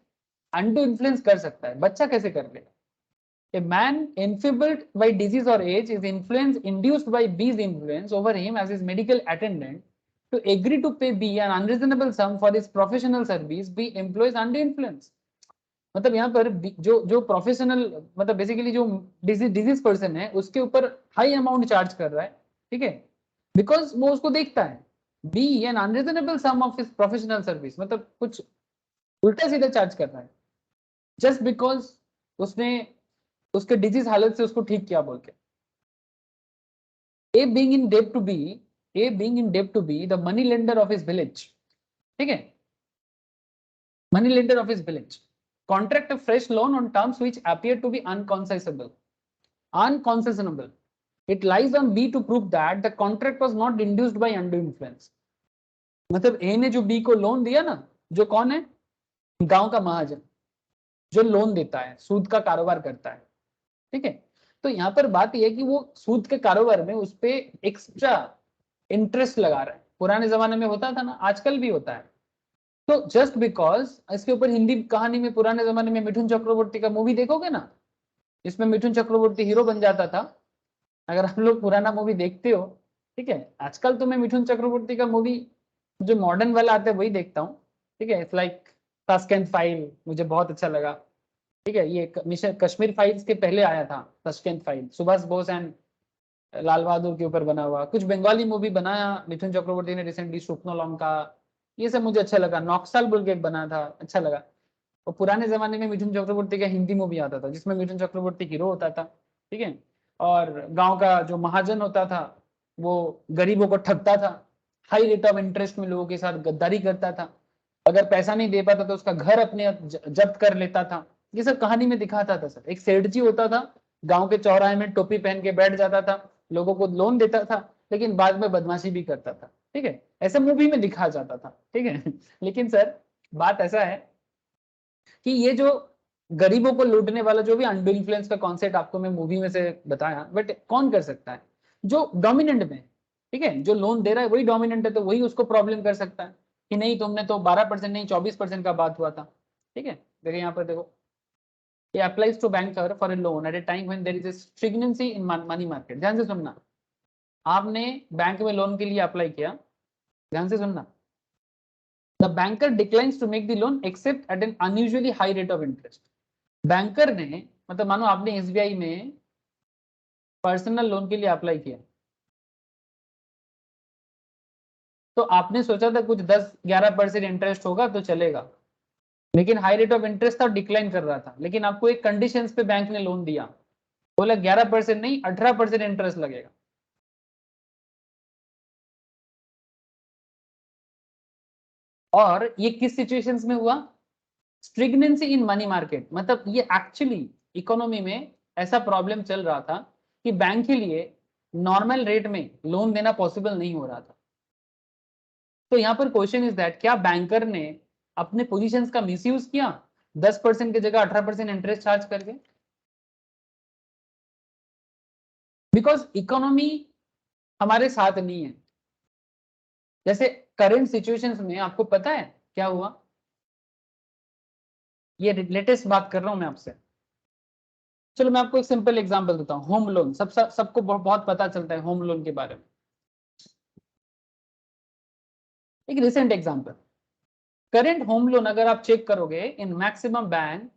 अनडू इन्फ्लुएंस कर सकता है. बच्चा कैसे कर लेगा? A man enfeebled by disease or age is influenced induced by B's influence over him as his medical attendant to agree to pay B an unreasonable sum for his professional service. B employs undue influence. मतलब यहाँ पर जो प्रोफेशनल, मतलब बेसिकली जो डिजीज पर्सन है उसके ऊपर हाई अमाउंट चार्ज कर रहा है, ठीक है, बिकॉज वो उसको देखता है. Be an unreasonable sum of his professional service, मतलब कुछ उल्टा सीधा चार्ज कर रहा है जस्ट बिकॉज उसने उसके डिजीज हालत से उसको ठीक किया बोल के. A being in debt to be the money lender of his village, ठीक है, money lender of his village contract a fresh loan on terms which appear to be unconcessible. It lies on B to prove that the contract was not induced by undue influence. मतलब A ने जो B को लोन दिया ना, जो कौन है? गांव का महाजन, जो लोन देता है, सूद का कारोबार करता है, ठीक है. तो यहाँ पर बात यह है कि वो सूद के कारोबार में उस पे एक्स्ट्रा इंटरेस्ट लगा रहा है. पुराने जमाने में होता था ना, आजकल भी होता है. तो जस्ट बिकॉज इसके ऊपर हिंदी कहानी में पुराने जमाने में मिठुन चक्रवर्ती का मूवी देखोगे ना, इसमें मिठुन चक्रवर्ती हीरो बन जाता था. अगर आप लोग पुराना मूवी देखते हो, ठीक है, आजकल तो मैं मिठुन चक्रवर्ती का मूवी जो मॉडर्न वाला आता है वही देखता हूँ, ठीक है. इट्स लाइक ताशकंद फाइल, मुझे बहुत अच्छा लगा, ठीक है. ये मिशन कश्मीर फाइल्स के पहले आया था Tashkent file, Subhash Bose and Lal Bahadur के ऊपर बना हुआ. कुछ बंगाली मूवी बनाया मिठुन चक्रवर्ती ने रिसेंटली, स्वप्नो लंका, ये सब मुझे अच्छा लगा. नॉक्साल बोल के एक बना था, अच्छा लगा. और पुराने जमाने में मिठुन चक्रवर्ती का हिंदी मूवी आता था जिसमें मिठुन चक्रवर्ती हीरो होता था, ठीक है, और गांव का जो महाजन होता था वो गरीबों को ठगता था, हाई रेट ऑफ इंटरेस्ट में लोगों के साथ गद्दारी करता था, अगर पैसा नहीं दे पाता तो उसका घर अपने जब्त कर लेता था. ये सब कहानी में दिखाता था सर. एक सेठ जी होता था, गाँव के चौराहे में टोपी पहन के बैठ जाता था, लोगों को लोन देता था, लेकिन बाद में बदमाशी भी करता था, ठीक है. ऐसा मूवी में दिखाया जाता था, ठीक है. लेकिन सर बात ऐसा है कि ये जो गरीबों को लूटने वाला जो भी अनडू इन्फ्लुएंस का कॉन्सेप्ट आपको मैं मूवी में से बताया, बट कौन कर सकता है? जो डोमिनेंट में, ठीक है, जो लोन दे रहा है वही डोमिनेंट है, तो वही उसको प्रॉब्लम कर सकता है कि नहीं तुमने तो 12% नहीं 24% का बात हुआ था, ठीक है. देखिए यहाँ पर देखो, ये applies to banker for a loan at a time when there is a stringency in money market. ध्यान से सुनना, आपने बैंक में लोन के लिए अप्लाई किया, ध्यान से सुनना. The banker declines to make the loan except at an unusually high rate of interest. Banker ने, मतलब मानो आपने एसबीआई में पर्सनल लोन के लिए अप्लाई किया, तो आपने सोचा था कुछ 10-11% इंटरेस्ट होगा तो चलेगा, लेकिन हाई रेट ऑफ इंटरेस्ट था, डिक्लाइन कर रहा था. लेकिन आपको एक कंडीशंस पे बैंक ने लोन दिया, बोला 11% नहीं 18% इंटरेस्ट लगेगा. और ये किस सिचुएशंस में हुआ? स्ट्रिगनेंसी इन मनी मार्केट. मतलब ये एक्चुअली इकोनॉमी में ऐसा प्रॉब्लम चल रहा था कि बैंक के लिए नॉर्मल रेट में लोन देना पॉसिबल नहीं हो रहा था. तो यहाँ पर क्वेश्चन इज दैट, क्या बैंकर ने अपने पोजीशंस का मिसयूज किया 10% की जगह 18% इंटरेस्ट चार्ज करके? बिकॉज इकोनॉमी हमारे साथ नहीं है. जैसे करंट सिचुएशंस में आपको पता है क्या हुआ? ये लेटेस्ट बात कर रहा हूं मैं आपसे. चलो मैं आपको एक सिंपल एग्जांपल देता हूँ, होम लोन। सबको बहुत पता चलता है होम लोन के बारे में। एक recent example, current home loan अगर आप चेक करोगे इन मैक्सिमम बैंक,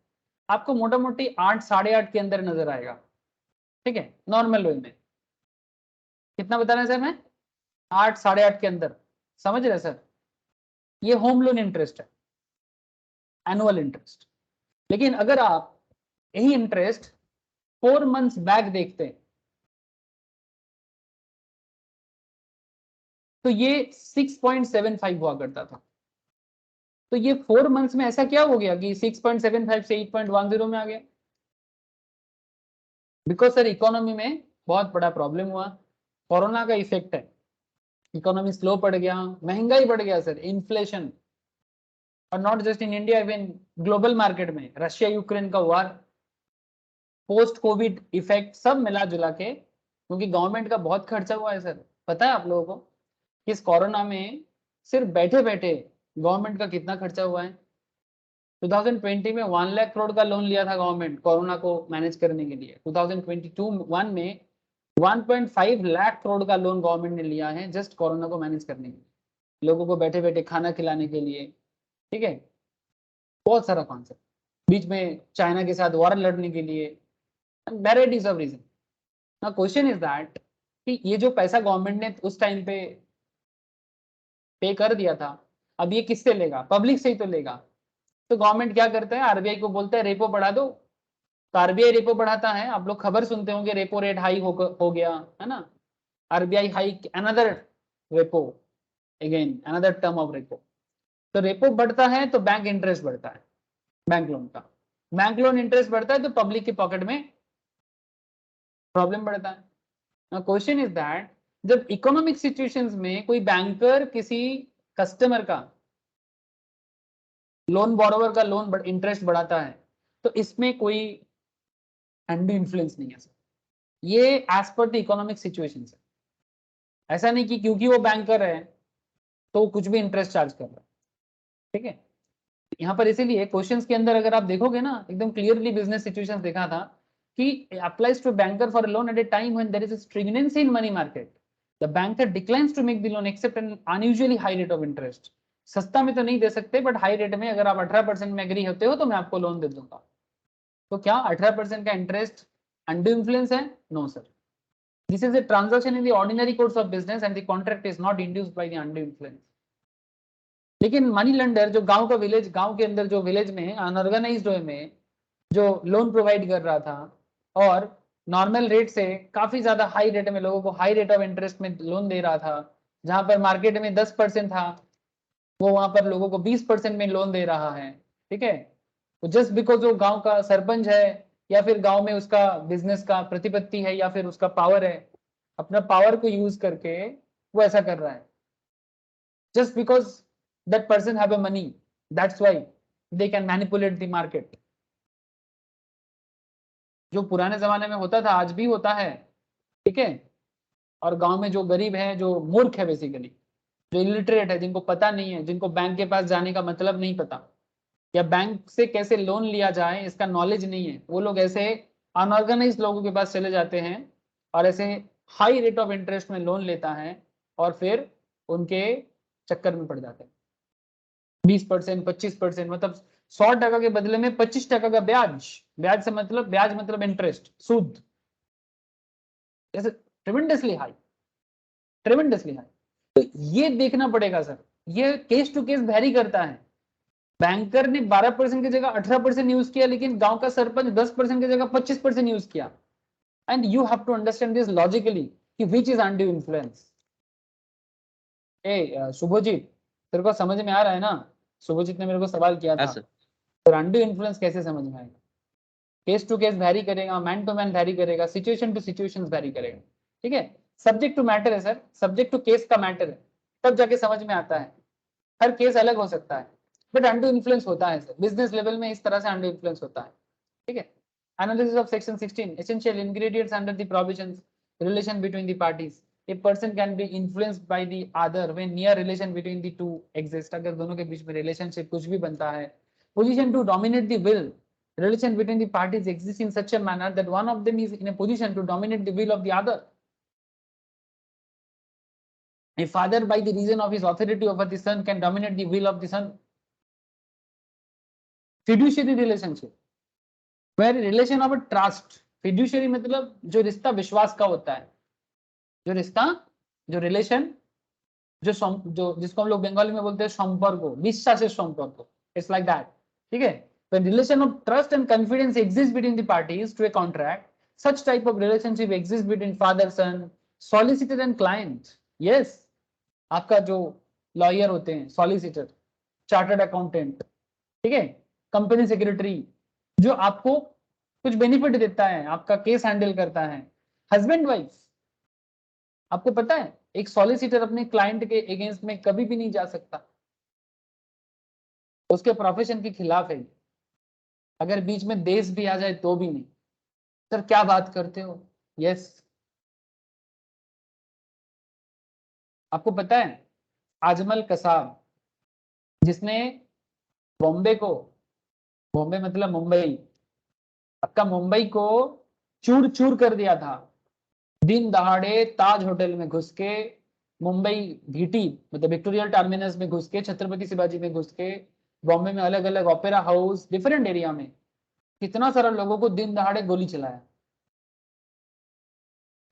आपको मोटा मोटी 8 8.5 के अंदर नजर आएगा। ठीक है, नॉर्मल लोन में कितना बता रहे हैं सर? मैं 8 8.5 के अंदर, समझ रहे सर? ये होम लोन इंटरेस्ट है, एनुअल इंटरेस्ट। लेकिन अगर आप यही इंटरेस्ट 4 मंथ्स बैक देखते हैं तो ये 6.75 हुआ करता था। तो ये 4 मंथ्स में ऐसा क्या हो गया कि 6.75 से 8.10 में आ गया? बिकॉज सर इकोनॉमी में बहुत बड़ा प्रॉब्लम हुआ, कोरोना का इफेक्ट है, इकोनॉमी स्लो पड़ गया, महंगाई बढ़ गया सर, इन्फ्लेशन। और not just in India, even global market में रशिया यूक्रेन का वार, पोस्ट कोविड इफेक्ट, सब मिला जुला के, क्योंकि गवर्नमेंट का बहुत खर्चा हुआ है सर। पता है आप लोगों को कि इस कोरोना में सिर्फ बैठे बैठे गवर्नमेंट का कितना खर्चा हुआ है? 2020 में 1 लाख करोड़ का लोन लिया था गवर्नमेंट कोरोना को मैनेज करने के लिए। 2022-1 में 1.5 लाख करोड़ का लोन गवर्नमेंट ने लिया है जस्ट कोरोना को मैनेज करने के लिए, लोगों को बैठे बैठे खाना खिलाने के लिए। ठीक है, बहुत सारा कॉन्सेप्ट, बीच में चाइना के साथ वॉर लड़ने के लिए, varieties of reason. Now question is that कि ये जो पैसा गवर्नमेंट ने उस टाइम पे कर दिया था, अब ये किससे लेगा? पब्लिक से ही तो लेगा। तो गवर्नमेंट क्या करता है, आरबीआई को बोलता है रेपो बढ़ा दो, तो आरबीआई रेपो बढ़ाता है। आप लोग खबर सुनते होंगे रेपो रेट हाई हो गया है ना, RBI hike another repo, again another term of repo. तो रेपो बढ़ता है तो बैंक इंटरेस्ट बढ़ता है, बैंक लोन का, बैंक लोन इंटरेस्ट बढ़ता है तो पब्लिक के पॉकेट में प्रॉब्लम बढ़ता है। नाउ क्वेश्चन इज दैट जब इकोनॉमिक सिचुएशंस में कोई बैंकर किसी कस्टमर का लोन, बोरोवर का लोन इंटरेस्ट बढ़ाता है, तो इसमें कोई अनडू इन्फ्लुएंस नहीं है सर, ये as per the economic situation है। ऐसा नहीं कि क्योंकि वो बैंकर है तो कुछ भी इंटरेस्ट चार्ज कर रहा है। ठीक है, यहाँ पर इसीलिए क्वेश्चंस के अंदर अगर आप देखोगे ना, एकदम क्लियरली बिजनेस सिचुएशन देखा था कि applies to banker for loan at a time when there is a stringency in money market, the banker declines to make the loan except an unusually high rate of interest. सस्ता में तो नहीं दे सकते, बट हाई रेट में अगर आप 18% में एग्री होते हो तो मैं आपको लोन दे दूंगा। तो क्या 18% का इंटरेस्ट अनडू इन्फ्लुएंस है? No sir, this is a transaction in the ordinary course of business and the contract is not induced by the undue influence। लेकिन मनी लेंडर जो गांव का विलेज, गांव के अंदर जो विलेज में अनऑर्गेनाइज्ड वे में जो लोन प्रोवाइड कर रहा था और नॉर्मल रेट से काफी ज्यादा हाई रेट में लोगों को हाई रेट ऑफ इंटरेस्ट में लोन दे रहा था, जहां पर मार्केट में 10% था, वो वहां पर लोगों को 20% में लोन दे रहा है। ठीक है, तो जस्ट बिकॉज वो गांव का सरपंच है या फिर गांव में उसका बिजनेस का प्रतिपत्ति है या फिर उसका पावर है, अपना पावर को यूज करके वो ऐसा कर रहा है। Just because that person have a money, that's why they can manipulate the market. जो पुराने जमाने में होता था आज भी होता है। ठीक है, और गांव में जो गरीब है, जो मूर्ख है बेसिकली, जो इलिटरेट है, जिनको पता नहीं है, जिनको बैंक के पास जाने का मतलब नहीं पता या बैंक से कैसे लोन लिया जाए इसका नॉलेज नहीं है, वो लोग ऐसे अनऑर्गेनाइज्ड लोगों के पास चले जाते हैं और ऐसे हाई रेट ऑफ इंटरेस्ट में लोन लेता है और फिर उनके चक्कर में पड़ जाते हैं। 20%, 25%, मतलब 100% के बदले में 25% का ब्याज। ब्याज से मतलब, ब्याज मतलब इंटरेस्ट, सूद, जैसे ट्रेमेंडसली हाई, ट्रेमेंडसली हाई। तो ये देखना पड़ेगा सर, ये केस टू केस वेरी करता है। बैंकर ने 12% की जगह 18% यूज किया, लेकिन गांव का सरपंच 10% की जगह 25% यूज किया। And you have to understand this logically कि which is undue influence. Subhajit, तेरे को समझ में आ रहा है ना? शुभजीत ने मेरे को सवाल किया था, तो अनड्यू इन्फ्लुएंस कैसे समझ में आएगा? केस टू केस वेरी करेगा, मैन टू मैन वेरी करेगा, सिचुएशन टू सिचुएशन वेरी करेगा। ठीक है, सब्जेक्ट टू मैटर है सर, सब्जेक्ट टू केस का मैटर है, तब जाके समझ में आता है। हर केस अलग हो सकता है, बट अनडू इन्फ्लुएंस होता है सर, बिजनेस लेवल में इस तरह से अनडू इन्फ्लुएंस होता है। ठीक है, analysis of section 16, essential ingredients under the provisions, relation between the parties. A person can be influenced by the other when near relation between the two exist, अगर दोनों के बीच में रिलेशनशिप कुछ भी बनता है। Position to dominate the will relation between the parties exists in such a manner that one of them is in a position to dominate the will of the other. A father, by the reason of his authority over the son, can dominate the will of the son. Fiduciary relationship, where relation of a trust. Fiduciary मतलब जो रिश्ता विश्वास का होता है, जो रिश्ता, जो रिलेशन, जो जिसको हम लोग बंगाली में बोलते हैं संपर्क, विश्वास संपर्क. It's like that. ठीक है. When relation of trust and confidence exists between the parties to a contract, such type of relationship exists between father, son, solicitor and client. Yes. आपका जो लॉयर होते हैं, सॉलिसिटर, चार्टर्ड अकाउंटेंट, ठीक है, कंपनी सेक्रेटरी, जो आपको कुछ बेनिफिट देता है, आपका केस हैंडल करता है, हस्बैंड वाइफ. आपको पता है एक सॉलिसिटर अपने क्लाइंट के अगेंस्ट में कभी भी नहीं जा सकता, उसके प्रोफेशन के खिलाफ है. अगर बीच में देश भी आ जाए तो भी नहीं. सर क्या बात करते हो? यस. आपको पता है आजमल कसाब, जिसने बॉम्बे को, बॉम्बे मतलब मुंबई, आपका मुंबई को चूर चूर कर दिया था, दिन दहाड़े ताज होटल में घुस के, मुंबई VT मतलब विक्टोरिया टर्मिनस में घुस के, छत्रपति शिवाजी में घुस के, बॉम्बे में अलग अलग ओपेरा हाउस, डिफरेंट एरिया में कितना सारा लोगों को दिन दहाड़े गोली चलाया.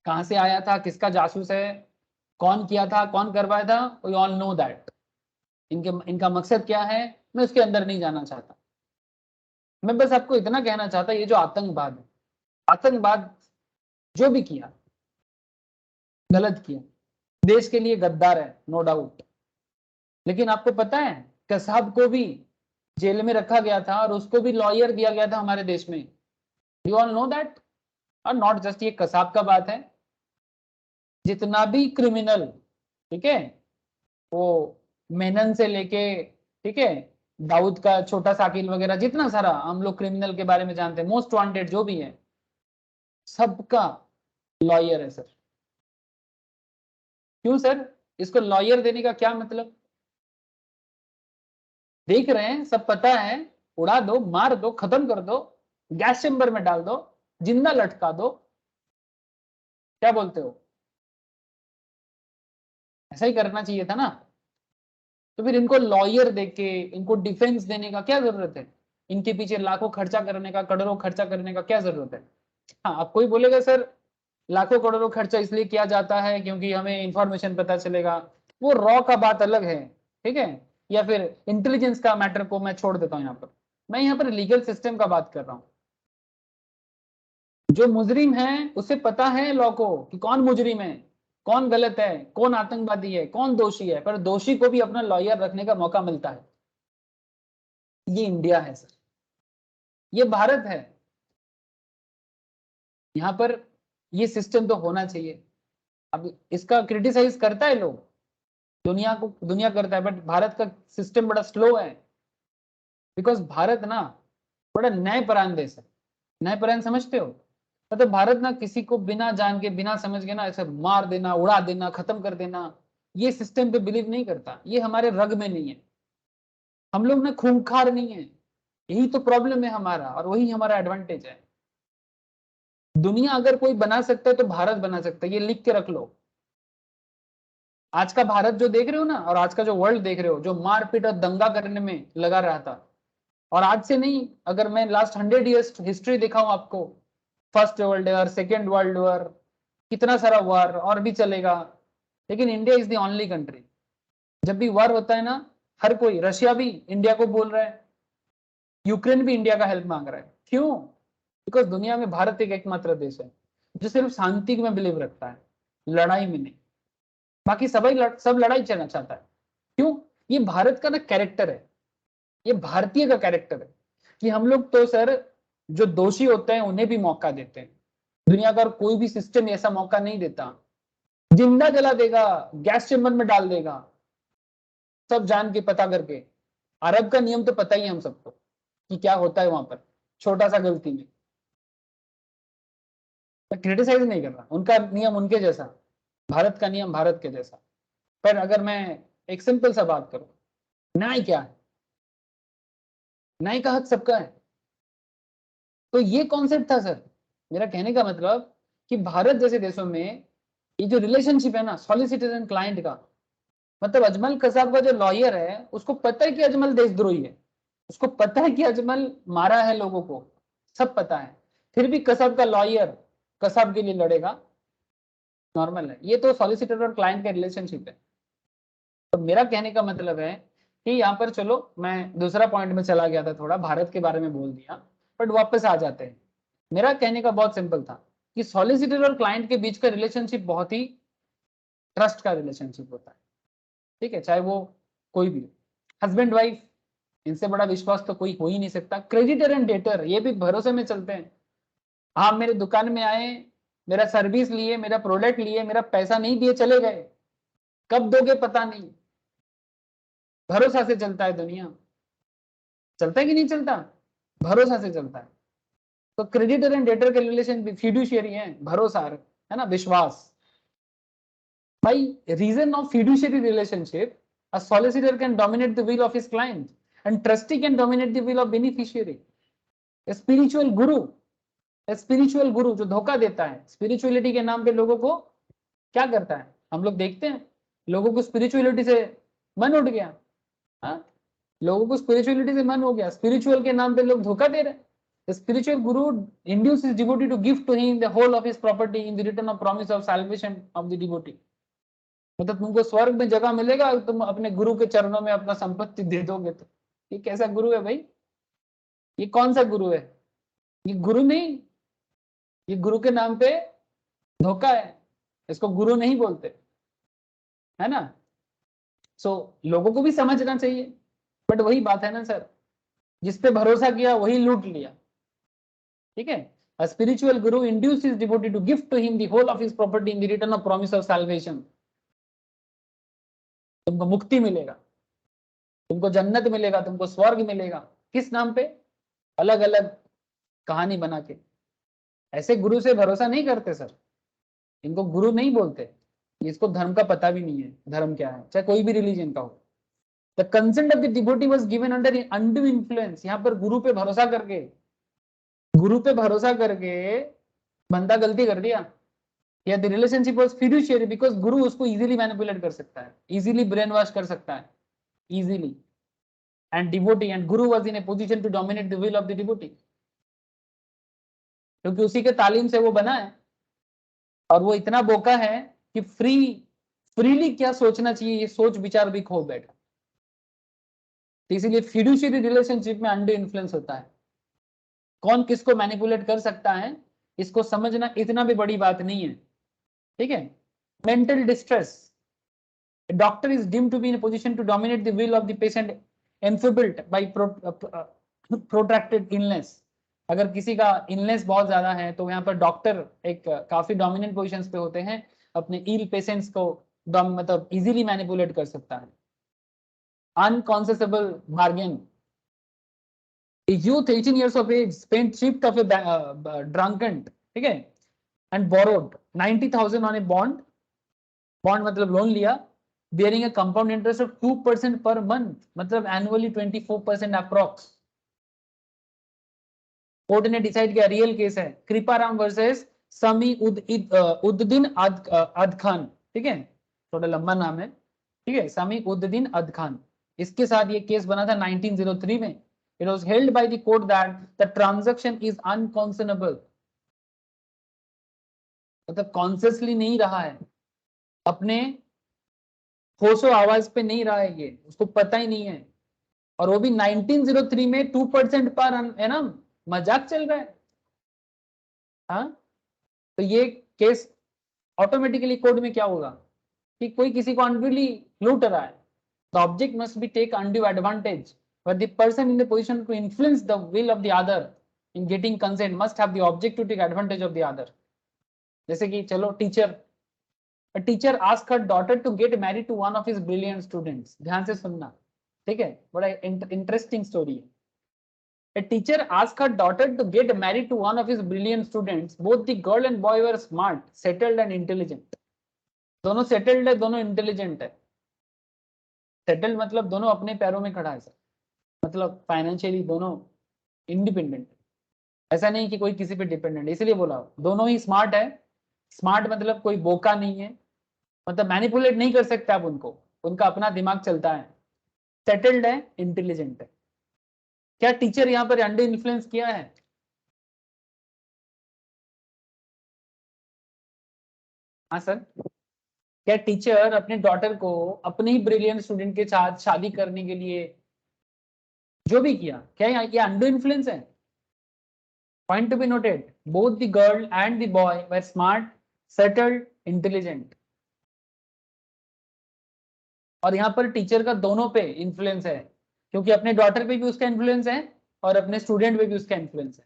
कहां से आया था, किसका जासूस है, कौन किया था, कौन करवाया था, वी ऑल नो दैट. इनका मकसद क्या है, मैं उसके अंदर नहीं जाना चाहता. मैं बस आपको इतना कहना चाहता, ये जो आतंकवाद है, आतंकवाद जो भी किया गलत किया, देश के लिए गद्दार है, नो डाउट. लेकिन आपको पता है कसाब को भी जेल में रखा गया था और उसको भी लॉयर दिया गया था हमारे देश में. You all know that. और नॉट जस्ट ये कसाब का बात है, जितना भी क्रिमिनल, ठीक है, वो मेनन से लेके, ठीक है, दाऊद का छोटा साकिल वगैरह, जितना सारा हम लोग क्रिमिनल के बारे में जानते हैं, मोस्ट वांटेड जो भी है, सबका लॉयर है सर. क्यों सर? इसको लॉयर देने का क्या मतलब? देख रहे हैं, सब पता है, उड़ा दो, मार दो, खत्म कर दो, गैस चेंबर में डाल दो, जिंदा लटका दो. क्या बोलते हो? ऐसा ही करना चाहिए था ना. तो फिर इनको लॉयर देके, इनको डिफेंस देने का क्या जरूरत है? इनके पीछे लाखों खर्चा करने का, करोड़ों खर्चा करने का क्या जरूरत है? हाँ, अब कोई बोलेगा सर लाखों करोड़ों खर्चा इसलिए किया जाता है क्योंकि हमें इंफॉर्मेशन पता चलेगा. वो रॉ का बात अलग है, ठीक है, या फिर इंटेलिजेंस का मैटर को मैं छोड़ देता हूँ. यहाँ पर मैं यहाँ पर लीगल सिस्टम का बात कर रहा हूँ. जो मुजरिम है उसे पता है लॉ को कि कौन मुजरिम है, कौन गलत है, कौन आतंकवादी है, कौन दोषी है, पर दोषी को भी अपना लॉयर रखने का मौका मिलता है. ये इंडिया है सर, ये भारत है. यहाँ पर ये सिस्टम तो होना चाहिए. अब इसका क्रिटिसाइज करता है लोग, दुनिया करता है, बट भारत का सिस्टम बड़ा स्लो है. बिकॉज भारत ना बड़ा न्यायपरायण देश है. न्यायपरायण समझते हो? मतलब भारत ना किसी को बिना जान के, बिना समझ के ना ऐसे मार देना, उड़ा देना, खत्म कर देना, ये सिस्टम पे बिलीव नहीं करता. ये हमारे रग में नहीं है. हम लोग ना खूंखार नहीं है. यही तो प्रॉब्लम है हमारा, और वही हमारा एडवांटेज है. दुनिया अगर कोई बना सकता है तो भारत बना सकता है. ये लिख के रख लो. आज का भारत जो देख रहे हो ना, और आज का जो वर्ल्ड देख रहे हो, जो मारपीट और दंगा करने में लगा रहा था, और आज से नहीं, अगर मैं लास्ट 100 ईयर्स हिस्ट्री दिखाऊं आपको, first world war, second world war, कितना सारा वॉर और भी चलेगा, लेकिन India is the only country. जब भी वॉर होता है ना, हर कोई, रशिया भी इंडिया को बोल रहा है, यूक्रेन भी इंडिया का हेल्प मांग रहा है. क्यों? बिकॉज दुनिया में भारत एक एकमात्र देश है जो सिर्फ शांति में बिलीव रखता है, लड़ाई में नहीं. बाकी सब लड़ाई चलना चाहता है. क्यों? ये भारत का ना कैरेक्टर है, ये भारतीय का कैरेक्टर है कि हम लोग तो सर जो दोषी होते हैं उन्हें भी मौका देते हैं. दुनिया का कोई भी सिस्टम ऐसा मौका नहीं देता. जिंदा जला देगा, गैस चेंबर में डाल देगा, सब जान के, पता करके. अरब का नियम तो पता ही है हम सबको कि क्या होता है वहां पर, छोटा सा गलती में. मैं क्रिटिसाइज नहीं कर रहा, उनका नियम उनके जैसा, भारत का नियम भारत के जैसा. पर अगर मैं एक सिंपल सा बात करूं, न्याय क्या है? न्याय का हक सबका है. तो ये कॉन्सेप्ट था सर। मेरा कहने का मतलब कि भारत जैसे देशों में ये जो रिलेशनशिप है ना सॉलिसिटर एंड क्लाइंट का, मतलब अजमल कसाब का जो लॉयर है उसको पता है कि अजमल देशद्रोही है, उसको पता है कि अजमल मारा है लोगों को, सब पता है, फिर भी कसाब का लॉयर कसाब के लिए लड़ेगा, नॉर्मल है। ये तो सॉलिसिटर और क्लाइंट का रिलेशनशिप है। तो मेरा कहने का मतलब है कि यहाँ पर चलो मैं दूसरा पॉइंट में चला गया था, थोड़ा भारत के बारे में बोल दिया, बट वापस आ जाते हैं। मेरा कहने का बहुत सिंपल था कि सॉलिसिटर और क्लाइंट के बीच का रिलेशनशिप बहुत ही ट्रस्ट का रिलेशनशिप होता है, ठीक है, चाहे वो कोई भी हस्बैंड वाइफ, इनसे बड़ा विश्वास तो कोई हो ही नहीं सकता। क्रेडिटर एंड डेटर ये भी भरोसे में चलते हैं। आप मेरे दुकान में आए, मेरा सर्विस लिए, मेरा प्रोडक्ट लिए, मेरा पैसा नहीं दिए चले गए, कब दोगे पता नहीं, भरोसा से चलता है दुनिया। चलता है कि नहीं चलता? भरोसा से चलता है। तो क्रेडिटर एंड डेटर के रिलेशन भी फिड्यूशियरी है, भरोसा है ना, विश्वास। भाई reason of fiduciary relationship, a solicitor can dominate the will of his client and trustee can dominate the will of beneficiary. A spiritual guru जो धोखा देता है स्पिरिचुअलिटी के नाम पे, लोगों को क्या करता है, हम लोग देखते हैं, लोगों को स्पिरिचुअलिटी से मन उठ गया, हाँ, लोगों को स्पिरिचुअलिटी से मन हो गया, स्पिरिचुअल के नाम पे लोग धोखा दे रहे हैं। The spiritual guru induces his devotee to give to him the whole of his property in the return of promise of salvation of the devotee. मतलब तुमको स्वर्ग में जगह मिलेगा, तुम अपने गुरु के चरणों में अपना संपत्ति दे दोगे तो। ये कैसा गुरु है भाई? ये कौन सा गुरु है? ये गुरु नहीं, ये गुरु के नाम पे धोखा है, इसको गुरु नहीं बोलते, है ना। सो लोगों को भी समझना चाहिए, बट वही बात है ना सर, जिस पे भरोसा किया वही लूट लिया, ठीक है। A spiritual guru induces his devotee to give to him the whole of his property in the return of promise of salvation. तुमको मुक्ति मिलेगा, तुमको जन्नत मिलेगा, तुमको स्वर्ग मिलेगा, किस नाम पे? अलग अलग कहानी बना के। ऐसे गुरु से भरोसा नहीं करते सर, इनको गुरु नहीं बोलते, इसको धर्म का पता भी नहीं है, धर्म क्या है, चाहे कोई भी रिलीजन का हो। The consent of the devotee was given under undue influence. यहाँ पर गुरु पे भरोसा करके बंदा गलती कर दिया, या the relationship was fiduciary because गुरु उसको इजीली मैनिपुलेट कर सकता है, इजीली ब्रेन वॉश कर सकता है, easily. And devotee and guru was in a position to dominate the will of the devotee, क्योंकि उसी के तालीम से वो बना है, और वो इतना बोका है कि फ्रीली क्या सोचना चाहिए ये सोच विचार भी खो बैठा। तो इसीलिए फिड्यूशियरी रिलेशनशिप में अंडर इन्फ्लुएंस होता है, कौन किसको मैनिपुलेट कर सकता है इसको समझना इतना भी बड़ी बात नहीं है, ठीक है। Mental distress, doctor is deemed to be in position to dominate the will of the patient enfeebled by protracted illness. अगर किसी का इलनेस बहुत ज्यादा है तो यहाँ पर डॉक्टर एक काफी डोमिनेंट पोजीशंस पे होते हैं, अपने इल पेशेंट्स को मतलब इजीली मैनिपुलेट कर सकता है। अनकॉन्सेसेबल bargain, A youth 18 years of age spent cheap of a drunken, ठीक है, and borrowed 90,000 on a bond मतलब लोन लिया, bearing a compound interest of 2% per month, मतलब annually 24% approx। कोर्ट ने डिसाइड किया, रियल केस है, कृपाराम वर्सेस समी उद्दीन अद खान, ठीक है, थोड़ा लंबा नाम है, ठीक है, समी उद्दीन अद खान। इसके साथ ये केस बना था 1903 में। It was held by the court that the transaction is unconscionable, मतलब कॉन्सियसली नहीं रहा है, अपने होशो आवाज पे नहीं रहा है, ये उसको पता ही नहीं है, और वो भी 1903 में 2% पर है ना, मजाक चल रहा है। हाँ, तो ये केस ऑटोमेटिकली कोर्ट में क्या होगा कि कोई किसी को अनड्यूली लूट रहा है, the object must be take undue advantage, but the person in the position to influence the will of the other in getting consent must have the object to take advantage of the other। जैसे कि चलो a teacher asked her daughter to get married to one of his brilliant students। ध्यान से सुनना, ठीक है, बड़ा इंटरेस्टिंग स्टोरी है। A teacher asked her daughter to get married to one of his brilliant students। Both the girl and boy were smart, settled and intelligent। दोनों settled है, दोनों intelligent है। सेटल्ड मतलब दोनों अपने पैरों में खड़ा है सर, मतलब फाइनेंशियली दोनों इंडिपेंडेंट, ऐसा नहीं कि कोई किसी पे डिपेंडेंट, इसलिए बोला दोनों ही स्मार्ट है। स्मार्ट मतलब कोई बोका नहीं है, मतलब मैनिपुलेट नहीं कर सकते आप उनको, उनका अपना दिमाग चलता है। सेटल्ड है, इंटेलिजेंट है। क्या टीचर यहाँ पर अंडर इन्फ्लुएंस किया है? हाँ सर, क्या टीचर अपने डॉटर को अपने ही ब्रिलियंट स्टूडेंट के साथ शादी करने के लिए जो भी किया, क्या ये अंडर इन्फ्लुएंस है? Point to be noted, both the girl and the boy were smart, settled, intelligent. और यहाँ पर टीचर का दोनों पे इन्फ्लुएंस है, क्योंकि अपने डॉटर पे भी उसका इन्फ्लुएंस है और अपने स्टूडेंट पे भी उसका इन्फ्लुएंस है।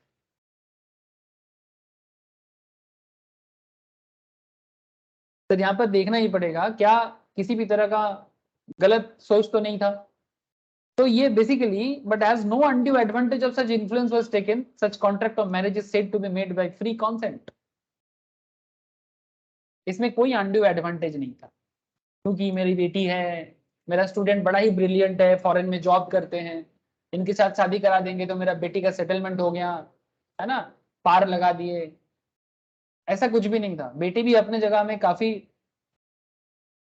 सर यहाँ पर देखना ही पड़ेगा क्या किसी भी तरह का गलत सोच तो नहीं था। तो ये basically, but as no undue advantage of such influence was taken, such contract of marriage is said to be made by free consent. इसमें कोई अनड्यू एडवांटेज नहीं था, क्योंकि मेरी बेटी है, मेरा स्टूडेंट बड़ा ही ब्रिलियंट है, फॉरेन में जॉब करते हैं, इनके साथ शादी करा देंगे तो मेरा बेटी का सेटलमेंट हो गया, है ना, पार लगा दिए। ऐसा कुछ भी नहीं था। बेटी भी अपने जगह में काफी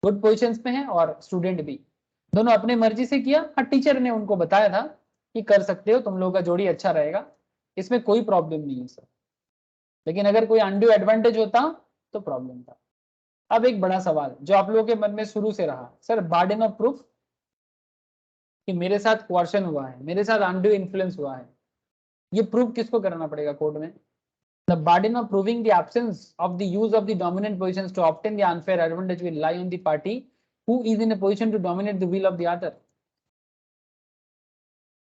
गुड पोजीशंस पे है और स्टूडेंट भी, दोनों अपने मर्जी से किया। हाँ, टीचर ने उनको बताया था कि कर सकते हो, तुम लोगों का जोड़ी अच्छा रहेगा, इसमें कोई प्रॉब्लम नहीं है सर। लेकिन अगर कोई अनड्यू एडवांटेज होता तो प्रॉब्लम था। अब एक बड़ा सवाल जो आप लोगों के मन में शुरू से रहा, सर बर्डन ऑफ प्रूफ, कि मेरे साथ कोर्शन हुआ है, मेरे साथ अनड्यू इन्फ्लुएंस हुआ है, ये प्रूफ किसको कराना पड़ेगा कोर्ट में? The burden of proving the absence of the use of the dominant positions to obtain the unfair advantage will lie on the party who is in a position to dominate the will of the other.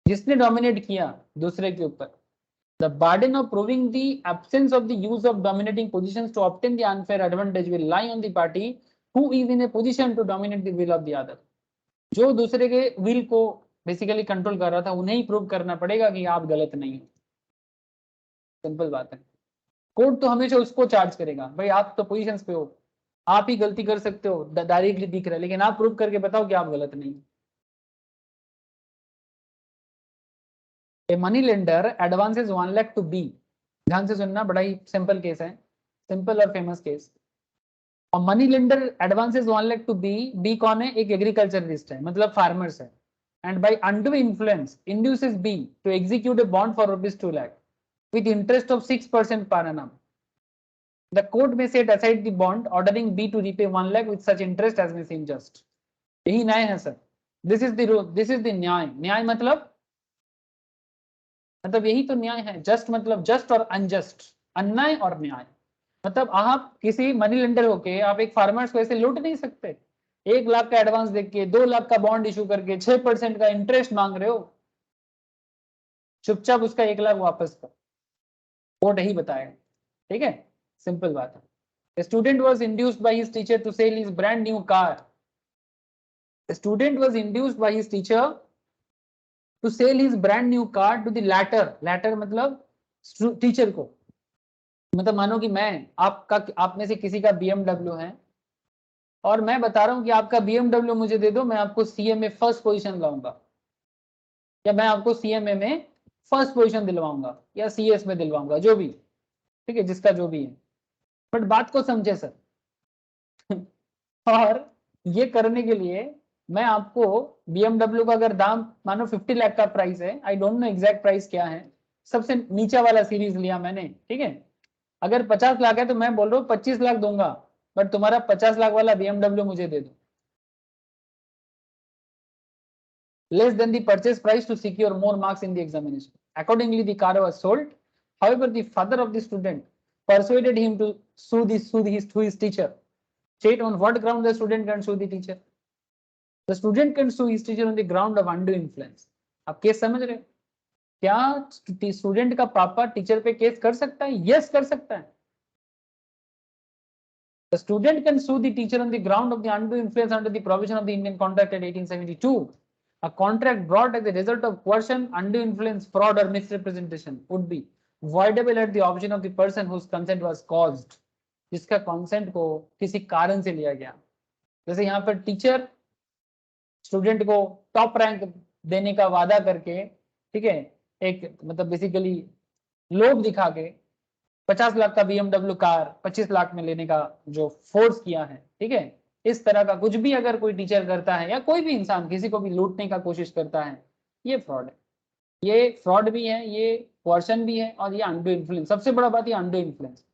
जिसने dominate किया दूसरे के ऊपर, the burden of proving the absence of the use of dominating positions to obtain the unfair advantage will lie on the party who is in a position to dominate the will of the other. जो दूसरे के will को बेसिकली कंट्रोल कर रहा था, उन्हें ही प्रूव करना पड़ेगा कि आप गलत नहीं हो। सिंपल बात है। कोर्ट तो हमेशा उसको चार्ज करेगा, भाई आप तो पोजीशंस पे हो, आप ही गलती कर सकते हो, डायरेक्टली दिख रहा है, लेकिन आप प्रूव करके बताओ कि आप गलत नहीं। A money lender advances 1 lakh to B, ध्यान से सुनना, बड़ा ही सिंपल केस है, सिंपल और फेमस केस। और money lender advances 1 lakh to B, B कौन है? एक एग्रीकल्चरिस्ट है, मतलब फार्मर्स है, and by undue influence induces B to execute a bond for ₹2 lakh with interest of 6% per annum. The court may set aside the bond, ordering B to repay 1 lakh with such interest as may seem just. यही न्याय है sir. This is the rule, this is the न्याय। न्याय मतलब यही तो न्याय है। जस्ट मतलब जस्ट और अनजस्ट, अन्याय और न्याय। मतलब आप किसी मनी लेंडर होके आप एक फार्मर्स को ऐसे लूट नहीं सकते। 1 लाख का एडवांस देके 2 लाख का बॉन्ड इशू करके 6% का इंटरेस्ट मांग रहे हो, चुपचाप उसका 1 लाख वापस कर, कोर्ट ही बताएगा। ठीक है, सिंपल बात है। Student was induced by his teacher to sell his brand new car. Student was induced by his teacher to sell his brand new car to the latter. Latter मतलब टीचर को, मतलब मानो कि मैं आप में से किसी का BMW है और मैं बता रहा हूं कि आपका BMW मुझे दे दो, मैं आपको CA में फर्स्ट पोजीशन लाऊंगा, या मैं आपको CMA में फर्स्ट पोजीशन दिलवाऊंगा, या CS में दिलवाऊंगा, जो भी, ठीक है, जिसका जो भी है। बट बात को समझे सर। और ये करने के लिए मैं आपको BMW का अगर दाम मानो 50 लाख का प्राइस है, आई डोंट नो एग्जैक्ट प्राइस क्या है, सबसे नीचा वाला सीरीज लिया मैंने, ठीक है। अगर 50 लाख है तो मैं बोल रहा हूँ 25 लाख दूंगा, बट तुम्हारा 50 लाख वाला BMW मुझे दे दो। Less than the purchase price to secure more marks in the examination. Accordingly, the car was sold. However, the father of the student persuaded him to sue his teacher. State on what ground the student can sue the teacher? The student can sue his teacher on the ground of undue influence. आप केस समझ रहे हो? क्या स्टूडेंट का पापा टीचर पे केस कर सकता है? यस, कर सकता है। The student can sue the teacher on the ground of the undue influence under the provision of the Indian Contract Act 1872. A contract brought as a result of coercion, undue influence, fraud or misrepresentation would be voidable at the option of the person whose consent was caused, जिसका consent को किसी कारण से लिया गया। जैसे यहाँ पर टीचर स्टूडेंट को टॉप रैंक देने का वादा करके, ठीक है, एक मतलब बेसिकली लोभ दिखा के 50 लाख का BMW कार 25 लाख में लेने का जो फोर्स किया है, ठीक है, इस तरह का कुछ भी अगर कोई टीचर करता है या कोई भी इंसान किसी को भी लूटने का कोशिश करता है, ये फ्रॉड है। ये फ्रॉड भी है, ये कोर्शन भी है, और ये अंडू इन्फ्लुएंस। सबसे बड़ा बात ये अंडू इन्फ्लुएंस।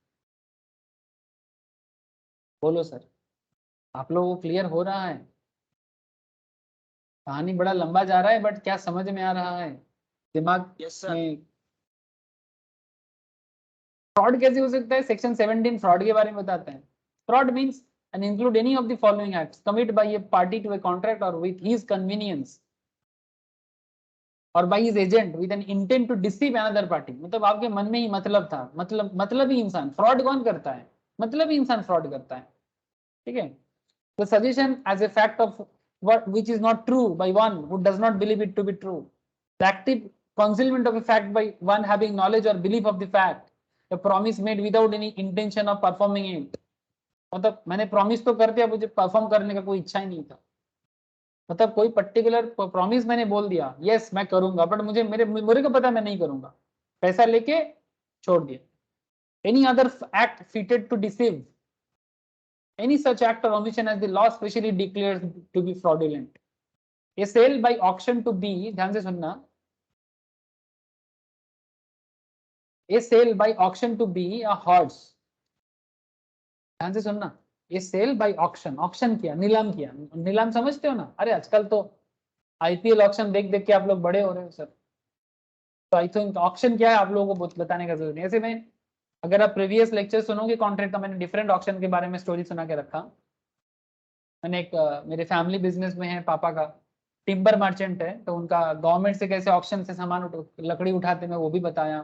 बोलो सर, आप लोगों को क्लियर हो रहा है? कहानी बड़ा लंबा जा रहा है, बट क्या समझ में आ रहा है दिमाग यस सर। में? फ्रॉड कैसे हो सकता है? सेक्शन 17 फ्रॉड के बारे में बताते हैं। Fraud means and include any of the following acts committed by a party to a contract or with his convenience or by his agent with an intent to deceive another party। मतलब आपके मन में ही मतलब था, मतलब ही इंसान फ्रॉड कौन करता है? मतलब ही इंसान फ्रॉड करता है, ठीक है। The suggestion as a fact of what which is not true by one who does not believe it to be true। The active concealment of a fact by one having knowledge or belief of the fact। A promise made without any intention of performing it। मतलब मैंने प्रॉमिस तो कर दिया, मुझे परफॉर्म करने का कोई इच्छा ही नहीं था। मतलब कोई पर्टिकुलर प्रॉमिस मैंने बोल दिया, यस मैं करूंगा, बट मेरे को पता मैं नहीं करूंगा, पैसा लेके छोड़ दिया। Any other act fitted to deceive, any such act or omission as the law specially declares to be fraudulent। A sale by auction to be, ध्यान से सुनना, a sale by auction to be a horse। ध्यान से सुनना, ये सेल बाय ऑक्शन, ऑक्शन किया, नीलाम किया। नीलाम समझते हो ना? अरे आजकल तो IPL ऑक्शन देख देख के आप लोग बड़े हो रहे हो सर। तो आई थिंक ऑक्शन क्या है आप लोगों को बताने का जरूरत नहीं। ऐसे में अगर आप प्रीवियस लेक्चर सुनोगे कॉन्ट्रैक्ट का, मैंने डिफरेंट ऑक्शन के बारे में स्टोरी सुना के रखा। मैंने एक मेरे फैमिली बिजनेस में है, पापा का टिम्बर मर्चेंट है, तो उनका गवर्नमेंट से कैसे ऑक्शन से सामान लकड़ी उठाते मैं वो भी बताया,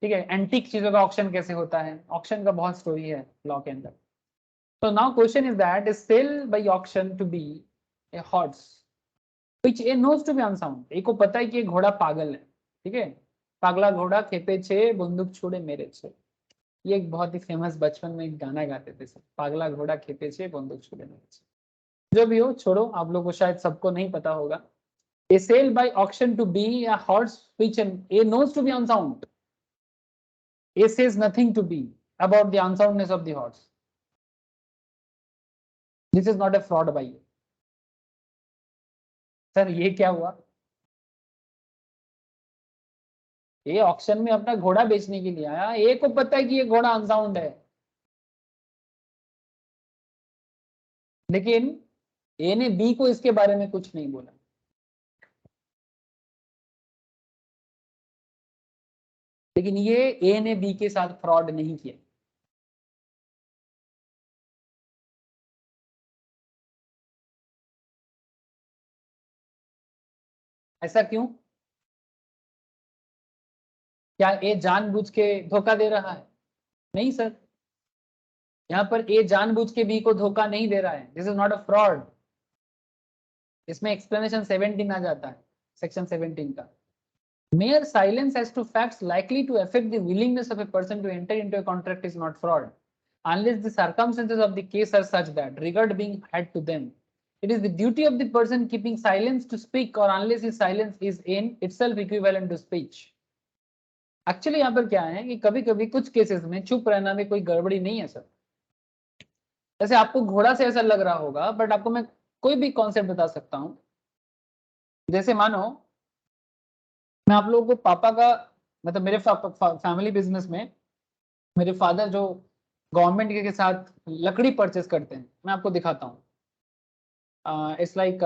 ठीक है। एंटीक चीजों का ऑक्शन कैसे होता है, ऑक्शन का बहुत स्टोरी है लॉ के अंदर। So now question is that is sale by auction to be a horse which a knows to be unsound। एक को पता है कि ये घोड़ा पागल है, ठीक है। पागला घोड़ा खेपे छे बंदूक छोड़े मेरे छे, ये एक बहुत ही फेमस बचपन में एक गाना गाते थे सर, पागला घोड़ा खेपे छे बंदूक छोड़े मेरे छे। जो भी हो छोड़ो, आप लोगों को शायद सबको नहीं पता होगा। A sale by auction to be a horse which a knows to be unsound। A says nothing to be about the unsoundness of the horse। This is not a fraud by you। Sir ये क्या हुआ? ये ऑक्शन में अपना घोड़ा बेचने के लिए आया, ए को पता है कि ये घोड़ा अनसाउंड है, लेकिन ए ने बी को इसके बारे में कुछ नहीं बोला। लेकिन ये ए ने बी के साथ फ्रॉड नहीं किया। ऐसा क्यों? क्या ए जानबूझ के धोखा दे रहा है? नहीं सर, यहाँ पर ए जानबूझ के बी को धोखा नहीं दे रहा है। This is not a fraud. इसमें एक्सप्लेनेशन 17 आ जाता है, सेक्शन 17 का। Mere silence as to facts likely to affect the willingness of a person to enter into a contract is not fraud, unless the circumstances of the case are such that regard being had to them, it is the duty of the person keeping silence to speak, or unless his silence is in itself equivalent to speech। Actually यहाँ पर क्या है कि कभी कभी कुछ केसेस में चुप रहना में कोई गड़बड़ी नहीं है सर। जैसे आपको घोड़ा से ऐसा लग रहा होगा, बट आपको मैं कोई भी कॉन्सेप्ट बता सकता हूँ। जैसे मानो मैं आप लोगों को पापा का, मतलब मेरे फैमिली बिजनेस में मेरे फादर जो गवर्नमेंट के साथ लकड़ी परचेस करते हैं, मैं आपको दिखाता हूँ। इट्स लाइक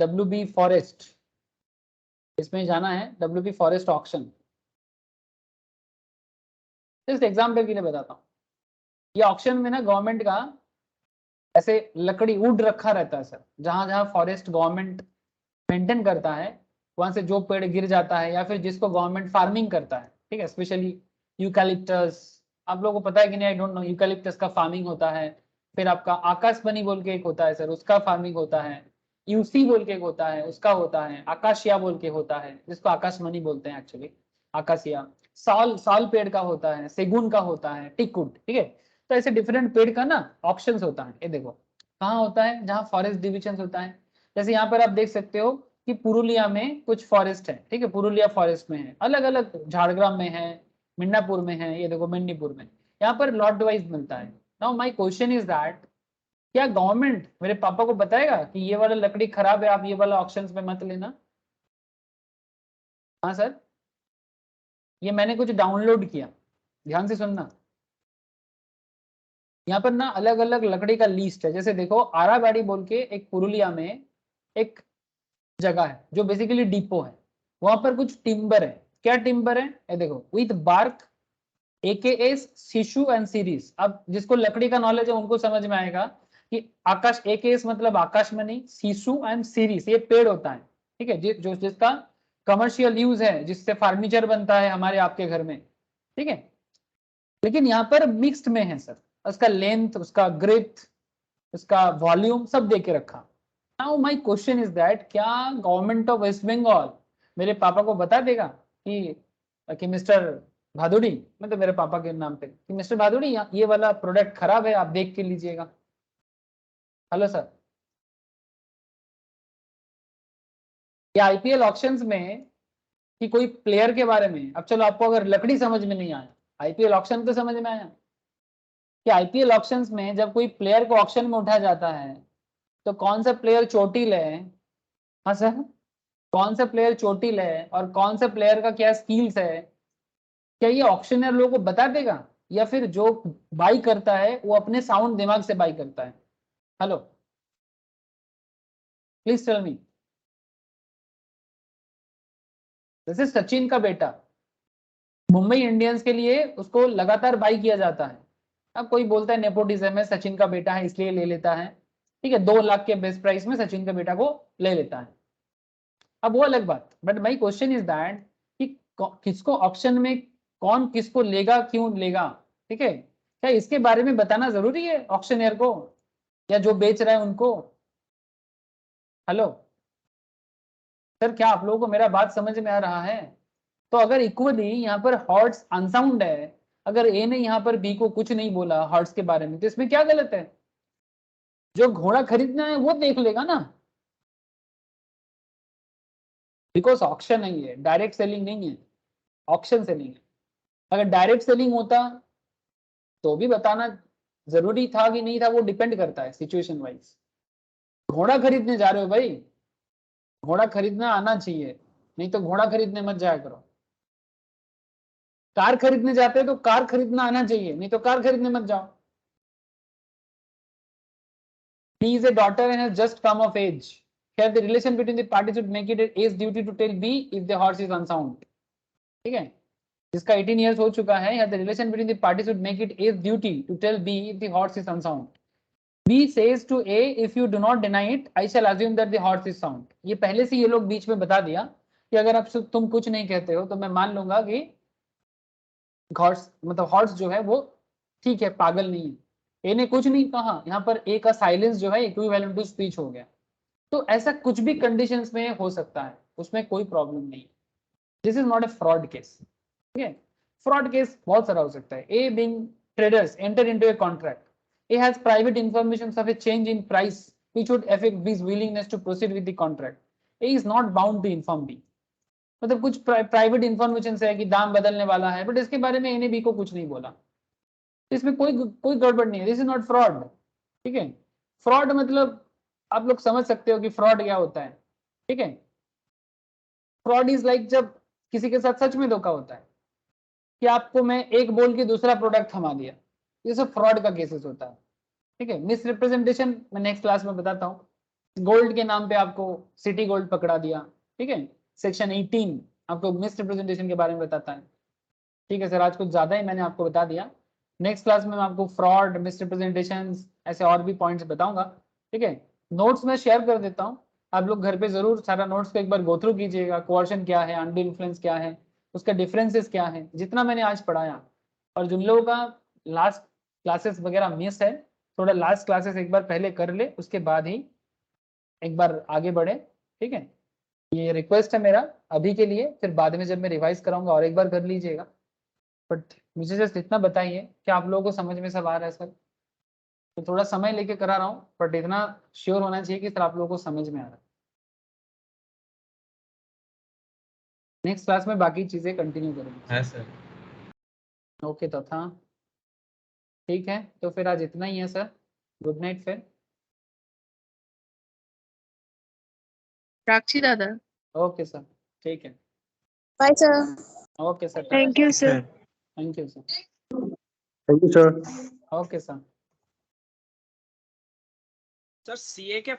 WB फॉरेस्ट, इसमें जाना है WB फॉरेस्ट ऑक्शन। इस एग्जाम्पल के लिए बताता हूँ, ये ऑक्शन में ना गवर्नमेंट का ऐसे लकड़ी वुड रखा रहता है सर, जहां जहां फॉरेस्ट गवर्नमेंट मेंटेन करता है, वहां से जो पेड़ गिर जाता है या फिर जिसको गवर्नमेंट फार्मिंग करता है, ठीक है, स्पेशली यूकैलिप्टस। आप लोगों को पता है कि नहीं, आई डोंट नो, यूकैलिप्टस का फार्मिंग होता है। फिर आपका आकाशबनी बोल के एक होता है सर, उसका फार्मिंग होता है। यूसी बोल के एक होता है, उसका होता है। आकाशिया बोल के होता है, जिसको आकाशमनी बोलते हैं एक्चुअली, आकाशिया। साल पेड़ का होता है, सेगुन का होता है, टिकवुड, ठीक है। तो ऐसे डिफरेंट पेड़ का ना ऑप्शंस होता है। ये देखो कहाँ होता है, जहाँ फॉरेस्ट डिविजन होता है। जैसे यहाँ पर आप देख सकते हो कि पुरुलिया में कुछ फॉरेस्ट है, ठीक है, पुरुलिया फॉरेस्ट में है, अलग अलग झाड़ग्राम में है, मिदनापुर में है, ये देखो मेदिनीपुर में, यहाँ पर लॉट वाइज मिलता है। Now my question is that, क्या गवर्नमेंट मेरे पापा को बताएगा कि ये वाला लकड़ी खराब है, आप ये वाला ऑक्शंस में मत लेना? हाँ सर, ये मैंने कुछ डाउनलोड किया, ध्यान से सुनना। यहाँ पर ना अलग अलग लकड़ी का लिस्ट है। जैसे देखो आराबाड़ी बोल के एक पुरुलिया में एक जगह है जो बेसिकली डिपो है, वहां पर कुछ टिम्बर है। क्या टिम्बर है? ये देखो, विथ बार्क, AKS, शिशु एंड सीरीज। अब जिसको लकड़ी का नॉलेज है उनको समझ में आएगा कि आकाश, AKS मतलब आकाशमणि, शिशु एंड सीरीज ये पेड़ होता है, ठीक है, जो जिसका कमर्शियल यूज है, जिससे फर्नीचर बनता है हमारे आपके घर में, ठीक है। लेकिन यहाँ पर मिक्स्ड में है सर, उसका लेंथ, उसका ग्रिथ, उसका वॉल्यूम सब दे के रखा। Now my question is that, क्या गवर्नमेंट ऑफ वेस्ट बंगाल मेरे पापा को बता देगा कि मिस्टर भादुड़ी, मतलब मेरे पापा के नाम पे, कि मिस्टर भादुड़ी ये वाला प्रोडक्ट खराब है, आप देख के लीजिएगा? हेलो सर, या IPL ऑक्शंस में कि कोई प्लेयर के बारे में, अब चलो आपको अगर लकड़ी समझ में नहीं आया, IPL ऑक्शन तो समझ में आया कि IPL ऑक्शंस में जब कोई प्लेयर को ऑक्शन में उठाया जाता है तो कौन सा प्लेयर चोटिल है? हाँ सर, कौन सा प्लेयर चोटिल है और कौन सा प्लेयर का क्या स्किल्स है, क्या ये ऑक्शनर लोगों को बता देगा, या फिर जो बाई करता है वो अपने साउंड दिमाग से बाई करता है? Hello, please tell me. जैसे सचिन का बेटा मुंबई इंडियंस के लिए उसको लगातार बाई किया जाता है। अब कोई बोलता है नेपोटिज्म है, सचिन का बेटा है इसलिए ले लेता है, ठीक है, 2 लाख के बेस्ट प्राइस में सचिन के बेटा को ले लेता है, अब वो अलग बात। But my question is that कि किसको ऑप्शन में कौन किसको लेगा, क्यों लेगा, ठीक है, क्या इसके बारे में बताना जरूरी है ऑक्शनियर को या जो बेच रहा है उनको? हेलो सर, क्या आप लोगों को मेरा बात समझ में आ रहा है? तो अगर इक्वली यहाँ पर हॉर्स अनसाउंड है, अगर ए ने यहाँ पर बी को कुछ नहीं बोला हॉर्स के बारे में, तो इसमें क्या गलत है? जो घोड़ा खरीदना है वो देख लेगा ना, बिकॉज ऑक्शन नहीं है, डायरेक्ट सेलिंग नहीं है, ऑक्शन सेलिंग है। अगर डायरेक्ट सेलिंग होता तो भी बताना जरूरी था कि नहीं था, वो डिपेंड करता है सिचुएशन वाइज। घोड़ा खरीदने जा रहे हो भाई, घोड़ा खरीदना आना चाहिए, नहीं तो घोड़ा खरीदने मत जाया करो। कार खरीदने जाते हैं तो कार खरीदना आना चाहिए, नहीं तो कार खरीदने मत जाओ। He is a daughter and has just come of age. Here the relation between the parties would make it A's duty to tell B if the horse is unsound. ठीक है, जिसका 18 years हो चुका है, here the relation between the parties would make it A's duty to tell B if the horse is unsound. B says to A, if you do not deny it, I shall assume that the horse is sound. ये पहले से ये लोग बीच में बता दिया कि अगर आप तुम कुछ नहीं कहते हो तो मैं मान लूंगा कि हॉर्स मतलब हॉर्स जो है वो ठीक है, पागल नहीं है। ए ने कुछ नहीं कहा, यहाँ पर ए का साइलेंस जो है इक्विवेलेंट टू स्पीच हो गया। तो ऐसा कुछ भी कंडीशंस में हो सकता है, उसमें कोई प्रॉब्लम नहीं। This is not a fraud case, ठीक है। फ्रॉड केस बहुत सारा हो सकता है। A being traders enter into a contract, A has private information of A change in price which would affect B's willingness to proceed with the contract. A is not bound to inform B. मतलब कुछ प्राइवेट इंफॉर्मेशन है कि दाम बदलने वाला है, बट इसके बारे में ए ने बी को कुछ नहीं बोला, इसमें कोई गड़बड़ नहीं है। दिस इज नॉट फ्रॉड, ठीक है। फ्रॉड मतलब आप लोग समझ सकते हो कि फ्रॉड क्या होता है, ठीक है। फ्रॉड इज लाइक जब किसी के साथ सच में धोखा होता है कि आपको मैं एक बोल के दूसरा प्रोडक्ट थमा दिया, ये सब फ्रॉड का केसेस होता है, ठीक है। मिस रिप्रेजेंटेशन मैं नेक्स्ट क्लास में बताता हूँ। गोल्ड के नाम पे आपको सिटी गोल्ड पकड़ा दिया, ठीक है, सेक्शन 18 आपको मिस रिप्रेजेंटेशन के बारे में बताता है, ठीक है सर। आज कुछ ज्यादा ही मैंने आपको बता दिया, नेक्स्ट क्लास में मैं आपको फ्रॉड, मिस रिप्रेजेंटेशन, ऐसे और भी पॉइंट्स बताऊंगा, ठीक है। नोट्स में शेयर कर देता हूँ, आप लोग घर पे जरूर सारा नोट्स को एक बार गो थ्रू कीजिएगा। कोअर्शन क्या है, अनड्यू इन्फ्लुएंस क्या है, उसका डिफरेंसेस क्या है, जितना मैंने आज पढ़ाया। और जिन लोगों का लास्ट क्लासेस वगैरह मिस है, थोड़ा लास्ट क्लासेस एक बार पहले कर ले, उसके बाद ही एक बार आगे बढ़े, ठीक है। ये रिक्वेस्ट है मेरा अभी के लिए, फिर बाद में जब मैं रिवाइज कराऊंगा और एक बार कर लीजिएगा। बट मुझे जस्ट इतना बताइए कि आप लोगों को समझ में सब आ रहा है सर? तो थोड़ा समय लेके करा रहा हूँ, बट इतना श्योर होना चाहिए कि सर आप लोगों को समझ में आ रहा है। नेक्स्ट क्लास में बाकी चीजें कंटिन्यू करेंगे। है सर। ओके तथा, ठीक है, तो फिर आज इतना ही है सर। गुड नाइट फिर। राक्षी दादा। ओके सर, ठीक है। Bye sir. Okay sir, thank you sir. Thank you sir. Thank you sir. Okay sir. Sir CA के